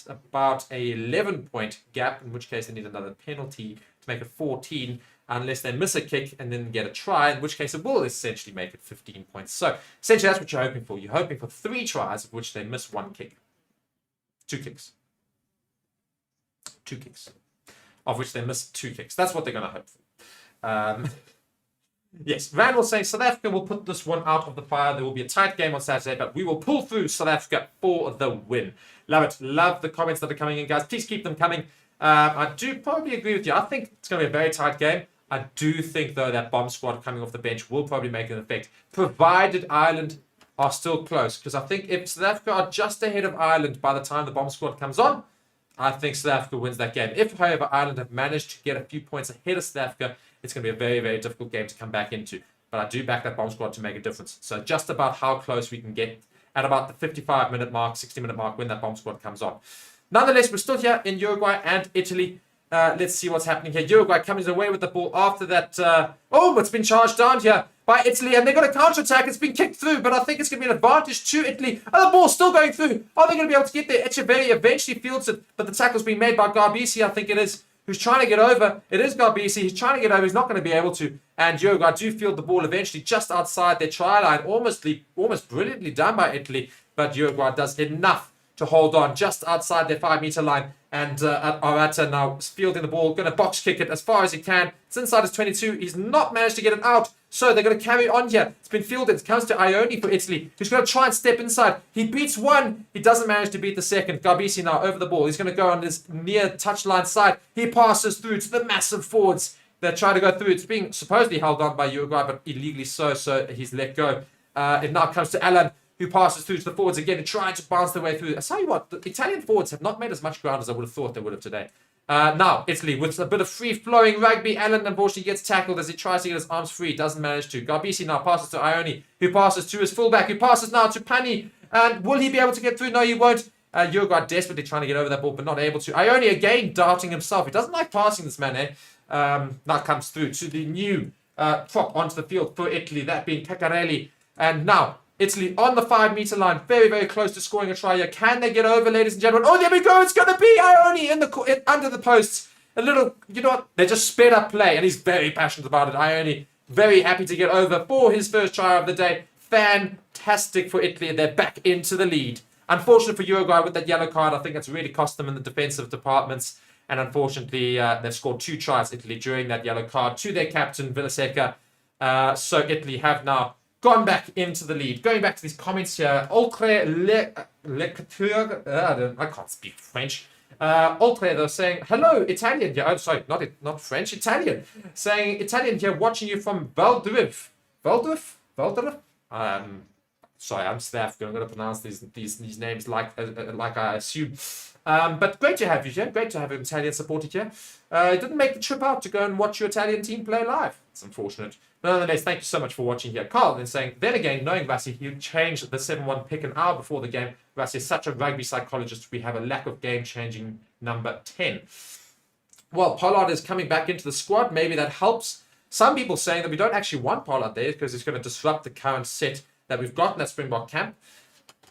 about a 11-point gap, in which case they need another penalty to make it 14, unless they miss a kick and then get a try, in which case it will essentially make it 15 points. So, essentially, that's what you're hoping for. You're hoping for 3 tries, of which they miss 1 kick. 2 kicks. 2 kicks. Of which they missed 2 kicks. That's what they're going to hope for. Yes, Randall saying South Africa will put this one out of the fire. There will be a tight game on Saturday, but we will pull through South Africa for the win. Love it. Love the comments that are coming in, guys. Please keep them coming. I do probably agree with you. I think it's going to be a very tight game. I do think, though, that bomb squad coming off the bench will probably make an effect, provided Ireland are still close. Because I think if South Africa are just ahead of Ireland by the time the bomb squad comes on, I think South Africa wins that game. If, however, Ireland have managed to get a few points ahead of South Africa, it's going to be a very, very difficult game to come back into. But I do back that bomb squad to make a difference. So just about how close we can get at about the 55-minute mark, 60-minute mark when that bomb squad comes on. Nonetheless, we're still here in Uruguay and Italy. Let's see what's happening here. Uruguay coming away with the ball after that. It's been charged down here by Italy, and they've got a counter-attack. It's been kicked through, but I think it's going to be an advantage to Italy. And the ball's still going through. Are they going to be able to get there? Echeverri eventually fields it, but the tackle's being made by Garbisi, I think it is, who's trying to get over. It is Garbisi. He's trying to get over. He's not going to be able to. And Uruguay do field the ball eventually just outside their try line. Almost brilliantly done by Italy, but Uruguay does enough to hold on just outside their 5-meter line. And Arata now fielding the ball, going to box kick it as far as he can. It's inside his 22. He's not managed to get it out. So they're going to carry on here. It's been fielded. It comes to Ioni for Italy, who's going to try and step inside. He beats one. He doesn't manage to beat the second. Garbisi now over the ball. He's going to go on this near touchline side. He passes through to the massive forwards. They're trying to go through. It's being supposedly held on by Uruguay, but illegally so he's let go. It now comes to Alan, who passes through to the forwards again and trying to bounce their way through. I tell you what, the Italian forwards have not made as much ground as I would have thought they would have today. Now, Italy with a bit of free-flowing rugby. Allen unfortunately gets tackled as he tries to get his arms free. Doesn't manage to. Garbisi now passes to Ione, who passes to his fullback, who passes now to Pani. And will he be able to get through? No, he won't. Uruguay desperately trying to get over that ball, but not able to. Ione again darting himself. He doesn't like passing this man, eh? Now comes through to the new prop onto the field for Italy, that being Caccarelli. And now, Italy on the 5-meter line, very, very close to scoring a try here. Can they get over, ladies and gentlemen? Oh, there we go. It's going to be Ione under the posts. A little, you know what? They just sped up play, and he's very passionate about it. Ione, very happy to get over for his first try of the day. Fantastic for Italy, and they're back into the lead. Unfortunate for Uruguay with that yellow card. I think it's really cost them in the defensive departments. And unfortunately, they've scored 2 tries, Italy, during that yellow card to their captain, Villaseca. So Italy have now gone back into the lead. Going back to these comments here. I can't speak French. They're saying, hello, Italian here. Oh, sorry, not French, Italian. Saying, Italian here, watching you from Valdriv. Valdriv? Sorry, I'm South African. I'm going to pronounce these names like I assume. But great to have you here. Great to have an Italian supporter here. Didn't make the trip out to go and watch your Italian team play live. It's unfortunate. But nonetheless, thank you so much for watching here. Carl then saying, then again, knowing Rassi, he changed the 7-1 pick an hour before the game. Rassi is such a rugby psychologist. We have a lack of game-changing number 10. Well, Pollard is coming back into the squad. Maybe that helps. Some people saying that we don't actually want Pollard there because it's going to disrupt the current set that we've got in that Springbok camp.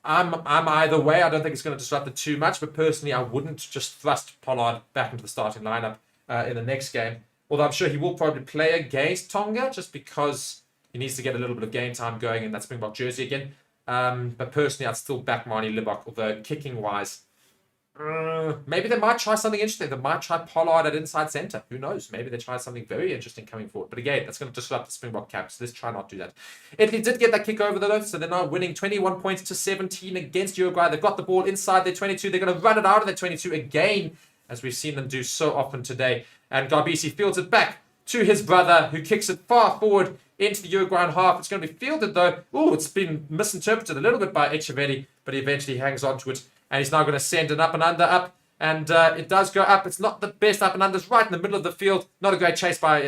I'm either way. I don't think it's going to disrupt it too much, but personally, I wouldn't just thrust Pollard back into the starting lineup in the next game. Although I'm sure he will probably play against Tonga just because he needs to get a little bit of game time going in that Springbok jersey again. But personally, I'd still back Marnie Libok, although kicking-wise, maybe they might try something interesting. They might try Pollard at inside centre. Who knows? Maybe they try something very interesting coming forward. But again, that's going to disrupt the Springbok camp, so let's try not to do that. Italy did get that kick over the though, so they're now winning 21 points to 17 against Uruguay. They've got the ball inside their 22. They're going to run it out of their 22 again, as we've seen them do so often today. And Garbisi fields it back to his brother, who kicks it far forward into the Uruguayan half. It's going to be fielded though. Oh, it's been misinterpreted a little bit by Echeverri, but he eventually hangs on to it. And he's now going to send an up and under up. And it does go up. It's not the best up and under. It's right in the middle of the field. Not a great chase by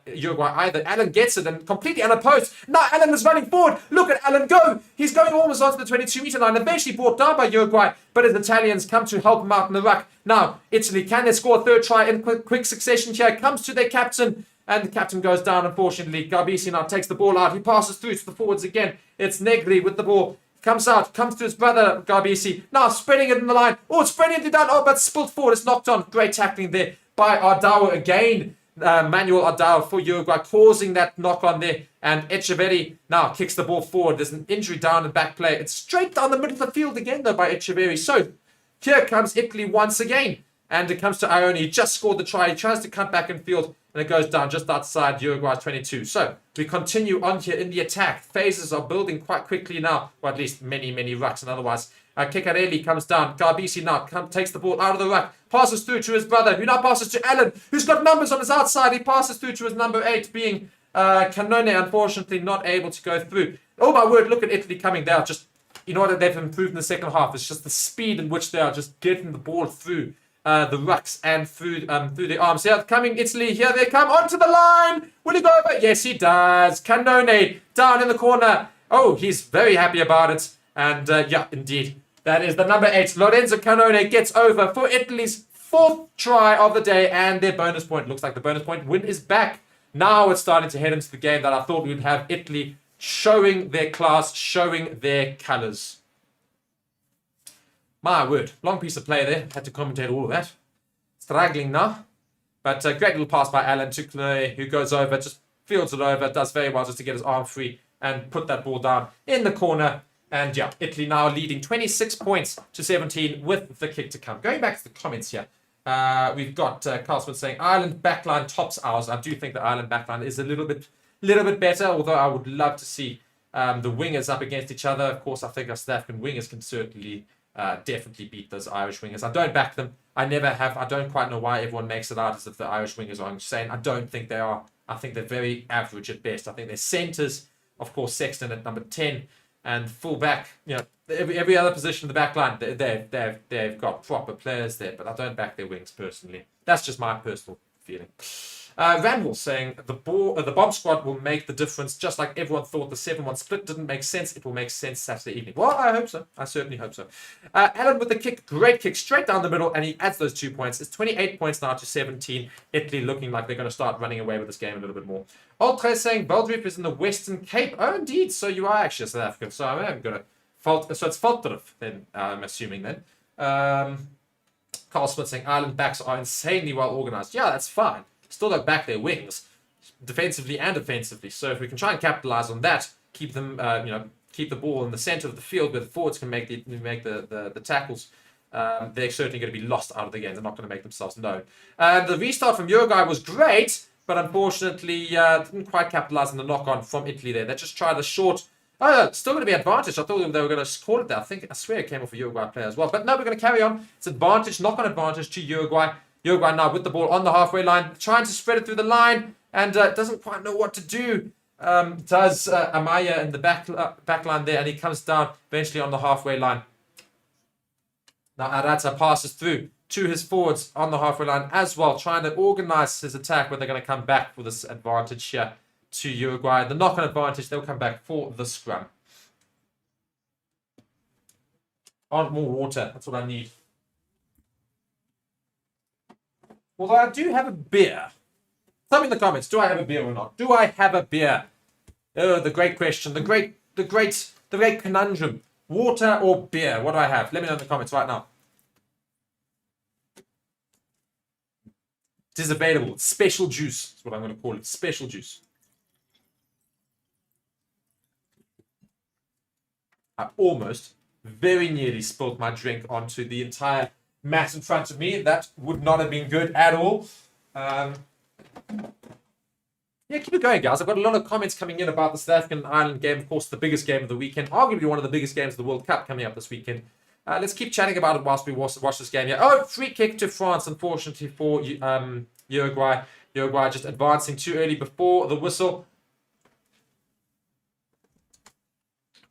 Uruguay either. Allen gets it and completely unopposed. Now Allen is running forward. Look at Allen go. He's going almost onto the 22-meter line. Eventually brought down by Uruguay. But his Italians come to help him out in the ruck. Now, Italy, can they score a third try in quick succession here? Comes to their captain. And the captain goes down, unfortunately. Garbisi now takes the ball out. He passes through to the forwards again. It's Negri with the ball. Comes out, comes to his brother, Garbisi. Now spreading it in the line. Oh, it's brilliantly done. Oh, but spilt forward. It's knocked on. Great tackling there by Ardao again. Manuel Ardao for Uruguay, causing that knock on there. And Echeverri now kicks the ball forward. There's an injury down in back play. It's straight down the middle of the field again, though, by Echeverri. So here comes Italy once again. And it comes to Ione. He just scored the try. He tries to cut back in field. And it goes down just outside Uruguay's 22. So we continue on here in the attack. Phases are building quite quickly now. Or at least many, many rucks. And otherwise, Caccarelli comes down. Garbisi now takes the ball out of the ruck. Passes through to his brother, who now passes to Allen, who's got numbers on his outside. He passes through to his number 8, being Cannone, unfortunately not able to go through. Oh my word, look at Italy coming down. Just, you know what they've improved in the second half. It's just the speed in which they are just getting the ball through the rucks and through the arms. Here coming Italy, here they come onto the line. Will he go over? Yes, he does. Cannone down in the corner. Oh, he's very happy about it. And yeah, indeed, that is the number 8. Lorenzo Cannone gets over for Italy's 4th try of the day and their bonus point. Looks like the bonus point win is back. Now it's starting to head into the game that I thought we'd have Italy showing their class, showing their colours. My word, long piece of play there. Had to commentate all of that. Struggling now. But a great little pass by Allen to Currie, who goes over, just fields it over, does very well just to get his arm free and put that ball down in the corner. And yeah, Italy now leading 26 points to 17 with the kick to come. Going back to the comments here, we've got Carl Smith saying Ireland backline tops ours. I do think the Ireland backline is a little bit better, although I would love to see the wingers up against each other. Of course, I think our South African wingers can certainly definitely beat those Irish wingers. I don't back them. I never have. I don't quite know why everyone makes it out as if the Irish wingers are insane. I don't think they are. I think they're very average at best. I think their centres, of course, Sexton at number 10 and fullback, you know, every other position in the back line, they've got proper players there, but I don't back their wings personally. That's just my personal feeling. Randall saying the bomb squad will make the difference, just like everyone thought the 7-1 split didn't make sense. It will make sense Saturday evening. Well, I hope so. I certainly hope so. Alan with the kick, great kick straight down the middle, and he adds those 2 points. It's 28 points now to 17. Italy looking like they're going to start running away with this game a little bit more. Ultra saying Beldrif is in the Western Cape. Oh, indeed. So you are actually a South African. So I'm going to fault. So it's Faltrif then. I'm assuming then. Carl Smith saying Ireland backs are insanely well organized. Yeah, that's fine. Still don't back their wings, defensively and offensively. So if we can try and capitalize on that, keep them, keep the ball in the center of the field where the forwards can make the tackles, they're certainly going to be lost out of the game. They're not going to make themselves known. The restart from Uruguay was great, but unfortunately didn't quite capitalize on the knock-on from Italy there. They just tried a short. Oh, still going to be advantage. I thought they were going to call it there. I swear it came off a Uruguay player as well. But no, we're going to carry on. It's advantage, knock-on advantage to Uruguay. Uruguay now with the ball on the halfway line, trying to spread it through the line, and doesn't quite know what to do. Does Amaya in the back line there, and he comes down eventually on the halfway line. Now Arata passes through to his forwards on the halfway line as well, trying to organize his attack, where they're going to come back for this advantage here to Uruguay. The knock-on advantage, they'll come back for the scrum. I want more water. That's what I need. Although I do have a beer. Tell me in the comments, do I have a beer or not? Do I have a beer? Oh, the great question. The great conundrum. Water or beer? What do I have? Let me know in the comments right now. It is available. It's special juice. That's what I'm going to call it. Special juice. I almost, very nearly spilled my drink onto the entire mat in front of me. That would not have been good at all. Yeah, keep it going, guys. I've got a lot of comments coming in about the South African Ireland game. Of course, the biggest game of the weekend. Arguably one of the biggest games of the World Cup coming up this weekend. Let's keep chatting about it whilst we watch this game here. Oh, free kick to France, unfortunately, for Uruguay. Uruguay just advancing too early before the whistle.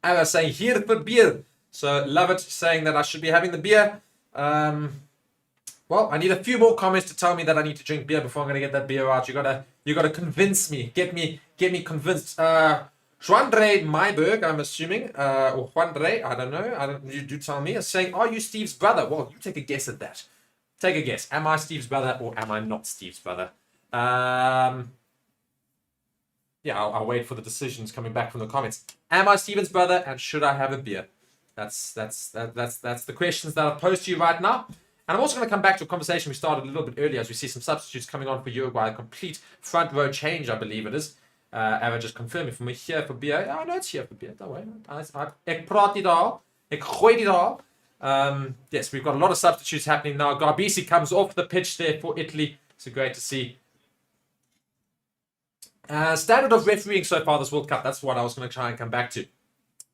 I was saying, here for beer. So, love it, saying that I should be having the beer. Well, I need a few more comments to tell me that I need to drink beer before I'm going to get that beer out. You gotta convince me, get me convinced. Juandre Myberg, I'm assuming, or Juandre, I don't know. You do tell me. Is saying, are you Steve's brother? Well, you take a guess at that. Take a guess. Am I Steve's brother or am I not Steve's brother? Yeah, I'll wait for the decisions coming back from the comments. Am I Steven's brother and should I have a beer? That's the questions that I'll pose to you right now. And I'm also going to come back to a conversation we started a little bit earlier as we see some substitutes coming on for Uruguay. A complete front row change, I believe it is. Ava just confirming for me here for beer. Yeah, I know it's here for beer. Don't worry. Ek praat nie daar. Ek gooi nie daar. Yes, we've got a lot of substitutes happening now. Garbisi comes off the pitch there for Italy. So great to see. Standard of refereeing so far this World Cup. That's what I was going to try and come back to.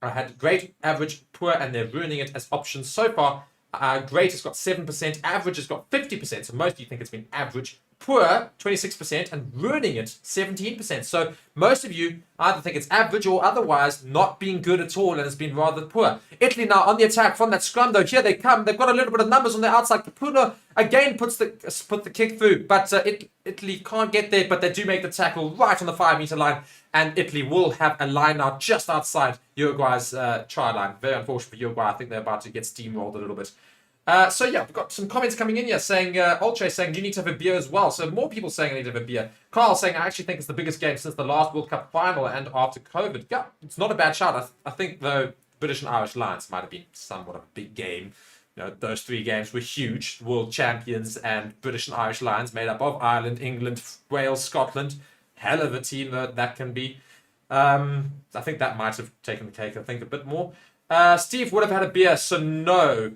I had great, average, poor, and they're ruining it as options so far. Great has got 7%, average has got 50%, so most of you think it's been average. Poor, 26%, and ruining it, 17%. So most of you either think it's average or otherwise not being good at all, and it's been rather poor. Italy now on the attack from that scrum, though. Here they come. They've got a little bit of numbers on the outside. Caputo again put the kick through, but Italy can't get there, but they do make the tackle right on the 5-meter line, and Italy will have a line now just outside Uruguay's try line. Very unfortunate for Uruguay. I think they're about to get steamrolled a little bit. So yeah, we've got some comments coming in here saying, Ultra saying, you need to have a beer as well. So more people saying I need to have a beer. Carl saying, I actually think it's the biggest game since the last World Cup final and after COVID. Yeah, it's not a bad shout. I think, though, British and Irish Lions might have been somewhat of a big game. You know, those three games were huge. World champions and British and Irish Lions made up of Ireland, England, Wales, Scotland. Hell of a team that can be. I think that might have taken the cake, I think, a bit more. Steve would have had a beer, so no.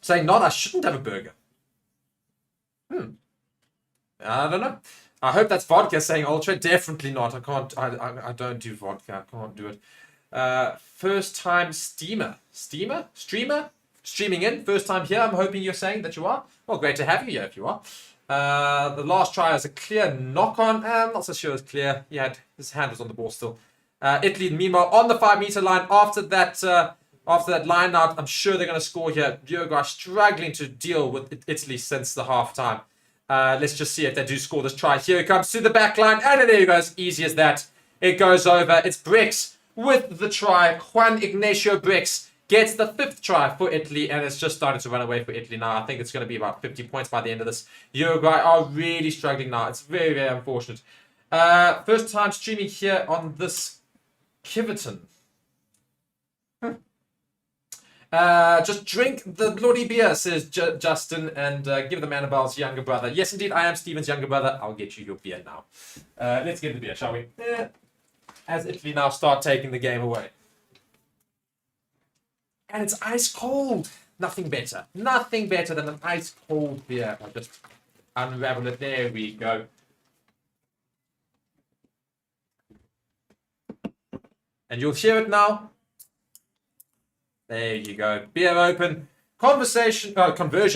Saying not, I shouldn't have a burger. I don't know. I hope that's vodka, saying Ultra. Definitely not. I can't. I don't do vodka. I can't do it. First time streamer. Streaming in. First time here. I'm hoping you're saying that you are. Well, great to have you here if you are. The last try is a clear knock-on. I'm not so sure it's clear. His hand was on the ball still. Italy, meanwhile, on the 5-meter line after that After that line out, I'm sure they're going to score here. Uruguay struggling to deal with Italy since the half-time. Let's just see if they do score this try. Here it comes to the back line. And there you go. As easy as that. It goes over. It's Brix with the try. Juan Ignacio Brix gets the 5th try for Italy. And it's just starting to run away for Italy now. I think it's going to be about 50 points by the end of this. Uruguay are really struggling now. It's very, very unfortunate. First time streaming here on this Kiverton. Just drink the bloody beer, says Justin, and give the Manabal's younger brother. Yes, indeed, I am Stephen's younger brother. I'll get you your beer now. Let's get the beer, shall we? As Italy now start taking the game away. And it's ice cold. Nothing better. Nothing better than an ice cold beer. I'll just unravel it. There we go. And you'll hear it now. There you go. Beer open. Conversion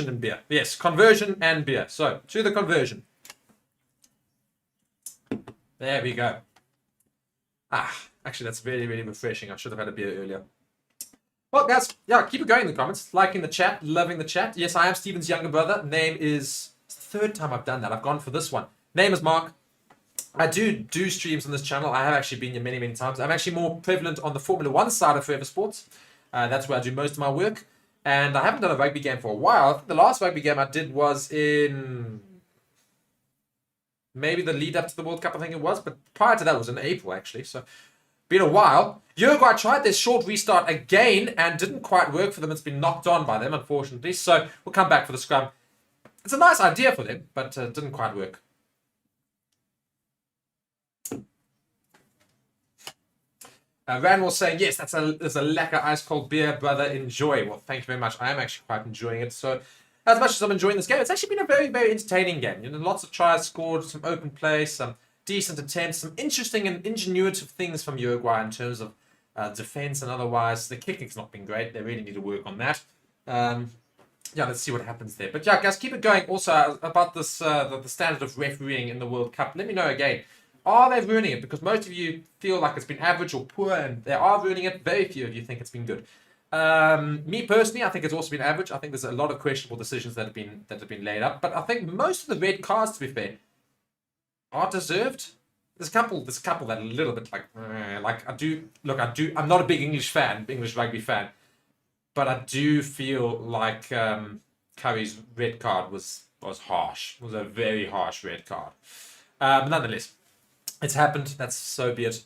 and beer. Yes, conversion and beer. So, to the conversion. There we go. Actually, that's very, really refreshing. I should have had a beer earlier. Well, guys, yeah, keep it going in the comments. Liking the chat, loving the chat. Yes, I am Stephen's younger brother. Name is... It's the 3rd time I've done that. I've gone for this one. Name is Mark. I do streams on this channel. I have actually been here many, many times. I'm actually more prevalent on the Formula 1 side of Forever Sports. That's where I do most of my work. And I haven't done a rugby game for a while. I think the last rugby game I did was in... maybe the lead up to the World Cup, I think it was. But prior to that was in April, actually. So, been a while. Uruguay tried their short restart again and didn't quite work for them. It's been knocked on by them, unfortunately. So, we'll come back for the scrum. It's a nice idea for them, but it didn't quite work. Rand was saying, yes, there's a lacquer ice cold beer, brother. Enjoy. Well, thank you very much. I am actually quite enjoying it. So, as much as I'm enjoying this game, it's actually been a very, very entertaining game. You know, lots of tries scored, some open play, some decent attempts, some interesting and ingenuitive things from Uruguay in terms of defense and otherwise. The kicking's not been great. They really need to work on that. Yeah, let's see what happens there. But yeah, guys, keep it going. Also, about this the standard of refereeing in the World Cup. Let me know again. Are they ruining it? Because most of you feel like it's been average or poor, and they are ruining it. Very few of you think it's been good. Me personally, I think it's also been average. I think there's a lot of questionable decisions that have been laid up. But I think most of the red cards, to be fair, are deserved. There's a couple that are a little bit like I'm not a big English rugby fan, but I do feel like Currie's red card was harsh. It was a very harsh red card. But nonetheless. It's happened. That's so be it.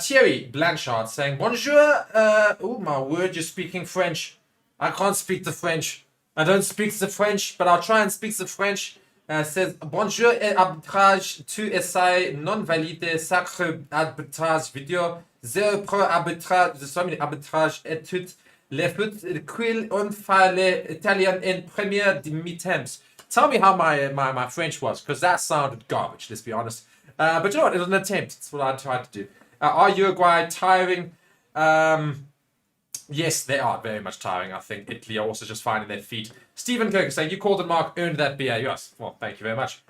Thierry Blanchard saying, Bonjour. Oh, my word, you're speaking French. I can't speak the French. I don't speak the French, but I'll try and speak the French. Says, Bonjour et arbitrage. Tu essayes non valide sacre arbitrage vidéo. Zero pro arbitrage. The so many arbitrage études. Les foot quill on file Italian in première mi-temps. Tell me how my French was, because that sounded garbage, let's be honest. But you know what? It was an attempt. That's what I tried to do. Are Uruguay tiring? Yes, they are very much tiring. I think Italy are also just finding their feet. Stephen Kirk is saying, you called it, Mark, earned that beer. Yes. Well, thank you very much.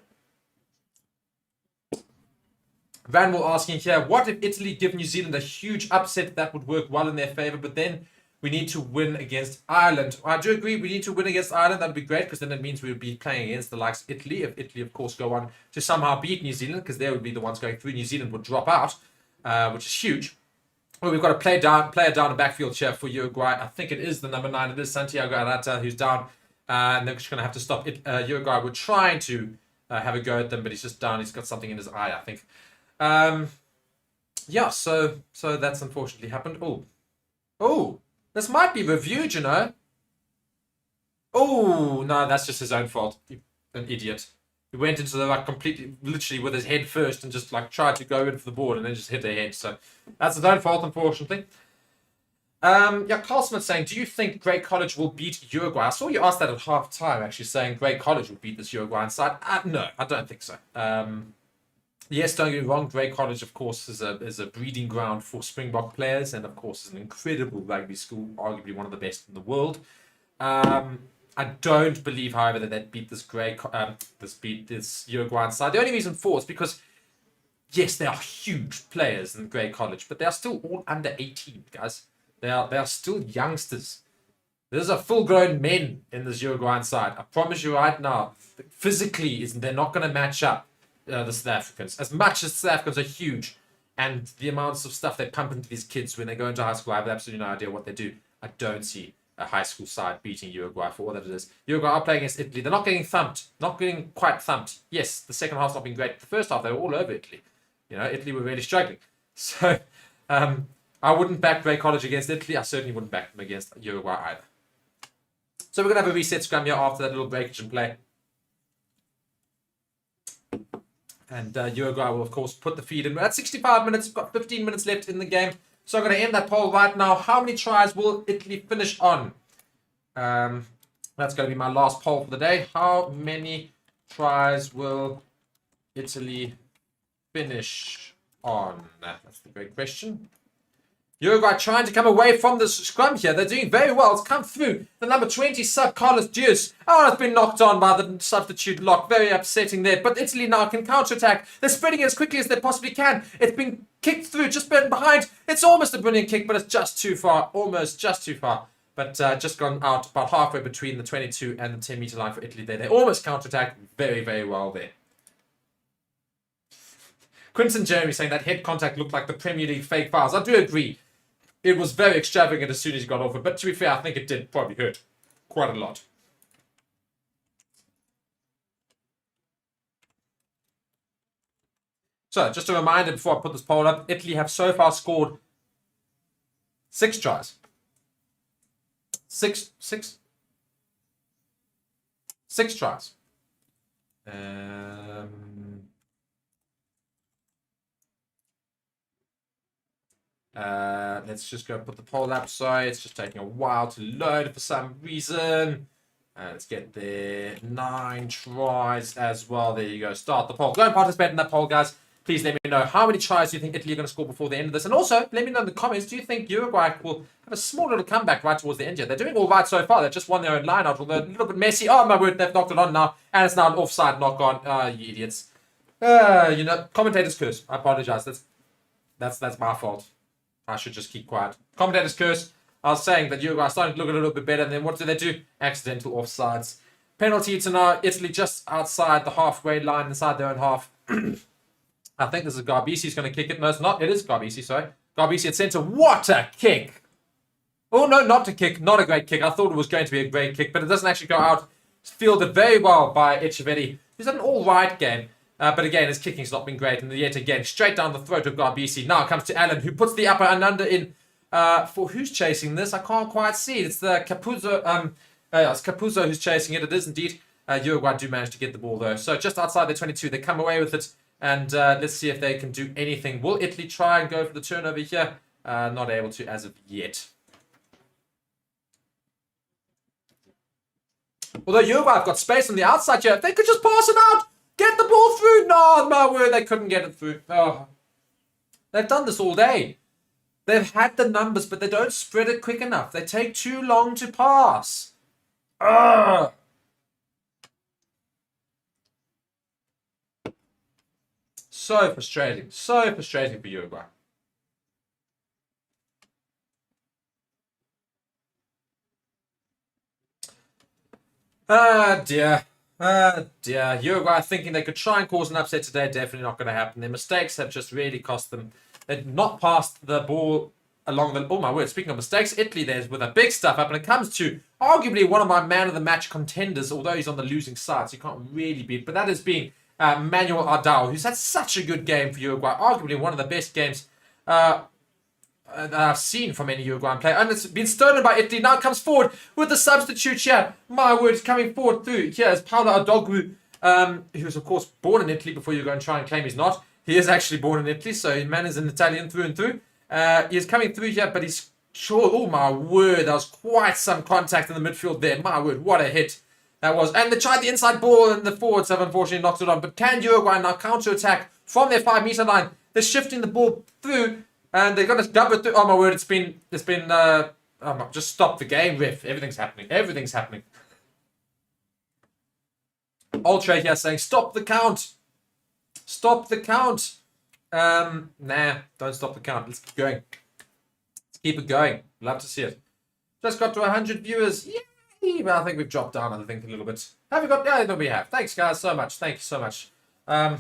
Vanwell asking here, what if Italy give New Zealand a huge upset that would work well in their favour, but then we need to win against Ireland? I do agree. We need to win against Ireland. That would be great, because then it means we would be playing against the likes of Italy. If Italy, of course, go on to somehow beat New Zealand, because they would be the ones going through. New Zealand would drop out, which is huge. Well, we've got a player down the backfield here for Uruguay. I think it is the number 9. It is Santiago Arata who's down. And they're just going to have to stop it. Uruguay were trying to have a go at them, but he's just down. He's got something in his eye, I think. Yeah, so that's unfortunately happened. Oh. This might be reviewed, you know. Oh, no, that's just his own fault. An idiot. He went into the completely, literally with his head first and just tried to go in for the ball and then just hit their head. So that's his own fault, unfortunately. Yeah, Carl Smith saying, do you think Grey College will beat Uruguay? I saw you ask that at half time, actually, saying Grey College will beat this Uruguayan side. No, I don't think so. Yes, don't get me wrong. Grey College, of course, is a breeding ground for Springbok players, and of course, is an incredible rugby school, arguably one of the best in the world. I don't believe, however, that they'd beat this Uruguayan side. The only reason for it is because, yes, they are huge players in Grey College, but they are still all under 18, guys. They are still youngsters. There's a full-grown men in this Uruguayan side. I promise you right now, physically, they're not going to match up the South Africans. As much as South Africans are huge, and the amounts of stuff they pump into these kids when they go into high school, I have absolutely no idea what they do. I don't see a high school side beating Uruguay for all that it is. Uruguay are playing against Italy. They're not getting thumped. Not getting quite thumped. Yes, the second half's not been great. The first half, they were all over Italy. Italy were really struggling. So, I wouldn't back Grey College against Italy. I certainly wouldn't back them against Uruguay either. So we're going to have a reset scrum here after that little breakage and play. And Uruguay will, of course, put the feed in. We're at 65 minutes. We've got 15 minutes left in the game. So I'm going to end that poll right now. How many tries will Italy finish on? That's going to be my last poll for the day. How many tries will Italy finish on? That's the great question. Uruguay trying to come away from the scrum here. They're doing very well. It's come through. The number 20 sub, Carlos Diaz. Oh, it's been knocked on by the substitute lock. Very upsetting there. But Italy now can counterattack. They're spreading it as quickly as they possibly can. It's been kicked through, just been behind. It's almost a brilliant kick, but it's just too far. Almost just too far. But just gone out about halfway between the 22 and the 10-meter line for Italy there. They almost counterattack very, very well there. Quinton Jeremy saying that head contact looked like the Premier League fake fouls. I do agree. It was very extravagant as soon as he got off it. But to be fair, I think it did probably hurt quite a lot. So, just a reminder before I put this poll up. Italy have so far scored 6 tries. Six tries. Let's just go put the poll up. Sorry, it's just taking a while to load for some reason. Let's get there. 9 tries as well. There you go. Start the poll. Go and participate in that poll, guys. Please let me know how many tries do you think Italy are going to score before the end of this. And also, let me know in the comments, do you think Uruguay will have a small little comeback right towards the end here? They're doing all right so far. They've just won their own line out, although a little bit messy. Oh, my word, they've knocked it on now. And it's now an offside knock on. Ah, you idiots. Commentators curse. I apologize. That's my fault. I should just keep quiet. Commentators curse. I was saying that Uruguay are starting to look a little bit better. And then what do? Accidental offsides. Penalty to now Italy just outside the halfway line, inside their own half. I think this is Garbisi who's going to kick it. No, it's not. It is Garbisi, sorry. Garbisi at centre. What a kick! Oh, no, not a kick. Not a great kick. I thought it was going to be a great kick, but it doesn't actually go out. It's fielded very well by Echeverri, who's had an all-right game. But again, his kicking's not been great. And yet again, straight down the throat of Garbisi. Now it comes to Allen, who puts the upper and under in. For who's chasing this? I can't quite see it. It's the Capuzzo. It's Capuzzo who's chasing it. It is indeed. Uruguay do manage to get the ball, though. So just outside the 22, they come away with it. And let's see if they can do anything. Will Italy try and go for the turnover here? Not able to as of yet. Although Uruguay have got space on the outside here. If they could just pass it out. Get the ball through. No, my word, they couldn't get it through. Oh. They've done this all day. They've had the numbers, but they don't spread it quick enough. They take too long to pass. Ugh. So frustrating. So frustrating for Uruguay. Ah, dear. Ah, dear. Uruguay thinking they could try and cause an upset today. Definitely not going to happen. Their mistakes have just really cost them. They've not passed the ball along the... Oh, my word. Speaking of mistakes, Italy there's with a big stuff up. And it comes to arguably one of my man-of-the-match contenders, although he's on the losing side, so you can't really beat. But that is being... Manuel Ardao, who's had such a good game for Uruguay, arguably one of the best games that I've seen from any Uruguayan player, and it's been stolen by Italy. Now comes forward with the substitute here. My word, he's coming forward through. Here is Paolo Adoglu, who was of course born in Italy before you go and try and claim he's not. He is actually born in Italy, so man is an Italian through and through. He's coming through here, but he's sure. Oh my word, there was quite some contact in the midfield there. My word, what a hit. That was, and they tried the inside ball, and the forwards have unfortunately knocked it on. But can Uruguay now counter-attack from their 5-meter line? They're shifting the ball through, and they're going to dub it through. Oh my word, it's been. Just stop the game, ref. Everything's happening. Everything's happening. Ultra here saying, stop the count. Stop the count. Nah, don't stop the count. Let's keep going. Let's Keep it going. Love to see it. Just got to 100 viewers. Yay! Well, I think we've dropped down, I think, a little bit. Have we got? Yeah, no, we have. Thanks, guys, so much. Thank you so much. A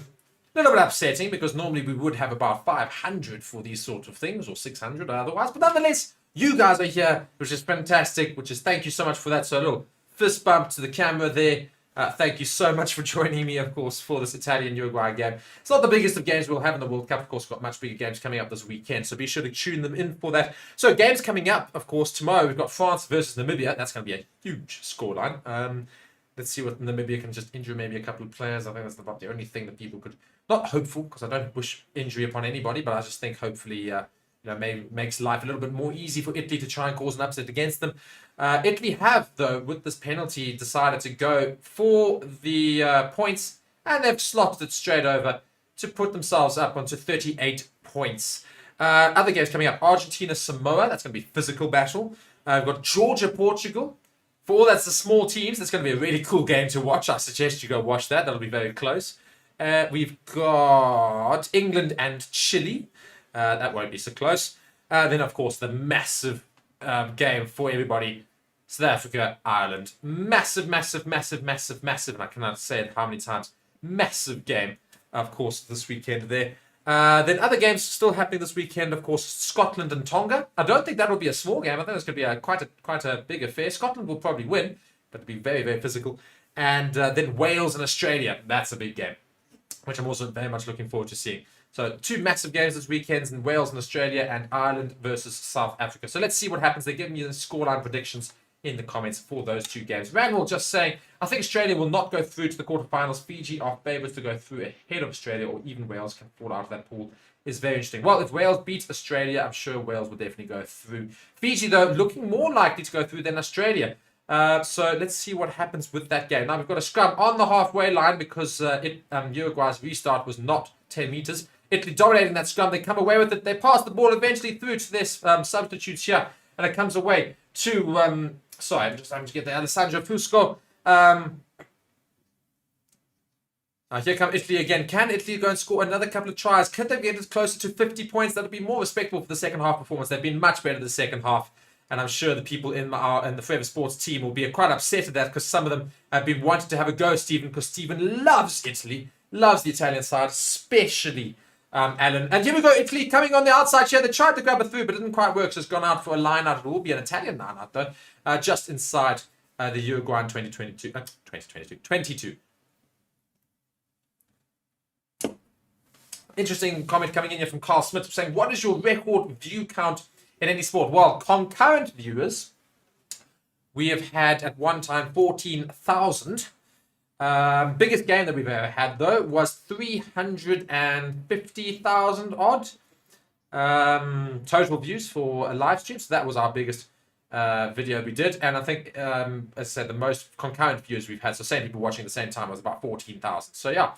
little bit upsetting because normally we would have about 500 for these sort of things, or 600 otherwise. But nonetheless, you guys are here, which is fantastic, thank you so much for that. So a little fist bump to the camera there. Thank you so much for joining me, of course, for this Italian-Uruguay game. It's not the biggest of games we'll have in the World Cup. Of course, got much bigger games coming up this weekend, so be sure to tune them in for that. So games coming up, of course, tomorrow we've got France versus Namibia. That's going to be a huge scoreline. Let's see what Namibia can just injure maybe a couple of players. I think that's about the only thing that people could... Not hopeful, because I don't wish injury upon anybody, but I just think hopefully... maybe makes life a little bit more easy for Italy to try and cause an upset against them. Italy have, though, with this penalty, decided to go for the points, and they've slotted it straight over to put themselves up onto 38 points. Other games coming up: Argentina-Samoa. That's going to be a physical battle. We've got Georgia-Portugal. For all that's the small teams, that's going to be a really cool game to watch. I suggest you go watch that. That'll be very close. We've got England and Chile. That won't be so close. Then, of course, the massive game for everybody. South Africa, Ireland. Massive, massive, massive, massive, massive. And I cannot say it how many times. Massive game, of course, this weekend there. Then other games still happening this weekend, of course, Scotland and Tonga. I don't think that will be a small game. I think it's going to be quite a big affair. Scotland will probably win, but it'll be very, very physical. And then Wales and Australia. That's a big game, which I'm also very much looking forward to seeing. So 2 massive games this weekend in Wales and Australia, and Ireland versus South Africa. So let's see what happens. They're giving you the scoreline predictions in the comments for those 2 games. Randall just saying, I think Australia will not go through to the quarterfinals. Fiji are favourites to go through ahead of Australia, or even Wales can fall out of that pool. Is very interesting. Well, if Wales beats Australia, I'm sure Wales will definitely go through. Fiji, though, looking more likely to go through than Australia. So let's see what happens with that game. Now we've got a scrum on the halfway line because Uruguay's restart was not 10 metres. Italy dominating that scrum. They come away with it. They pass the ball eventually through to their substitutes here. And it comes away to... sorry, I'm just having to get the Alessandro Fusco. Here come Italy again. Can Italy go and score another couple of tries? Can they get it closer to 50 points? That would be more respectable for the second half performance. They've been much better the second half. And I'm sure the people in the Forever Sports team will be quite upset at that, because some of them have been wanting to have a go, Stephen, because Stephen loves Italy, loves the Italian side, especially Alan. And here we go, Italy coming on the outside here. They tried to grab it through, but it didn't quite work, so it's gone out for a line out. It will be an Italian line out, though, just inside the Uruguay in 2022. Interesting comment coming in here from Carl Smith saying, what is your record view count in any sport? Well, concurrent viewers, we have had at one time 14,000. Biggest game that we've ever had, though, was 350,000 odd total views for a live stream. So that was our biggest video we did. And I think, as I said, the most concurrent views we've had, so same people watching at the same time, was about 14,000. So yeah,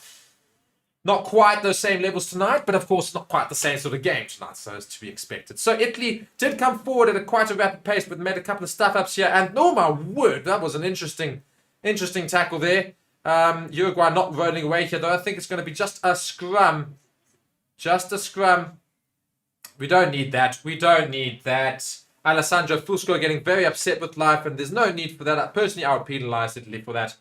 not quite those same levels tonight, but of course not quite the same sort of game tonight, so it's to be expected. So Italy did come forward at quite a rapid pace, but made a couple of stuff-ups here. And oh my word, that was an interesting tackle there. Uruguay not rolling away here, though. I think it's going to be just a scrum. Just a scrum. We don't need that. We don't need that. Alessandro Fusco getting very upset with life, and there's no need for that. Personally, I would penalise Italy for that.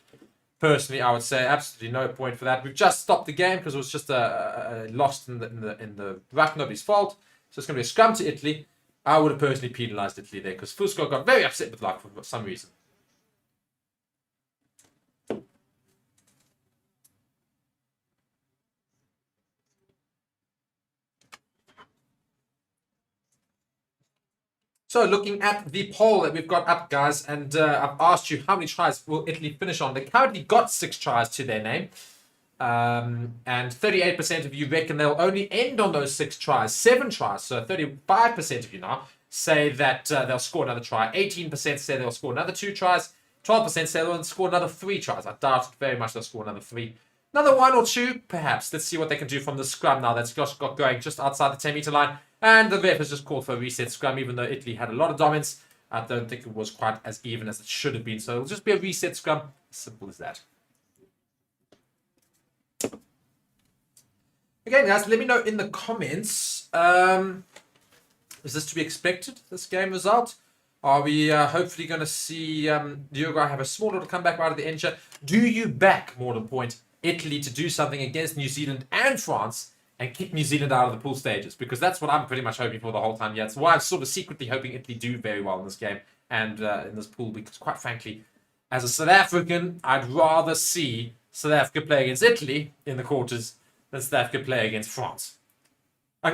Personally, I would say absolutely no point for that. We've just stopped the game because it was just lost in the ruck, nobody's fault. So it's going to be a scrum to Italy. I would have personally penalised Italy there because Fusco got very upset with life for some reason. So looking at the poll that we've got up, guys, and I've asked you how many tries will Italy finish on. They currently got 6 tries to their name. And 38% of you reckon they'll only end on those 6 tries. 7 tries, so 35% of you now say that they'll score another try. 18% say they'll score another 2 tries. 12% say they'll score another 3 tries. I doubt very much they'll score another 3. Another 1 or 2, perhaps. Let's see what they can do from the scrum now. That's just got going just outside the 10-meter line. And the ref has just called for a reset scrum, even though Italy had a lot of dominance. I don't think it was quite as even as it should have been. So it'll just be a reset scrum. Simple as that. Again, guys, let me know in the comments Is this to be expected, this game result? Are we hopefully going to see Uruguay have a small little comeback right at the end here? Do you back, more to the point, Italy to do something against New Zealand and France and kick New Zealand out of the pool stages? Because that's what I'm pretty much hoping for the whole time. Yeah, it's why I'm sort of secretly hoping Italy do very well in this game and in this pool. Because quite frankly, as a South African, I'd rather see South Africa play against Italy in the quarters than South Africa play against France.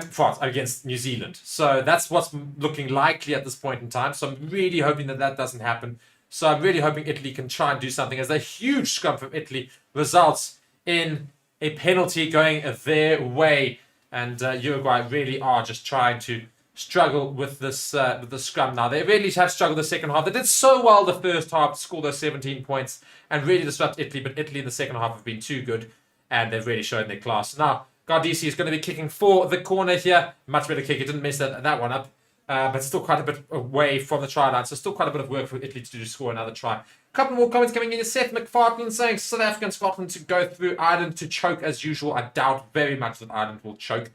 France against New Zealand. So that's what's looking likely at this point in time. So I'm really hoping that that doesn't happen. So I'm really hoping Italy can try and do something, as a huge scrum from Italy results in a penalty going their way. And Uruguay really are just trying to struggle with this with the scrum now. They really have struggled the second half. They did so well the first half to score those 17 points and really disrupt Italy. But Italy in the second half have been too good and they've really shown their class. Now, Gardisi is going to be kicking for the corner here. Much better kick. He didn't mess that one up. But still quite a bit away from the try line. So still quite a bit of work for Italy to do to score another try. A couple more comments coming in. Seth McFarlane saying South Africa and Scotland to go through. Ireland to choke as usual. I doubt very much that Ireland will choke.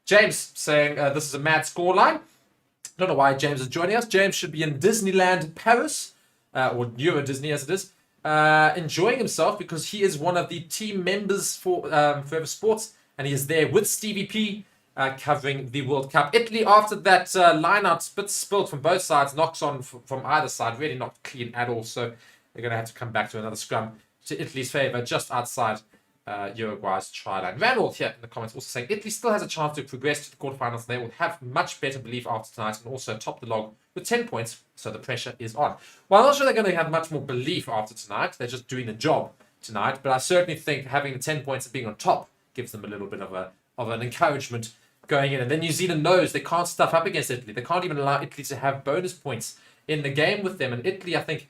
James saying this is a mad scoreline. Don't know why James is joining us. James should be in Disneyland Paris. Or Euro Disney as it is. Enjoying himself because he is one of the team members for Forever Sports. And he is there with Stevie P covering the World Cup. Italy, after that line-out bit spilled from both sides, knocks on from either side. Really not clean at all. So they're going to have to come back to another scrum to Italy's favour, just outside Uruguay's try line. Randall here in the comments also saying Italy still has a chance to progress to the quarterfinals. And they will have much better belief after tonight and also top the log with 10 points. So the pressure is on. Well, I'm not sure they're going to have much more belief after tonight. They're just doing the job tonight. But I certainly think having the 10 points and being on top gives them a little bit of an encouragement going in. And then New Zealand knows they can't stuff up against Italy. They can't even allow Italy to have bonus points in the game with them. And Italy, I think,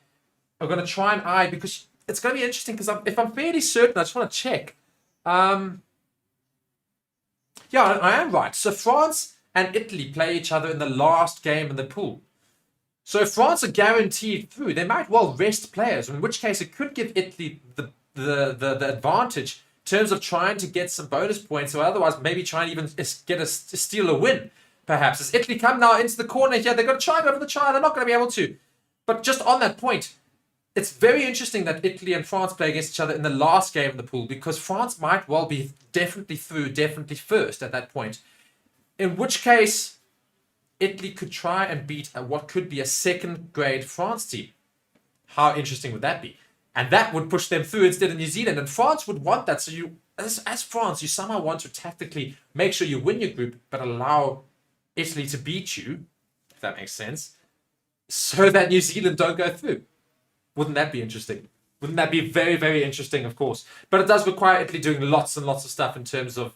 are going to try and eye, because it's going to be interesting, because if I'm fairly certain, I just want to check. Yeah, I am right. So France and Italy play each other in the last game in the pool. So if France are guaranteed through, they might well rest players, in which case it could give Italy the advantage in terms of trying to get some bonus points, or otherwise maybe try and even steal a win, perhaps. As Italy come now into the corner here, they're going to try and go for the try, they're not going to be able to. But just on that point, it's very interesting that Italy and France play against each other in the last game of the pool, because France might well be definitely through, definitely first at that point. In which case, Italy could try and beat what could be a second-grade France team. How interesting would that be? And that would push them through instead of New Zealand. And France would want that. So you, as France, you somehow want to tactically make sure you win your group, but allow Italy to beat you, if that makes sense, so that New Zealand don't go through. Wouldn't that be interesting? Wouldn't that be very, very interesting, of course? But it does require Italy doing lots and lots of stuff in terms of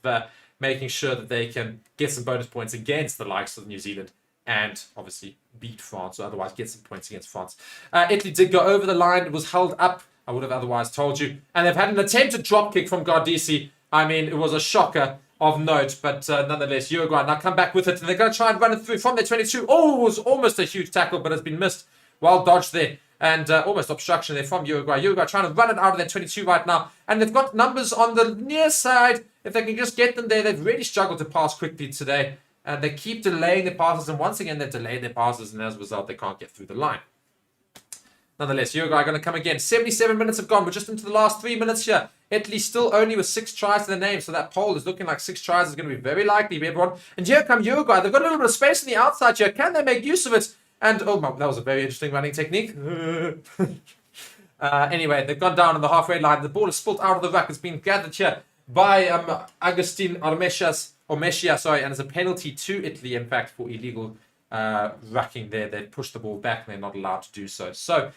making sure that they can get some bonus points against the likes of New Zealand and obviously beat France, or otherwise get some points against France. Italy did go over the line. It was held up. I would have otherwise told you. And they've had an attempted drop kick from Gardisi. I mean, it was a shocker of note, but nonetheless, Uruguay now come back with it, and they're going to try and run it through from their 22. Oh, it was almost a huge tackle, but it's been missed. Well dodged there. And almost obstruction there from Uruguay. Uruguay trying to run it out of their 22 right now. And they've got numbers on the near side. If they can just get them there, they've really struggled to pass quickly today. And they keep delaying their passes. And once again, they've delayed their passes. And as a result, they can't get through the line. Nonetheless, Uruguay are going to come again. 77 minutes have gone. We're just into the last 3 minutes here. Italy still only with 6 tries to their name. So that poll is looking like 6 tries is going to be very likely, everyone. And here come Uruguay. They've got a little bit of space on the outside here. Can they make use of it? And, oh, that was a very interesting running technique. Anyway, they've gone down on the halfway line. The ball is spilt out of the ruck. It's been gathered here by Agustin Ormesha, and it's a penalty to Italy, in fact, for illegal rucking there. They pushed the ball back and they're not allowed to do so. So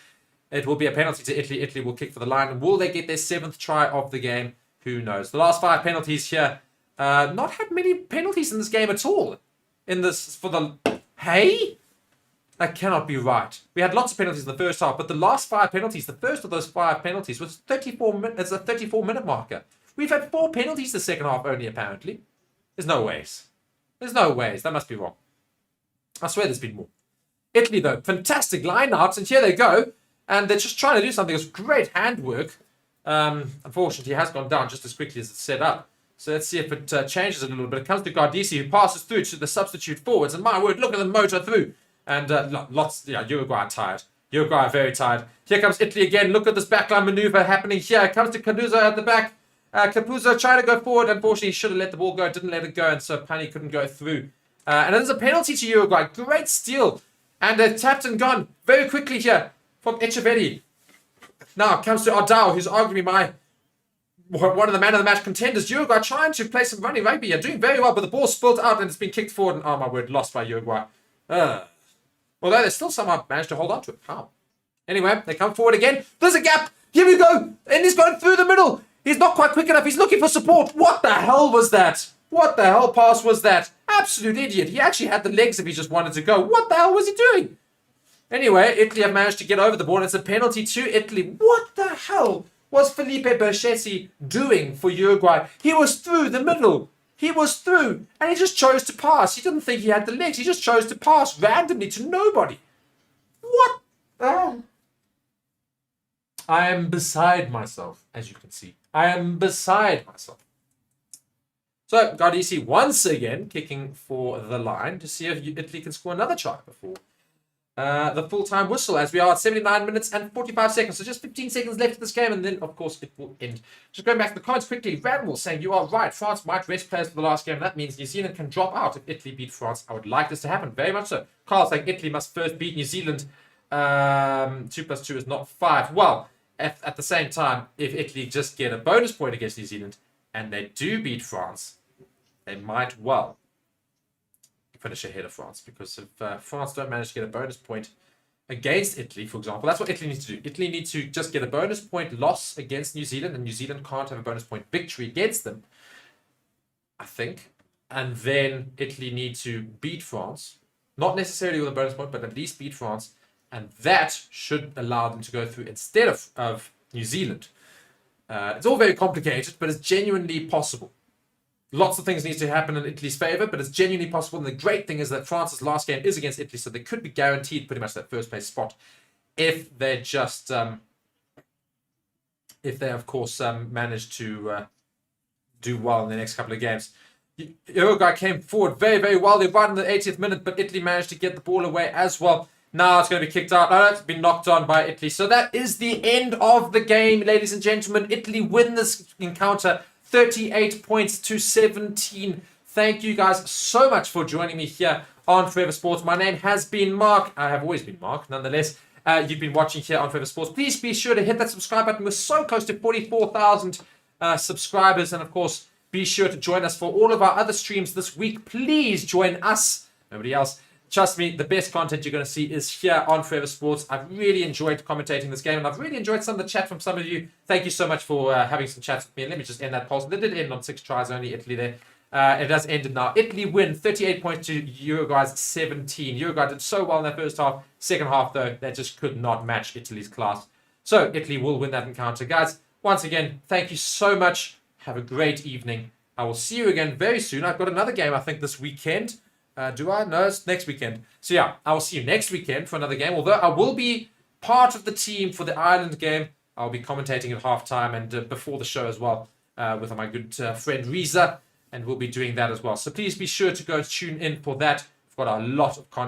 it will be a penalty to Italy. Italy will kick for the line. Will they get their 7th try of the game? Who knows? The last 5 penalties here. Not had many penalties in this game at all. Hey? That cannot be right. We had lots of penalties in the first half, but the last 5 penalties, the first of those 5 penalties was 34 minutes. It's a 34-minute marker. We've had 4 penalties the second half only, apparently. There's no ways. There's no ways. That must be wrong. I swear there's been more. Italy, though, fantastic line-outs, and here they go. And they're just trying to do something. It's great handwork. Unfortunately, it has gone down just as quickly as it's set up. So let's see if it changes a little bit. It comes to Gardisi, who passes through to the substitute forwards. And my word, look at the motor through. And Uruguay are tired. Uruguay are very tired. Here comes Italy again. Look at this backline maneuver happening here. It comes to Canuzo at the back. Capuzzo trying to go forward. Unfortunately, he should have let the ball go. Didn't let it go. And so Pani couldn't go through. And there's a penalty to Uruguay. Great steal. And they're tapped and gone very quickly here from Echeverri. Now it comes to Ardao, who's arguably one of the man of the match contenders. Uruguay trying to play some running rugby. You're doing very well, but the ball spilled out and it's been kicked forward. And oh my word, lost by Uruguay. Although they still somehow managed to hold on to it. How? Anyway, they come forward again. There's a gap. Here we go. And he's going through the middle. He's not quite quick enough. He's looking for support. What the hell was that? What the hell pass was that? Absolute idiot. He actually had the legs if he just wanted to go. What the hell was he doing? Anyway, Italy have managed to get over the ball. And it's a penalty to Italy. What the hell was Felipe Berchesi doing for Uruguay? He was through the middle. He was through. And he just chose to pass. He didn't think he had the legs. He just chose to pass randomly to nobody. What? I am beside myself, as you can see. I am beside myself. So, Gardisi once again kicking for the line to see if Italy can score another try before the full-time whistle, as we are at 79 minutes and 45 seconds. So just 15 seconds left of this game, and then, of course, it will end. Just going back to the comments quickly. Randall saying, you are right. France might rest players for the last game. That means New Zealand can drop out if Italy beat France. I would like this to happen. Very much so. Carl saying Italy must first beat New Zealand. 2 plus 2 is not 5. Well, at the same time, if Italy just get a bonus point against New Zealand and they do beat France, they might well finish ahead of France, because if France don't manage to get a bonus point against Italy, for example, that's what Italy needs to do. Italy needs to just get a bonus point loss against New Zealand, and New Zealand can't have a bonus point victory against them, I think. And then Italy need to beat France, not necessarily with a bonus point, but at least beat France, and that should allow them to go through instead of New Zealand. It's all very complicated, but it's genuinely possible. Lots of things need to happen in Italy's favour, but it's genuinely possible. And the great thing is that France's last game is against Italy, so they could be guaranteed pretty much that first place spot if they just, if they of course manage to do well in the next couple of games. Uruguay came forward very, very well. They're right in the 80th minute, but Italy managed to get the ball away as well. Now it's going to be kicked out. No, it's been knocked on by Italy. So that is the end of the game, ladies and gentlemen. Italy win this encounter 38 points to 17. Thank you guys so much for joining me here on Forever Sports. My name has been Mark. I have always been Mark, nonetheless. You've been watching here on Forever Sports. Please be sure to hit that subscribe button. We're so close to 44,000 subscribers. And of course, be sure to join us for all of our other streams this week. Please join us. Nobody else. Trust me, the best content you're going to see is here on Forever Sports. I've really enjoyed commentating this game, and I've really enjoyed some of the chat from some of you. Thank you so much for having some chats with me. And let me just end that pulse. They did end on 6 tries only, Italy there. It has ended now. Italy win 38 points to Uruguay's 17. Uruguay did so well in their first half. Second half, though, they just could not match Italy's class. So Italy will win that encounter. Guys, once again, thank you so much. Have a great evening. I will see you again very soon. I've got another game, I think, this weekend. Do I? No, it's next weekend. So yeah, I will see you next weekend for another game. Although I will be part of the team for the Ireland game. I'll be commentating at halftime and before the show as well with my good friend Reza. And we'll be doing that as well. So please be sure to go tune in for that. We've got a lot of content.